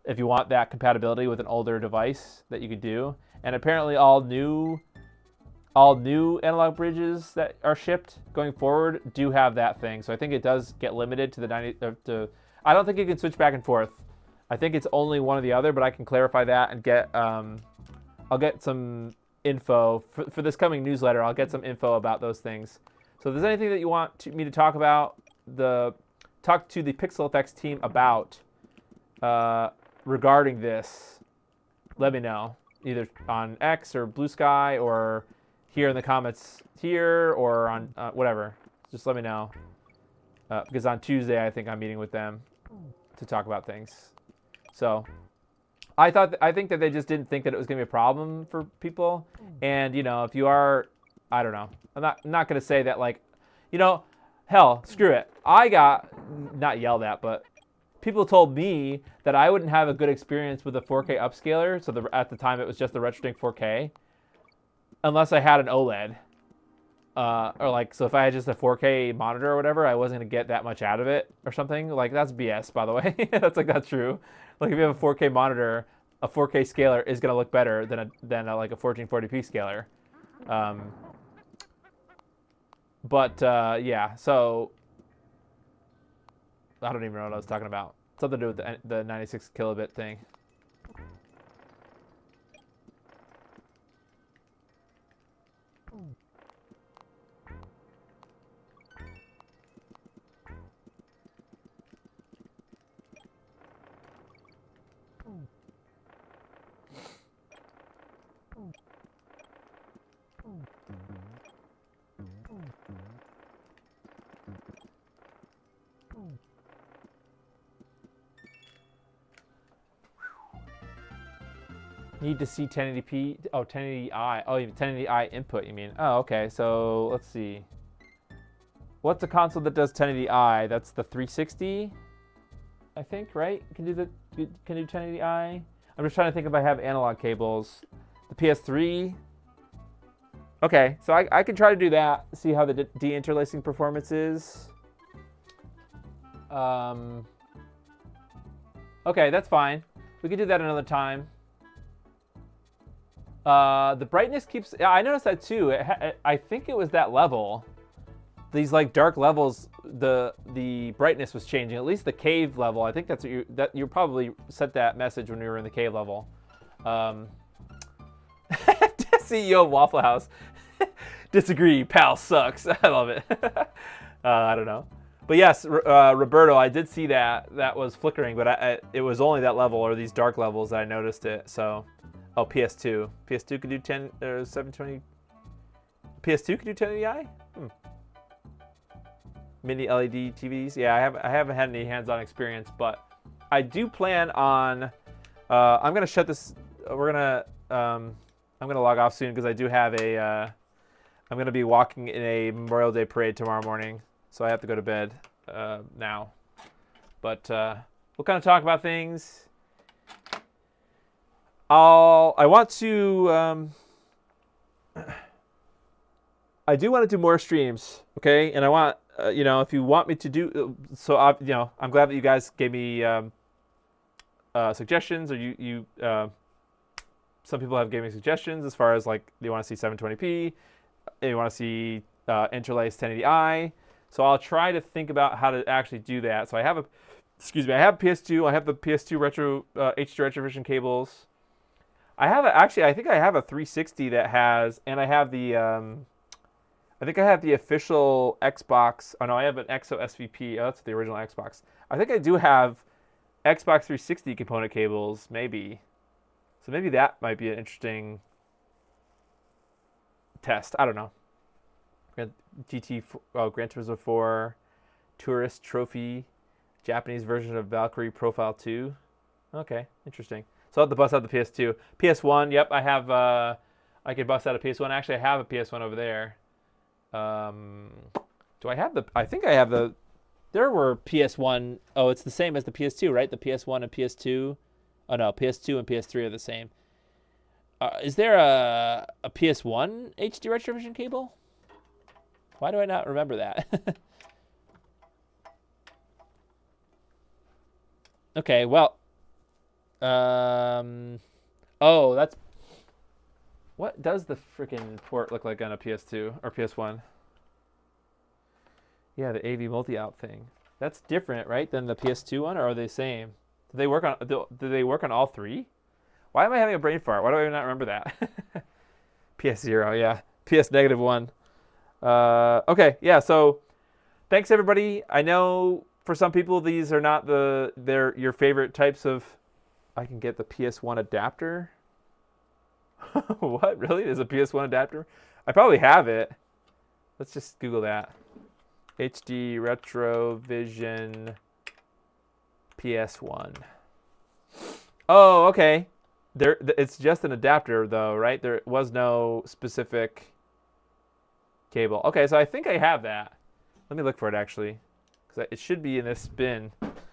if you want that compatibility with an older device that you could do. And apparently all new analog bridges that are shipped going forward do have that thing. So I think it does get limited to the 90. I don't think you can switch back and forth. I think it's only one or the other, but I can clarify that and get. I'll get some info for this coming newsletter. I'll get some info about those things. So if there's anything that you want me to talk about, talk to the PixelFX team about regarding this, let me know. Either on X or Blue Sky or here in the comments here or on whatever. Just let me know. Because on Tuesday, I think I'm meeting with them to talk about things. So I think that they just didn't think that it was going to be a problem for people. And, you know, if you are, I don't know. I'm not going to say that, like, you know, hell, screw it. I got, not yelled at, but people told me that I wouldn't have a good experience with a 4K upscaler. So at the time, it was just the RetroTink 4K. Unless I had an OLED. Or like, so if I had just a 4K monitor or whatever, I wasn't gonna get that much out of it or something. Like that's BS, by the way. That's like not true. Like if you have a 4K monitor, a 4K scaler is gonna look better than like a 1440p scaler. Yeah, so I don't even know what I was talking about. Something to do with the 96 kilobit thing. Need to see 1080p. Oh, 1080i. Oh, 1080i input, you mean? Oh, okay. So let's see. What's a console that does 1080i? That's the 360, I think, right? Can do 1080i. I'm just trying to think if I have analog cables. The PS3. Okay, so I can try to do that. See how the deinterlacing performance is. Okay, that's fine. We can do that another time. The brightness keeps. Yeah, I noticed that too. I think it was that level. These like dark levels, the brightness was changing. At least the cave level. I think that's what you probably sent that message when we were in the cave level. CEO of Waffle House. Disagree, pal sucks. I love it. I don't know. But yes, Roberto, I did see that was flickering, but it was only that level or these dark levels that I noticed it. So, oh, PS2. PS2 could do 720. PS2 could do 1080i? Mini LED TVs. Yeah, I haven't had any hands-on experience, but I do plan on. I'm gonna shut this. I'm gonna log off soon because I do have a. I'm gonna be walking in a Memorial Day parade tomorrow morning, so I have to go to bed now. But we'll kind of talk about things. I want to. I do want to do more streams, okay? And I want, if you want me to do, so I'm glad that you guys gave me suggestions, or some people have given me suggestions as far as like they want to see 720p, they want to see interlaced 1080i. So I'll try to think about how to actually do that. So I have I have PS2. I have the PS2 retro HD retrovision cables. I think I have a 360 that has, and I have the. I think I have the official Xbox. Oh no, I have an EXO SVP. Oh, that's the original Xbox. I think I do have Xbox 360 component cables, maybe. So maybe that might be an interesting test. I don't know. Gran Turismo 4, Tourist Trophy, Japanese version of Valkyrie Profile 2. Okay, interesting. So I'll have to bust out the PS2. PS1, yep, I have. I could bust out a PS1. Actually, I have a PS1 over there. Do I have the? I think I have the. There were PS1. Oh, it's the same as the PS2, right? The PS1 and PS2. Oh no, PS2 and PS3 are the same. Is there a PS1 HD retrovision cable? Why do I not remember that? Okay, well. Oh, that's. What does the freaking port look like on a PS2 or PS1? Yeah, the AV multi-out thing. That's different, right, than the PS2 one, or are they the same? Do they work on all three? Why am I having a brain fart? Why do I not remember that? PS0, yeah. PS-1. Okay, yeah, so thanks everybody. I know for some people these are not your favorite types of. I can get the PS1 adapter. What? Really? There's a PS1 adapter? I probably have it. Let's just Google that. HD Retrovision PS1. Oh, okay. It's just an adapter, though, right? There was no specific cable. Okay, so I think I have that. Let me look for it, actually. Because it should be in this bin.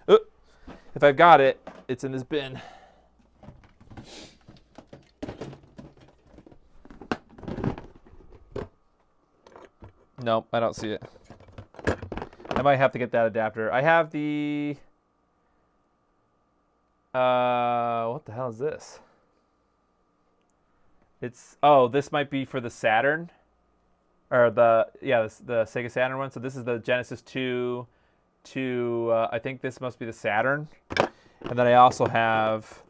If I've got it, it's in this bin. Nope, I don't see it. I might have to get that adapter. I have the... what the hell is this? It's... Oh, this might be for the Saturn. Or the... Yeah, the Sega Saturn one. So this is the Genesis 2 to... I think this must be the Saturn. And then I also have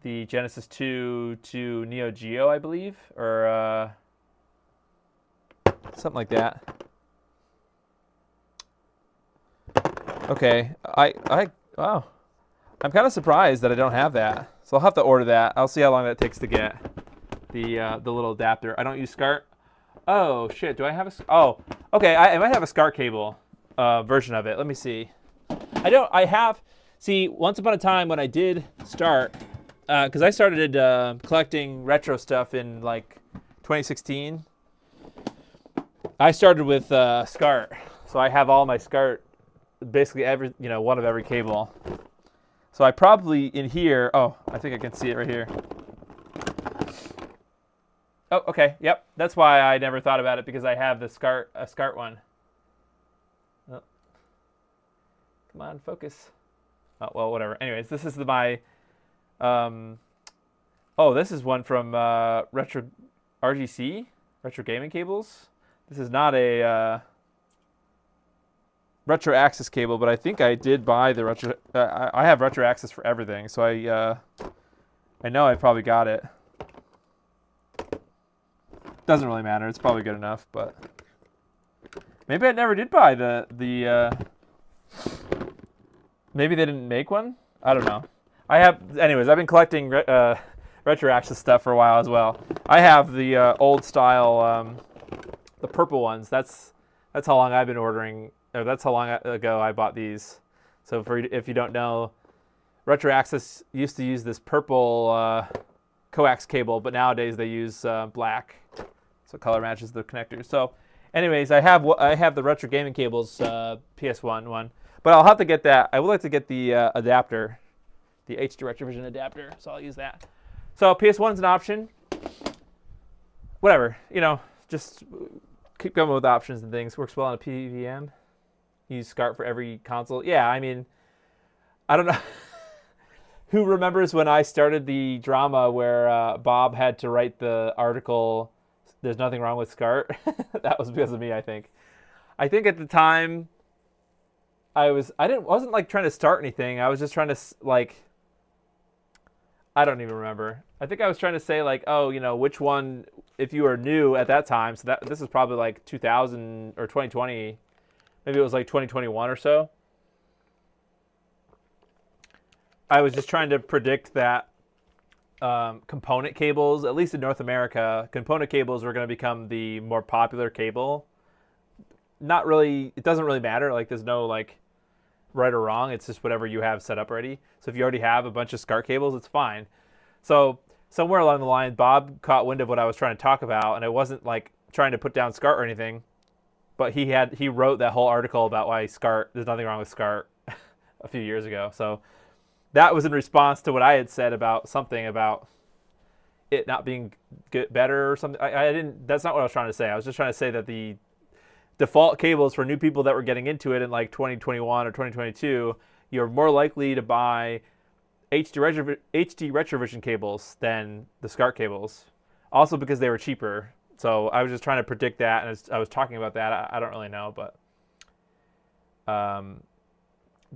the Genesis 2 to Neo Geo, I believe. Or... something like that. Okay, wow. I'm kind of surprised that I don't have that. So I'll have to order that. I'll see how long that takes to get the little adapter. I don't use SCART. Oh shit, do I have a? Oh, okay. I might have a SCART cable version of it. Let me see. I have. See, once upon a time when I did start, because I started collecting retro stuff in like 2016. I started with SCART, so I have all my SCART, basically every, one of every cable. So I probably in here, oh, I think I can see it right here. Oh, okay, yep, that's why I never thought about it, because I have the SCART one. Oh. Come on, focus. Oh, well, whatever. Anyways, this is my, oh, this is one from Retro RGC, Retro Gaming Cables. This is not a retro access cable, but I think I did buy the retro. I have retro access for everything, so I know I probably got it. Doesn't really matter. It's probably good enough, but maybe I never did buy the maybe they didn't make one. I don't know. Anyways, I've been collecting retro access stuff for a while as well. I have the old style. The purple ones, that's how long I've been ordering, or that's how long ago I bought these. So if you don't know, Retro Access used to use this purple coax cable, but nowadays they use black, so color matches the connectors. So anyways, I have the Retro Gaming Cables PS1 one, but I'll have to get that. I would like to get the adapter, the HD Retrovision adapter, so I'll use that. So PS1's an option. Whatever, just keep going with options and things. Works well on a PVM. Use SCART for every console. Yeah, I mean, I don't know. Who remembers when I started the drama where Bob had to write the article, "There's nothing wrong with SCART"? That was because of me, I think. I think at the time, I wasn't like trying to start anything. I was just trying to I don't even remember. I think I was trying to say like, oh, which one, if you were new at that time, so this is probably like 2000 or 2020, maybe it was like 2021 or so. I was just trying to predict that component cables, at least in North America, component cables were going to become the more popular cable. Not really, it doesn't really matter. Like there's no like right or wrong. It's just whatever you have set up already. So if you already have a bunch of SCART cables, it's fine. So somewhere along the line, Bob caught wind of what I was trying to talk about, and I wasn't like trying to put down SCART or anything, but he wrote that whole article about why there's nothing wrong with SCART a few years ago. So that was in response to what I had said about something about it not being better or something. That's not what I was trying to say. I was just trying to say that the default cables for new people that were getting into it in like 2021 or 2022, you're more likely to buy HD Retrovision cables than the SCART cables. Also because they were cheaper. So I was just trying to predict that, and I was talking about that. I don't really know, but the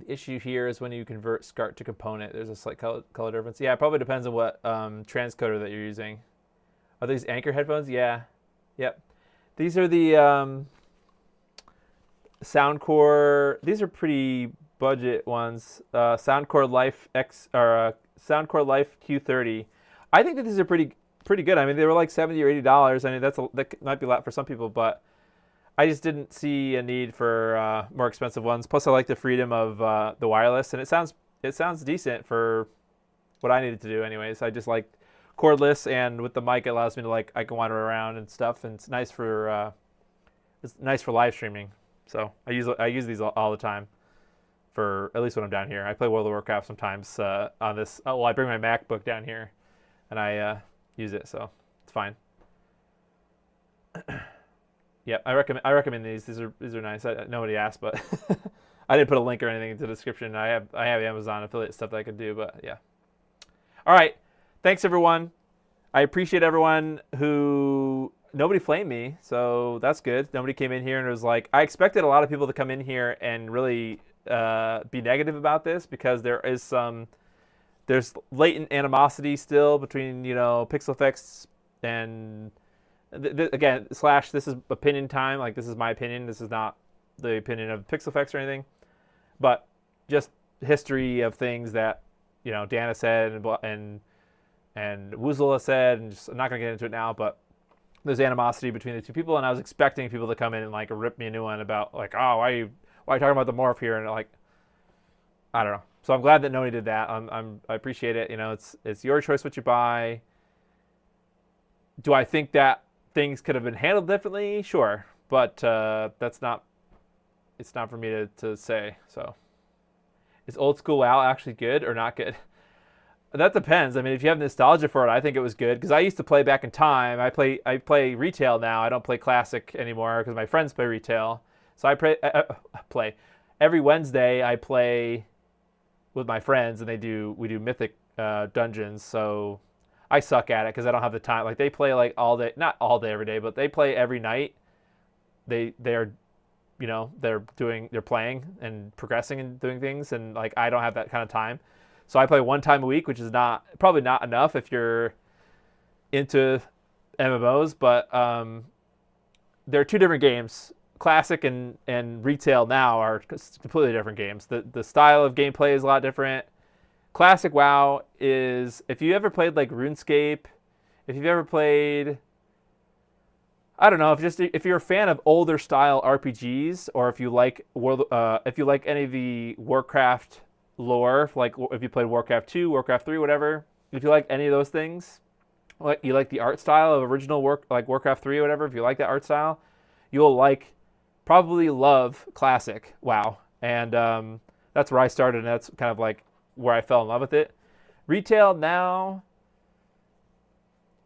issue here is when you convert SCART to component, there's a slight color difference. Yeah, it probably depends on what transcoder that you're using. Are these Anchor headphones? Yeah. Yep. These are the Soundcore. These are pretty budget ones. Soundcore Life X or Soundcore Life Q30. I think that these are pretty good. I mean, they were like $70 or $80. I mean, that might be a lot for some people, but I just didn't see a need for more expensive ones. Plus, I like the freedom of the wireless, and it sounds decent for what I needed to do. Anyways, I just like cordless, and with the mic, it allows me to I can wander around and stuff, and it's nice for live streaming. So I use these all the time, for at least when I'm down here. I play World of Warcraft sometimes on this. Oh, well, I bring my MacBook down here, and I use it, so it's fine. Yeah, I recommend these. These are nice. Nobody asked, but I didn't put a link or anything into the description. I have Amazon affiliate stuff that I could do, but yeah. All right, thanks everyone. I appreciate everyone who nobody flamed me, so that's good. Nobody came in here and was like, I expected a lot of people to come in here and really be negative about this because there's latent animosity still between PixelFX and again / this is opinion time. Like, this is my opinion. This is not the opinion of PixelFX or anything, but just history of things that Dana said and Woozle said, and I'm not gonna get into it now, but there's animosity between the two people, and I was expecting people to come in and like rip me a new one about like, oh, why are you talking about the Morph here? And like, I don't know. So I'm glad that nobody did that. I appreciate it. It's your choice what you buy. Do I think that things could have been handled differently? Sure, but it's not for me to say. So, is old school WoW actually good or not good? That depends. I mean, if you have nostalgia for it, I think it was good because I used to play back in time. I play retail now. I don't play classic anymore because my friends play retail. So I play every Wednesday. I play with my friends, and we do mythic dungeons. So I suck at it because I don't have the time. Like, they play like all day, not all day every day, but they play every night. They're playing and progressing and doing things, and like I don't have that kind of time. So I play one time a week, which is probably not enough if you're into MMOs, but they're two different games. Classic and retail now are completely different games. The style of gameplay is a lot different. Classic WoW is, if you ever played like RuneScape, if you've ever played, I don't know, if you're a fan of older style RPGs, or if you like any of the Warcraft lore, like if you played Warcraft 2, Warcraft 3, whatever, if you like any of those things, like you like the art style of original like Warcraft 3 or whatever, if you like that art style, you'll probably love classic WoW. And that's where I started, and that's kind of like where I fell in love with it. Retail now,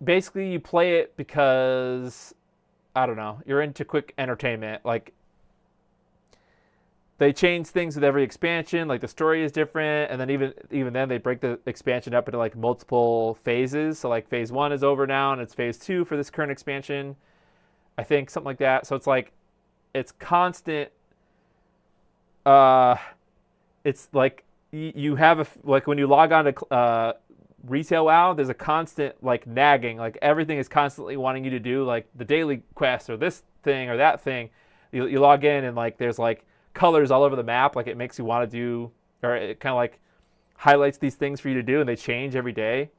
basically you play it because, I don't know, you're into quick entertainment. Like, they change things with every expansion. Like, the story is different, and then even then they break the expansion up into like multiple phases. So like phase 1 is over now, and it's phase 2 for this current expansion, I think, something like that. So it's like, it's constant. It's like you have like when you log on to retail WoW, there's a constant like nagging. Like, everything is constantly wanting you to do like the daily quest or this thing or that thing. You log in, and like there's like colors all over the map. Like, it makes you want to do, or it kind of like highlights these things for you to do, and they change every day.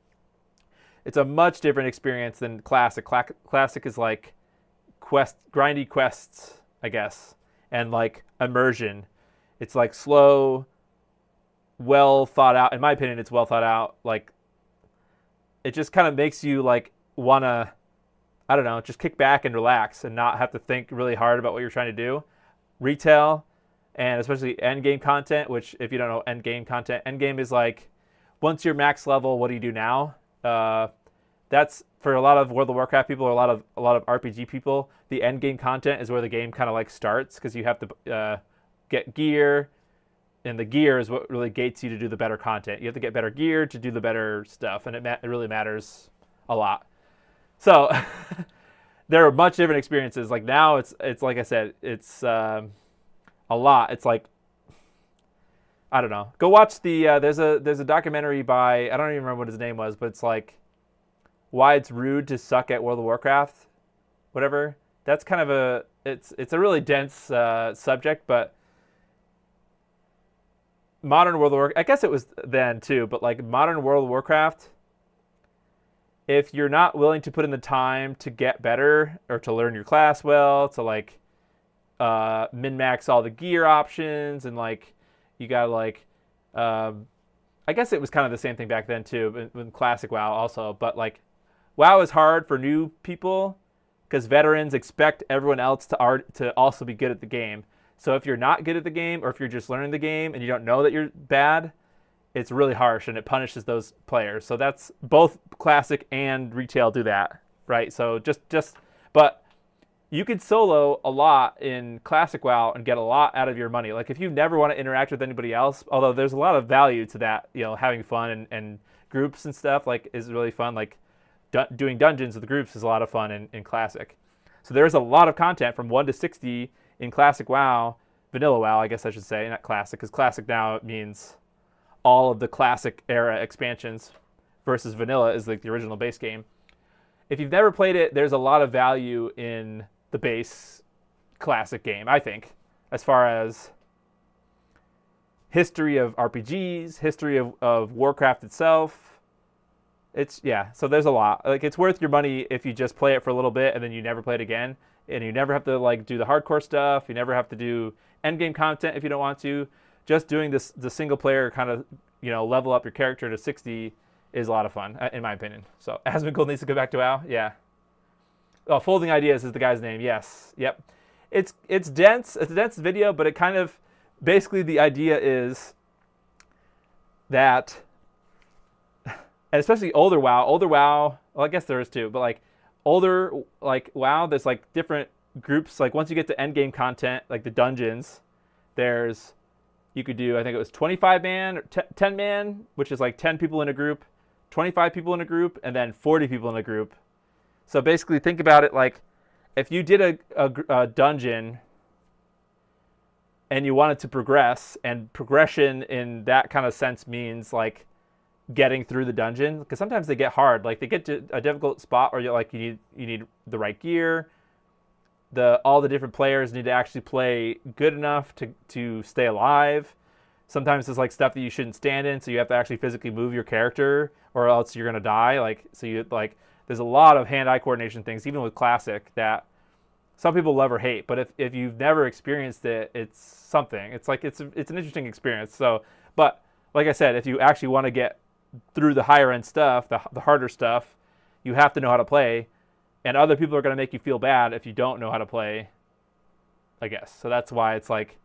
It's a much different experience than classic. Classic is like grindy quests, I guess, and like immersion. It's like slow, well thought out. In my opinion, it's well thought out. Like, it just kind of makes you like wanna, I don't know, just kick back and relax and not have to think really hard about what you're trying to do. Retail, and especially end game content, which, if you don't know end game content, end game is like, once you're max level, what do you do now? That's for a lot of World of Warcraft people, or a lot of RPG people. The end game content is where the game kind of like starts, because you have to get gear, and the gear is what really gates you to do the better content. You have to get better gear to do the better stuff, and it really matters a lot. So there are much different experiences. Like, now it's like I said, it's a lot. It's like, I don't know. Go watch the there's a documentary by, I don't even remember what his name was, but it's like why it's rude to suck at World of Warcraft, whatever. That's kind of it's a really dense subject, but modern World of Warcraft, I guess it was then too, but like modern World of Warcraft, if you're not willing to put in the time to get better, or to learn your class well, to like min-max all the gear options, and like you gotta like I guess it was kind of the same thing back then too, in classic WoW also, but like WoW is hard for new people because veterans expect everyone else to also be good at the game. So if you're not good at the game, or if you're just learning the game and you don't know that you're bad, it's really harsh, and it punishes those players. So that's both classic and retail do that, right? So but you could solo a lot in classic WoW and get a lot out of your money. Like if you never want to interact with anybody else, although there's a lot of value to that, you know, having fun and groups and stuff like is really fun. Like doing dungeons with groups is a lot of fun in classic. So there's a lot of content from 1 to 60 in classic WoW, vanilla WoW, I guess I should say, not classic, because classic now means all of the classic era expansions versus vanilla is like the original base game. If you've never played it, there's a lot of value in the base classic game, I think, as far as history of RPGs, history of Warcraft itself. So there's a lot. Like it's worth your money if you just play it for a little bit and then you never play it again, and you never have to like do the hardcore stuff. You never have to do end game content if you don't want to. Just doing the single player kind of, you know, level up your character to 60 is a lot of fun, in my opinion. So Asmongold needs to go back to WoW. Yeah. Oh, Folding Ideas is the guy's name. Yes. Yep. It's dense. It's a dense video, but it kind of basically the idea is that, and especially older WoW. Well, I guess there is too, but like older like WoW, there's like different groups. Like once you get to end game content, like the dungeons, you could do, I think it was 25 man or 10 man, which is like 10 people in a group, 25 people in a group, and then 40 people in a group. So basically think about it like if you did a dungeon and you wanted to progress, and progression in that kind of sense means like getting through the dungeon, because sometimes they get hard. Like they get to a difficult spot where you need the right gear. All the different players need to actually play good enough to stay alive. Sometimes it's like stuff that you shouldn't stand in, so you have to actually physically move your character, or else you're gonna die. Like so you like there's a lot of hand-eye coordination things, even with classic, that some people love or hate. But if you've never experienced it, it's something. It's like it's an interesting experience. So, but like I said, if you actually want to get through the higher end stuff, the harder stuff, you have to know how to play. And other people are going to make you feel bad if you don't know how to play, I guess. So that's why it's like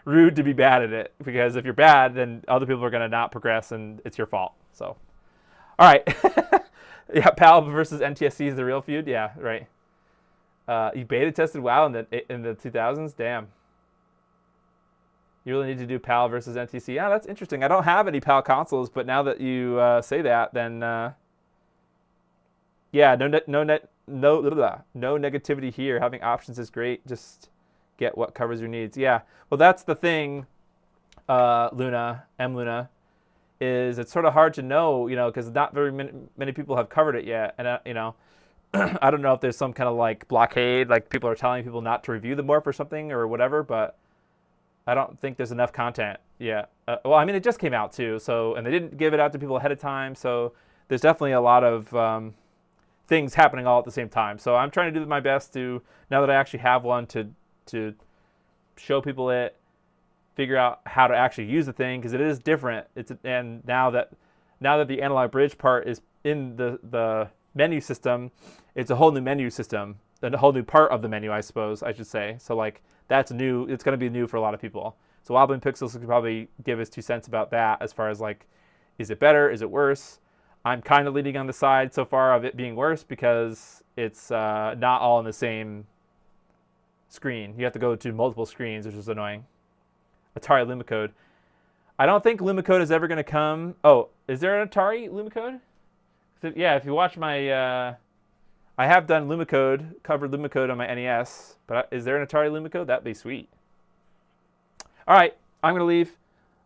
rude to be bad at it. Because if you're bad, then other people are going to not progress and it's your fault. So, all right. Yeah, PAL versus NTSC is the real feud. Yeah, right. You beta tested WoW in the 2000s? Damn. You really need to do PAL versus NTSC. Yeah, that's interesting. I don't have any PAL consoles, but now that you say that, then... yeah, no negativity here. Having options is great. Just get what covers your needs. Yeah. Well, that's the thing, Luna, is it's sort of hard to know, you know, because not very many people have covered it yet. And, you know, I don't know if there's some kind of like blockade, like people are telling people not to review the Morph or something or whatever, but I don't think there's enough content yet. Well, I mean, it just came out too. So, and they didn't give it out to people ahead of time. So there's definitely a lot of things happening all at the same time. So I'm trying to do my best to, now that I actually have one, to show people it, figure out how to actually use the thing, because it is different. And now that the analog bridge part is in the menu system, it's a whole new menu system, and a whole new part of the menu, I suppose I should say. So like that's new. It's going to be new for a lot of people. So Wobbling Pixels could probably give his 2 cents about that, as far as like, is it better? Is it worse? I'm kind of leaning on the side so far of it being worse, because it's not all on the same screen. You have to go to multiple screens, which is annoying. Atari Lumicode. I don't think Lumicode is ever going to come. Oh, is there an Atari Lumicode? So, yeah, if you watch my... I have done Lumicode, covered Lumicode on my NES, but is there an Atari Lumicode? That'd be sweet. All right, I'm going to leave.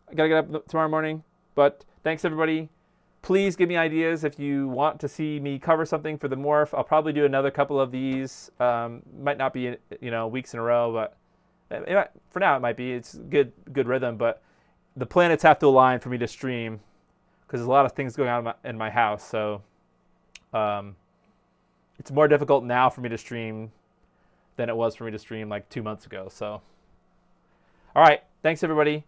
I got to get up tomorrow morning, but thanks, everybody. Please give me ideas if you want to see me cover something for the Morph. I'll probably do another couple of these. Might not be, you know, weeks in a row, but for now it might be. It's good rhythm, but the planets have to align for me to stream, because there's a lot of things going on in my house. So it's more difficult now for me to stream than it was for me to stream like 2 months ago. So, all right, thanks everybody.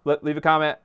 Leave a comment.